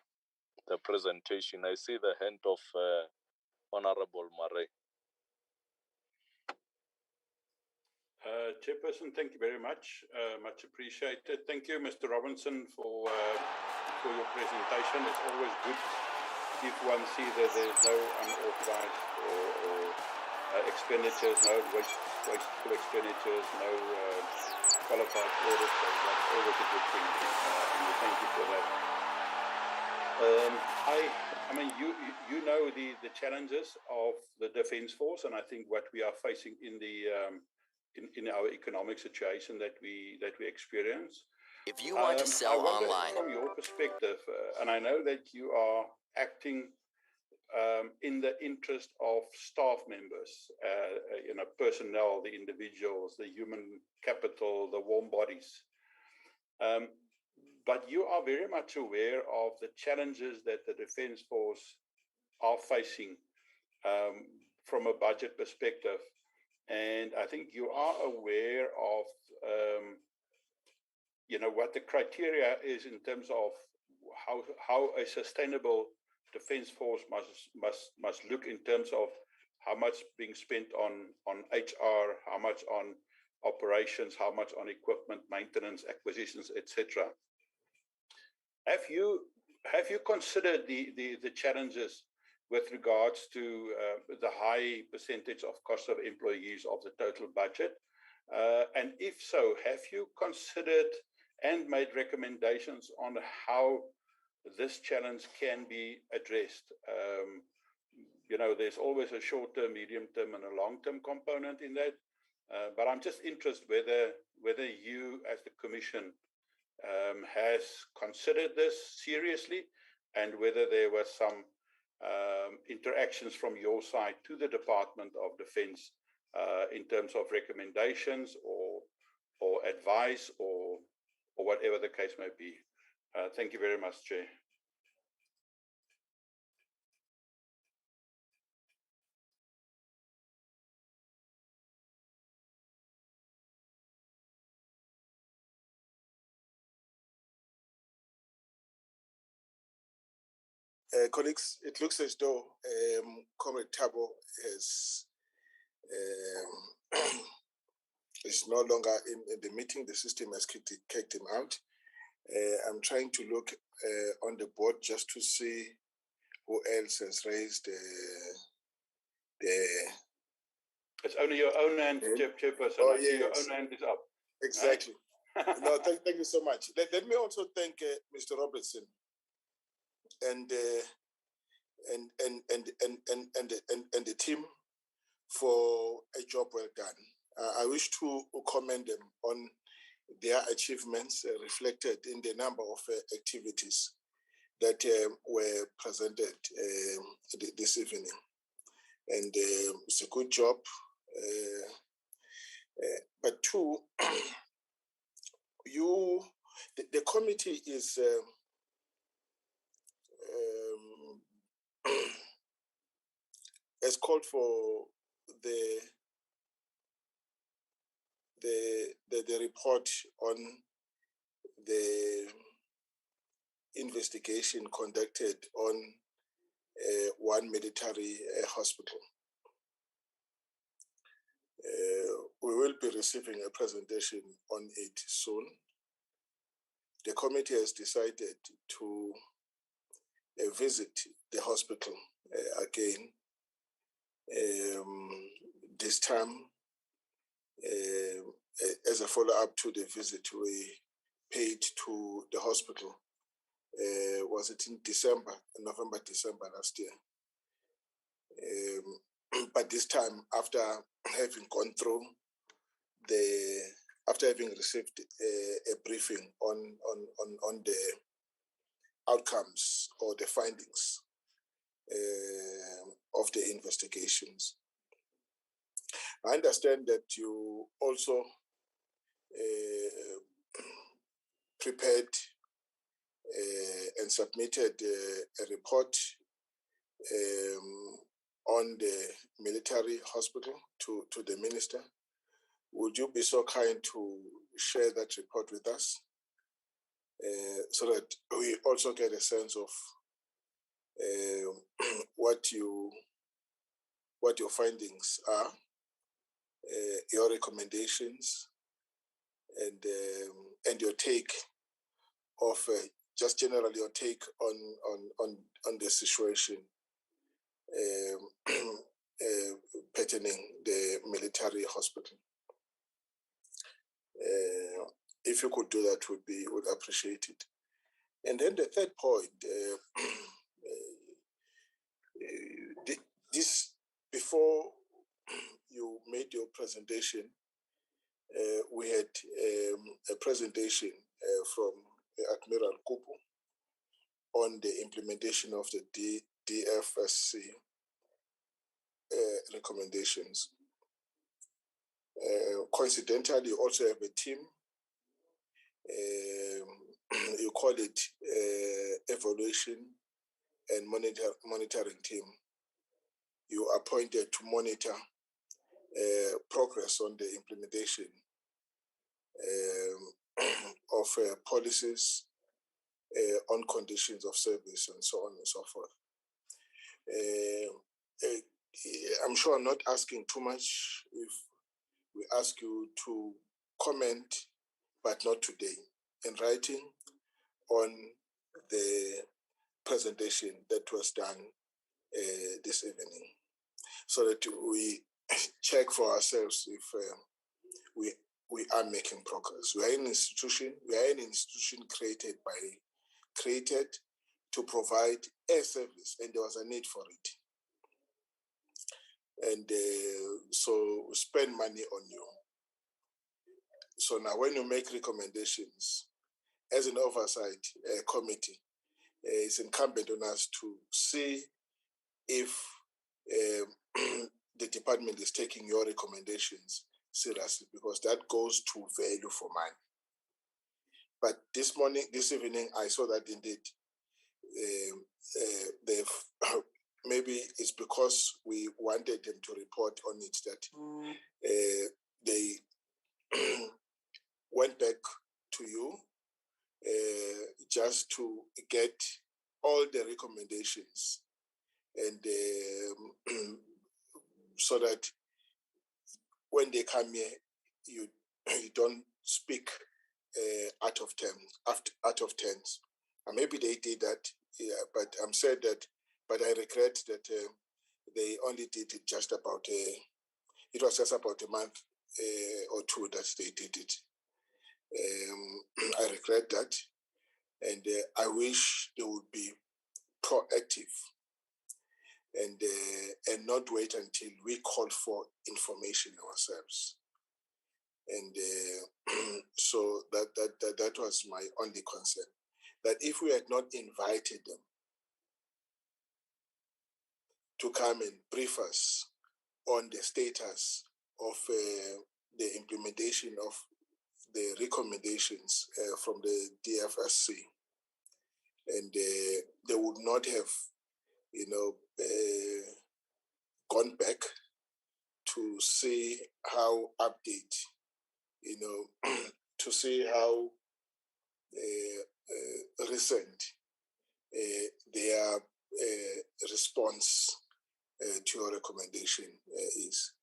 presentation. I see the hand of Honorable Murray. Chairperson, thank you very much. Much appreciated. Thank you, Mr. Robinson, for your presentation. It's always good if one sees that there's no unauthorized or expenditures, no wasteful expenditures, no qualified audits. So that's always a good thing. And we thank you for that. I mean, you know the challenges of the Defence Force, and I think what we are facing in the in our economic situation that we experience. If you want to sell online, from your perspective, and I know that you are acting in the interest of staff members, personnel, the individuals, the human capital, the warm bodies. But you are very much aware of the challenges that the Defence Force are facing from a budget perspective. And I think you are aware of, what the criteria is in terms of how a sustainable Defence Force must look in terms of how much being spent on HR, how much on operations, how much on equipment, maintenance, acquisitions, etc. Have you considered the challenges with regards to the high percentage of cost of employees of the total budget? And if so, have you considered and made recommendations on how this challenge can be addressed? There's always a short-term, medium-term, and a long-term component in that. But I'm just interested whether you, as the Commission, has considered this seriously, and whether there were some interactions from your side to the Department of Defence in terms of recommendations or advice or whatever the case may be. Thank you very much, Chair. Colleagues, it looks as though Comrade Thabo is no longer in the meeting. The system has kicked him out. I'm trying to look on the board just to see who else has raised It's only your own hand, Chairperson. Oh, I see your yes. own hand is up. Exactly. Right? No, thank you so much. Let me also thank Mr. Robertson and the team for a job well done. I wish to commend them on their achievements reflected in the number of activities that were presented this evening. And it's a good job. But two, the committee is has called for the report on the investigation conducted on one military hospital. We will be receiving a presentation on it soon. The committee has decided to visit the hospital again. This time, as a follow-up to the visit we paid to the hospital, was it in November, December last year? But this time, after having gone through after having received a briefing on the outcomes or the findings of the investigations. I understand that you also prepared and submitted a report on the military hospital to the minister. Would you be so kind to share that report with us so that we also get a sense of what your findings are, your recommendations, and your take of just generally your take on the situation pertaining the military hospital. If you could do that, would appreciate it. And then the third point, this before you made your presentation, we had a presentation from Admiral Kupu on the implementation of the DFSC recommendations. Coincidentally, you also have a team. You call it evaluation and monitoring team. You are appointed to monitor progress on the implementation of policies on conditions of service and so on and so forth. I'm sure I'm not asking too much if we ask you to comment, but not today, in writing on the presentation that was done this evening, so that we check for ourselves if we are making progress. We are an institution. We are an institution created to provide a service, and there was a need for it. And so we spend money on you. So now when you make recommendations, as an oversight committee, it's incumbent on us to see if the department is taking your recommendations seriously, because that goes to value for money. But this evening, I saw that indeed they've maybe it's because we wanted them to report on it that they went back to you just to get all the recommendations, and so that when they come here, you don't speak out of turns. And maybe they did that, yeah, but I'm sad that, but I regret that they only did it just about it was just about a month or two that they did it. I regret that, and I wish they would be proactive and not wait until we call for information ourselves. And so that was my only concern, that if we had not invited them to come and brief us on the status of the implementation of the recommendations from the DFSC, and they would not have, gone back to see how update, to see how recent their response to your recommendation is.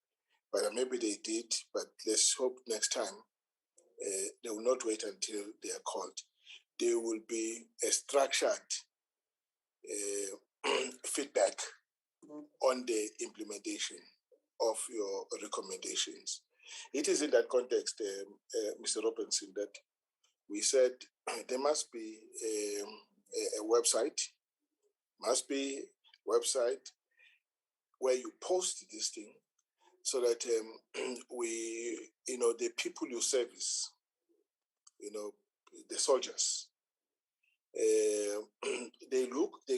But maybe they did, but let's hope next time they will not wait until they are called. There will be a structured feedback on the implementation of your recommendations. It is in that context, Mr. Robinson, that we said there must be a website, where you post this thing, so that the people you service, the soldiers, they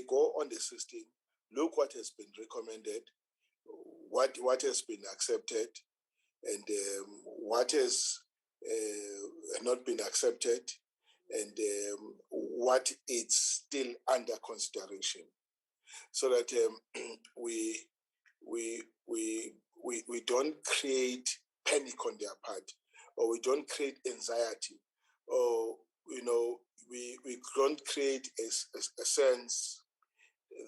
go on the system, look what has been recommended, what has been accepted, and what has not been accepted, and what is still under consideration, so that we don't create panic on their part, or we don't create anxiety, or we don't create a sense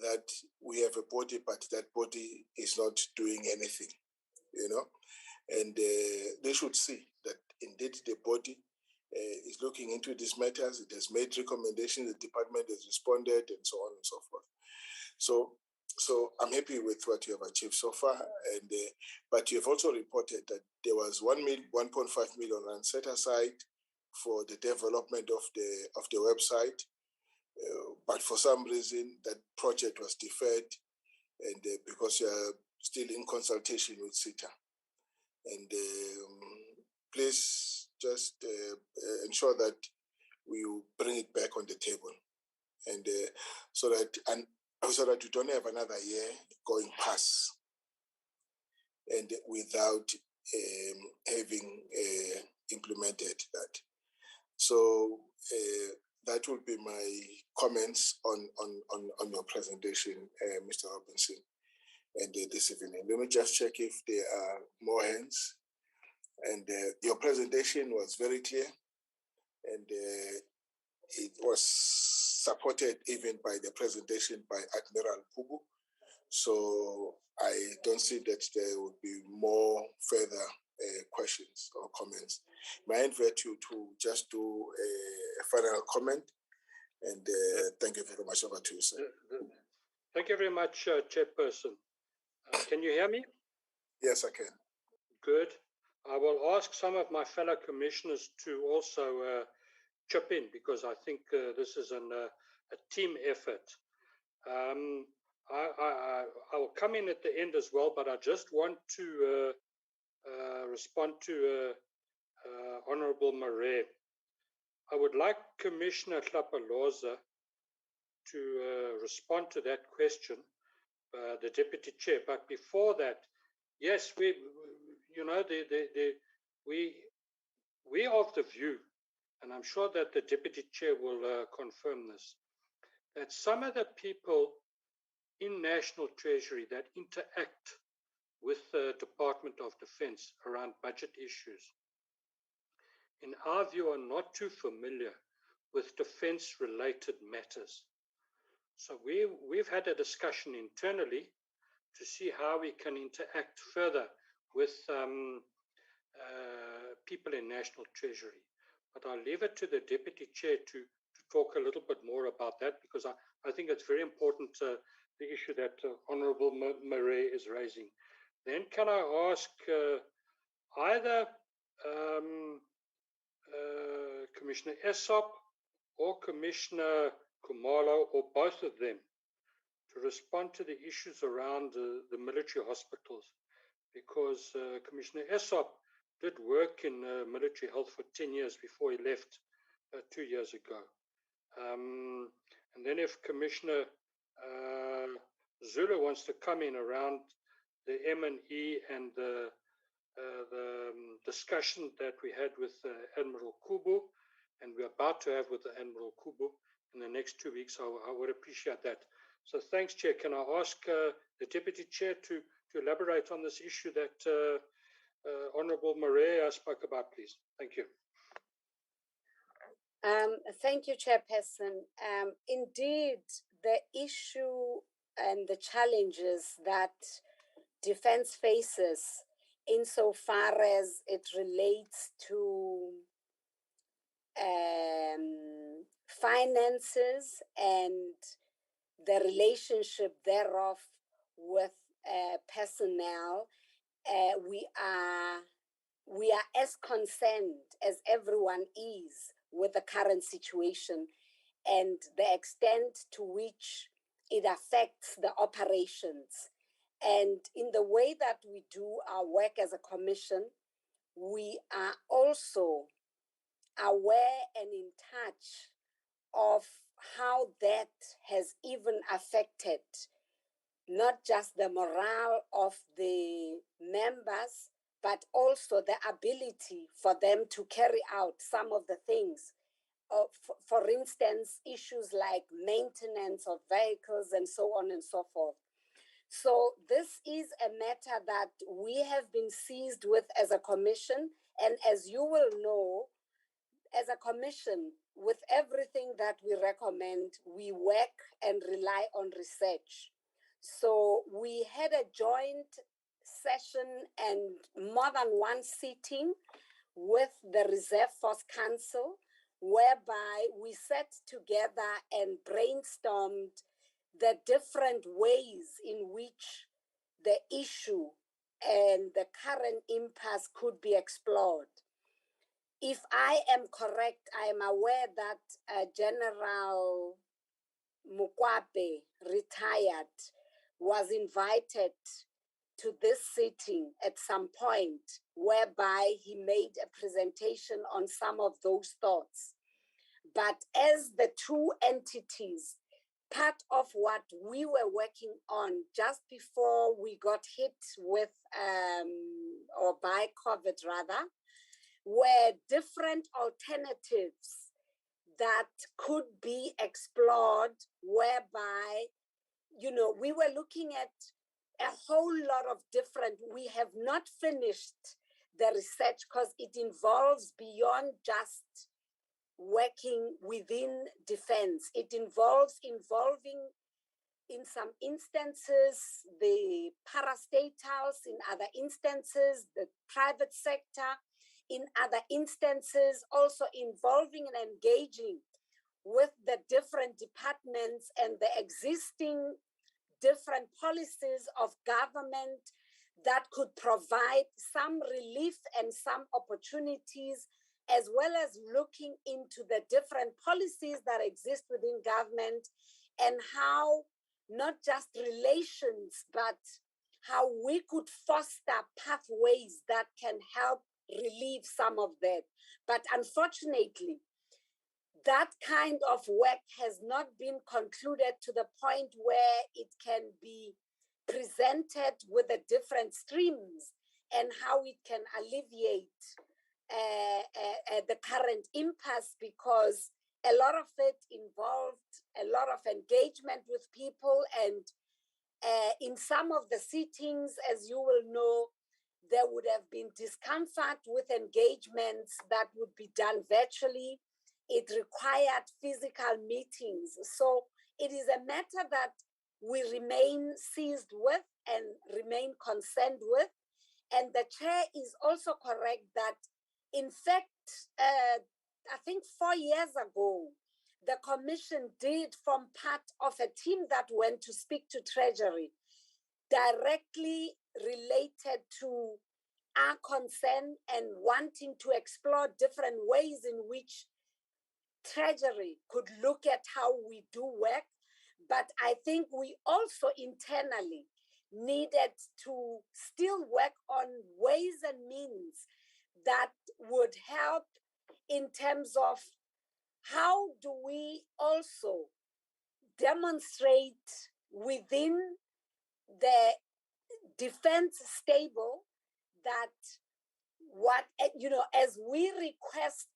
that we have a body, but that body is not doing anything, and they should see that indeed the body is looking into these matters. It has made recommendations, the department has responded, and so on and so forth. So I'm happy with what you have achieved so far, and but you have also reported that there was 1.5 million rand set aside for the development of the website, but for some reason that project was deferred, and because you are still in consultation with SITA. And please just ensure that we will bring it back on the table, and so that we don't have another year going past and without having implemented that. So that will be my comments on your presentation, Mr. Robinson, and this evening. Let me just check if there are more hands. And your presentation was very clear, and it was supported even by the presentation by Admiral Kubu. So I don't see that there would be more further questions or comments. May I invite you to just do a final comment, and thank you very much. Over to you, sir. Thank you very much, Chairperson. Can you hear me? Yes, I can. Good. I will ask some of my fellow commissioners to also chip in, because I think this is a team effort. I will come in at the end as well, but I just want to respond to Honorable Marais. I would like Commissioner Hlapaloza to respond to that question, the Deputy Chair. But before that, yes, we are of the view, and I'm sure that the Deputy Chair will confirm this, that some of the people in National Treasury that interact with the Department of Defense around budget issues, in our view, are not too familiar with defense-related matters. So we've had a discussion internally to see how we can interact further with people in National Treasury. But I'll leave it to the Deputy Chair to talk a little bit more about that, because I think it's very important, the issue that Honourable Marais is raising. Then can I ask either Commissioner Esop or Commissioner Khumalo, or both of them, to respond to the issues around the military hospitals, because Commissioner Esop did work in military health for 10 years before he left 2 years ago. And then if Commissioner Zulu wants to come in around the M&E and the discussion that we had with Admiral Kubu, and we're about to have with Admiral Kubu in the next 2 weeks, I would appreciate that. So thanks, Chair. Can I ask the Deputy Chair to elaborate on this issue that Honourable Marais spoke about, please? Thank you. Thank you, Chairperson. Indeed, the issue and the challenges that defense faces insofar as it relates to finances and the relationship thereof with personnel, we are as concerned as everyone is with the current situation and the extent to which it affects the operations. And in the way that we do our work as a commission, we are also aware and in touch of how that has even affected not just the morale of the members, but also the ability for them to carry out some of the things for instance, issues like maintenance of vehicles and so on and so forth. So this is a matter that we have been seized with as a commission. And as you will know, as a commission, with everything that we recommend, we work and rely on research. So we had a joint session and more than one sitting with the Reserve Force Council, whereby we sat together and brainstormed the different ways in which the issue and the current impasse could be explored. If I am correct, I am aware that General Mukwabe, retired, was invited to this sitting at some point, whereby he made a presentation on some of those thoughts. But as the two entities, part of what we were working on just before we got hit with, or by COVID rather, were different alternatives that could be explored, whereby, you know, we were looking at a whole lot of different, we have not finished the research because it involves beyond just working within defense. It involves involving, in some instances, the parastatals, in other instances, the private sector, in other instances, also involving and engaging with the different departments and the existing different policies of government that could provide some relief and some opportunities, as well as looking into the different policies that exist within government and how not just relations, but how we could foster pathways that can help relieve some of that. But unfortunately, that kind of work has not been concluded to the point where it can be presented with the different streams and how it can alleviate the current impasse, because a lot of it involved a lot of engagement with people, and in some of the sittings, as you will know, there would have been discomfort with engagements that would be done virtually. It required physical meetings. So it is a matter that we remain seized with and remain concerned with. And the chair is also correct that, in fact, I think 4 years ago, the commission did form part of a team that went to speak to Treasury, directly related to our concern and wanting to explore different ways in which Treasury could look at how we do work. But I think we also internally needed to still work on ways and means that would help in terms of how do we also demonstrate within the defense stable that what, you know, as we request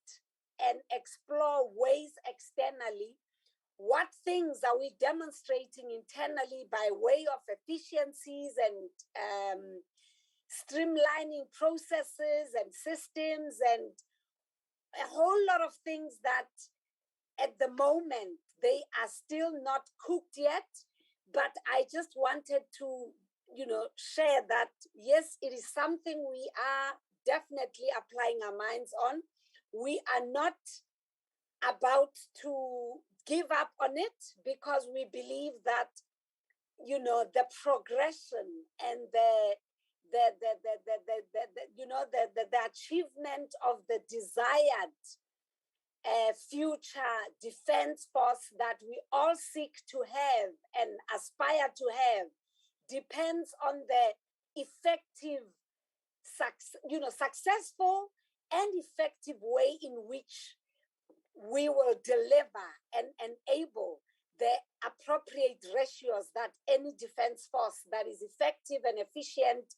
and explore ways externally, what things are we demonstrating internally by way of efficiencies and streamlining processes and systems and a whole lot of things that at the moment they are still not cooked yet. But I just wanted to, you know, share that, yes, it is something we are definitely applying our minds on. We are not about to give up on it, because we believe that, you know, the progression and the achievement of the desired future defense force that we all seek to have and aspire to have depends on the effective, successful and effective way in which we will deliver and enable the appropriate ratios that any defense force that is effective and efficient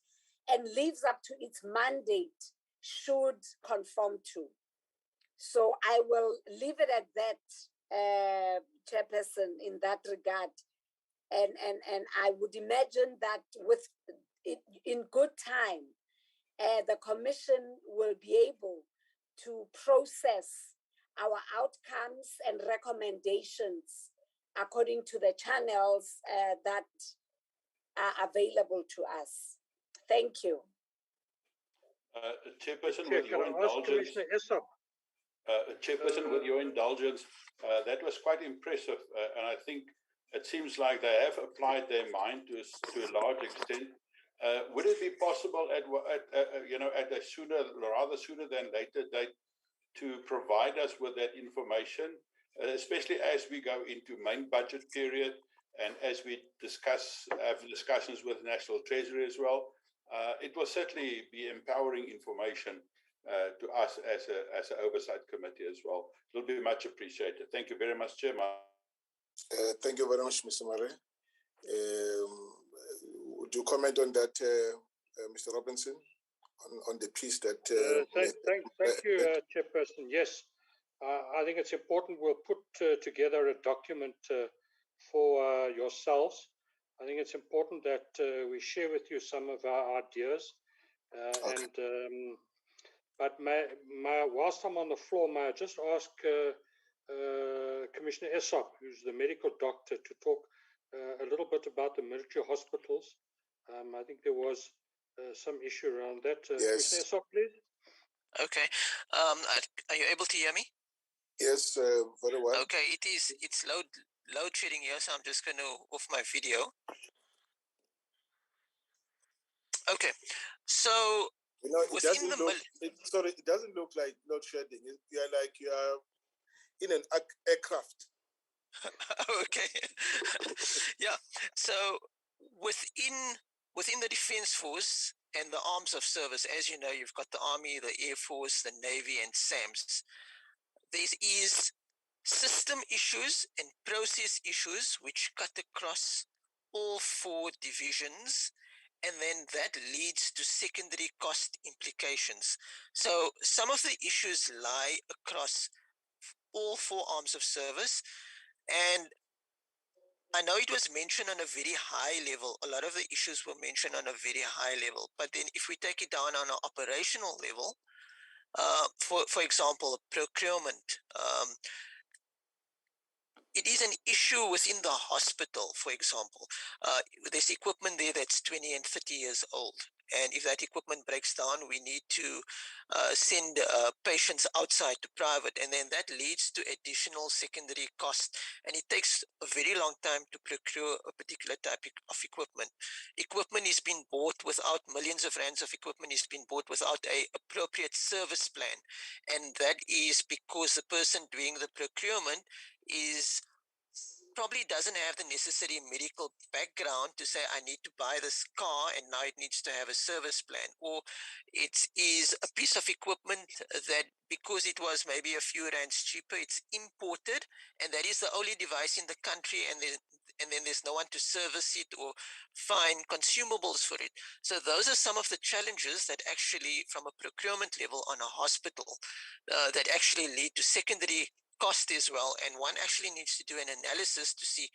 and lives up to its mandate should conform to. So I will leave it at that, Chairperson, in that regard. And I would imagine that with it, in good time, the Commission will be able to process our outcomes and recommendations according to the channels that are available to us. Thank you. Chairperson, Chair, with can your I ask indulgence, Commissioner Esop? Chairperson, with your indulgence, that was quite impressive, and I think it seems like they have applied their mind to a large extent. Would it be possible at a rather sooner than later date to provide us with that information, especially as we go into main budget period and as we have discussions with National Treasury as well? It will certainly be empowering information to us as an oversight committee as well. It will be much appreciated. Thank you very much, Chairman. Thank you very much, Mr. Murray. Would you comment on that, Mr. Robinson, on the piece that... Thank you, Chairperson. Yes, I think it's important we'll put together a document for yourselves. I think it's important that we share with you some of our ideas. Okay. But whilst I'm on the floor, may I just ask Commissioner Esop, who's the medical doctor, to talk a little bit about the military hospitals. I think there was some issue around that. Yes. Commissioner Esop, please. Okay. Are you able to hear me? Yes, very well. Okay, it's load shedding here, so I'm just going to off my video. Okay, so it doesn't look like load shedding. You are in an aircraft. Okay. Yeah. So within the Defense Force and the arms of service, as you know, you've got the Army, the Air Force, the Navy, and SAMS. There is system issues and process issues which cut across all four divisions, and then that leads to secondary cost implications. So some of the issues lie across all four arms of service, and I know it was mentioned on a very high level. A lot of the issues were mentioned on a very high level, but then if we take it down on an operational level, for example, procurement, it is an issue within the hospital, for example. There's equipment there that's 20 and 30 years old. And if that equipment breaks down, we need to send patients outside to private. And then that leads to additional secondary costs. And it takes a very long time to procure a particular type of equipment. Equipment is being bought without millions of rands of equipment is being bought without an appropriate service plan. And that is because the person doing the procurement probably doesn't have the necessary medical background to say, I need to buy this car and now it needs to have a service plan. Or it is a piece of equipment that because it was maybe a few rands cheaper, it's imported, and that is the only device in the country, and then there's no one to service it or find consumables for it. So those are some of the challenges that actually, from a procurement level on a hospital, that actually lead to secondary cost as well. And one actually needs to do an analysis to see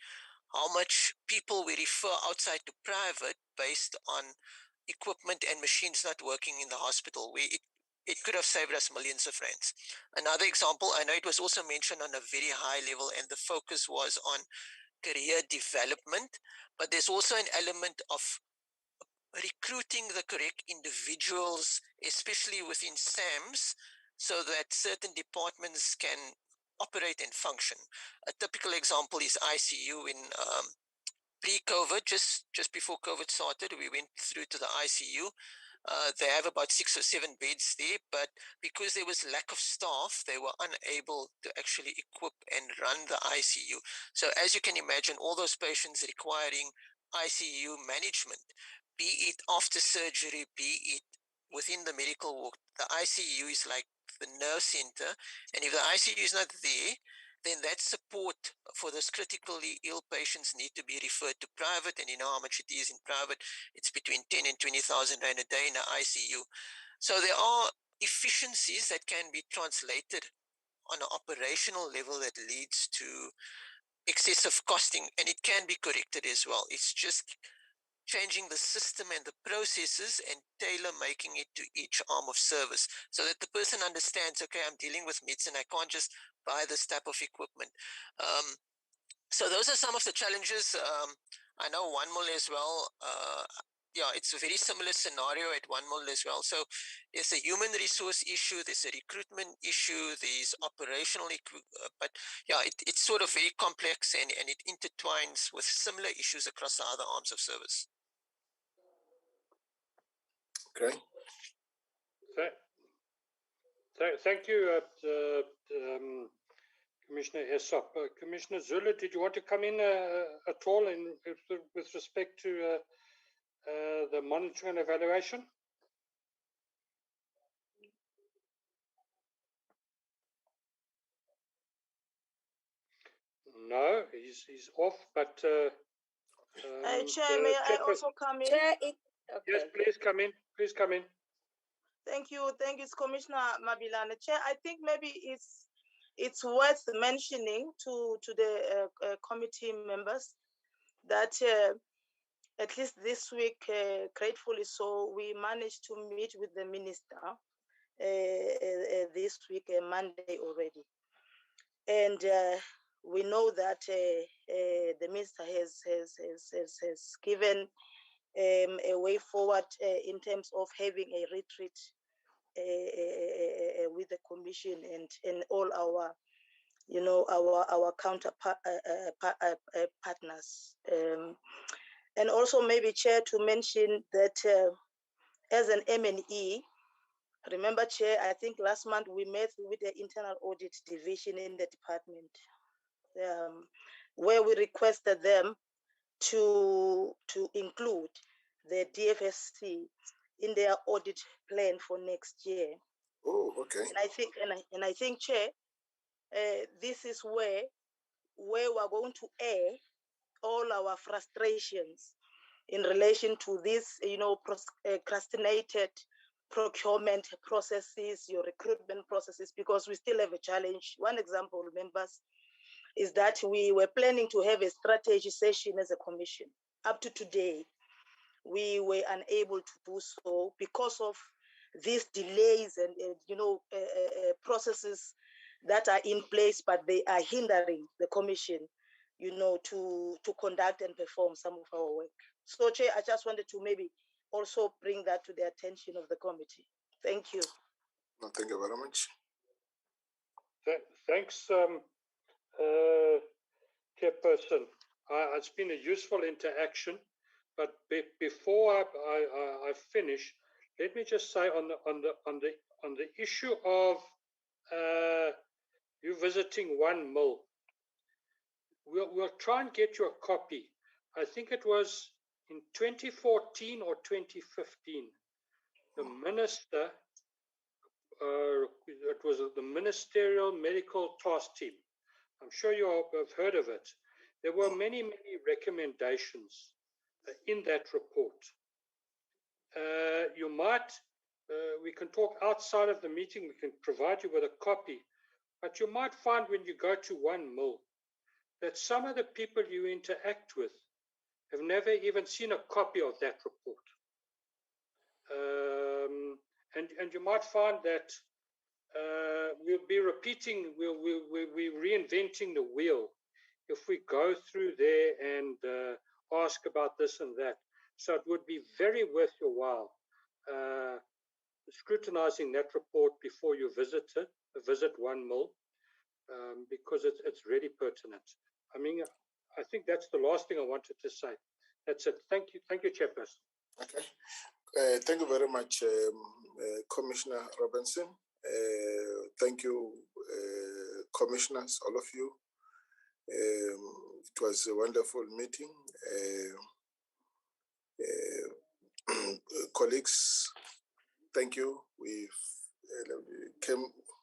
how much people we refer outside to private based on equipment and machines not working in the hospital. It could have saved us millions of rands. Another example, I know it was also mentioned on a very high level, and the focus was on career development, but there's also an element of recruiting the correct individuals, especially within SAMS, so that certain departments can operate and function. A typical example is ICU. In pre-COVID, just before COVID started, we went through to the ICU. They have about 6 or 7 beds there, but because there was lack of staff, they were unable to actually equip and run the ICU. So as you can imagine, all those patients requiring ICU management, be it after surgery, be it within the medical ward, the ICU is like the nerve center, and if the ICU is not there, then that support for those critically ill patients need to be referred to private, and you know how much it is in private. It's between 10 and 20,000 rand a day in the ICU. So there are efficiencies that can be translated on an operational level that leads to excessive costing, and it can be corrected as well. It's just changing the system and the processes and tailor making it to each arm of service so that the person understands, okay, I'm dealing with medicine, I can't just buy this type of equipment. So those are some of the challenges. I know One Mil as well. Yeah, it's a very similar scenario at One Mil as well. So there's a human resource issue, there's a recruitment issue, there's operational, but yeah, it's sort of very complex and it intertwines with similar issues across the other arms of service. Okay. Thank you, Commissioner Essop. Commissioner Zulu, did you want to come in at all with respect to the monitoring and evaluation? No, he's off, but Chair, may I also come in? Chair, okay. Yes, please come in. Please come in. Thank you. Thank you, Commissioner Mabilane. Chair, I think maybe it's worth mentioning to the committee members that at least this week, gratefully so, we managed to meet with the minister this week, Monday already. And we know that the minister has given a way forward in terms of having a retreat with the commission and all our, our counterpart partners. And also maybe, Chair, to mention that as an M&E, remember, Chair, I think last month we met with the internal audit division in the department, where we requested them to include the DFSC in their audit plan for next year. Oh, okay. And I think, Chair, this is where we're going to air all our frustrations in relation to this, procrastinated procurement processes, your recruitment processes, because we still have a challenge. One example, members, is that we were planning to have a strategy session as a commission. Up to today, we were unable to do so because of these delays and processes that are in place, but they are hindering the commission, to conduct and perform some of our work. So, Chair, I just wanted to maybe also bring that to the attention of the committee. Thank you. Well, thank you very much. Thanks, Chairperson. It's been a useful interaction, but before I finish, let me just say on the issue of you visiting One Mil. We'll try and get you a copy. I think it was in 2014 or 2015. The minister, it was the Ministerial Medical Task Team. I'm sure you all have heard of it. There were many recommendations in that report. We can talk outside of the meeting, we can provide you with a copy, but you might find when you go to One Mil that some of the people you interact with have never even seen a copy of that report. And you might find that we'll be repeating, we're reinventing the wheel if we go through there and ask about this and that. So it would be very worth your while scrutinizing that report before you visit One Mil, because it's really pertinent. I mean, I think that's the last thing I wanted to say. That's it. Thank you, Chairperson. Okay. Thank you very much, Commissioner Robinson. Thank you, commissioners, all of you. It was a wonderful meeting. Colleagues, thank you.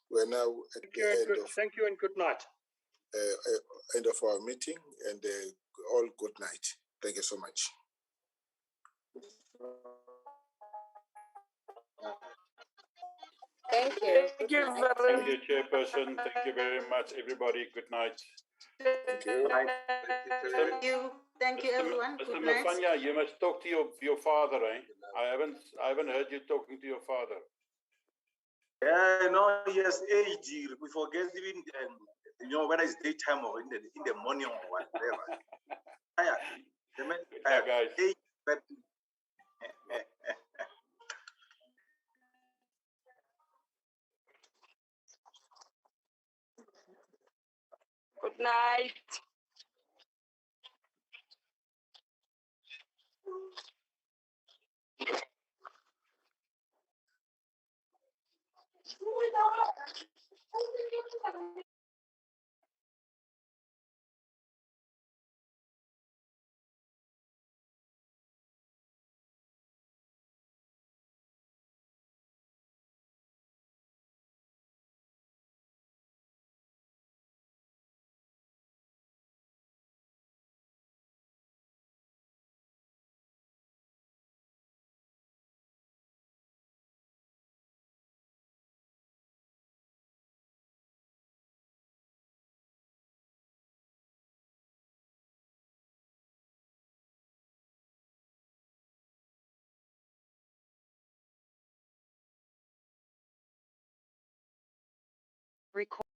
We're now at thank you and good night. End of our meeting, and all good night. Thank you so much. Thank you. Thank you, Chairperson. Thank you very much, everybody. Good night. Thank you. Thank you. Thank you, everyone. Mr. Good night. Mafanya, you must talk to your father, eh? I haven't heard you talking to your father. Yeah, no, yes, age. We forget even whether it's daytime or in the morning or whatever. Guys. Age, but Good night. Record.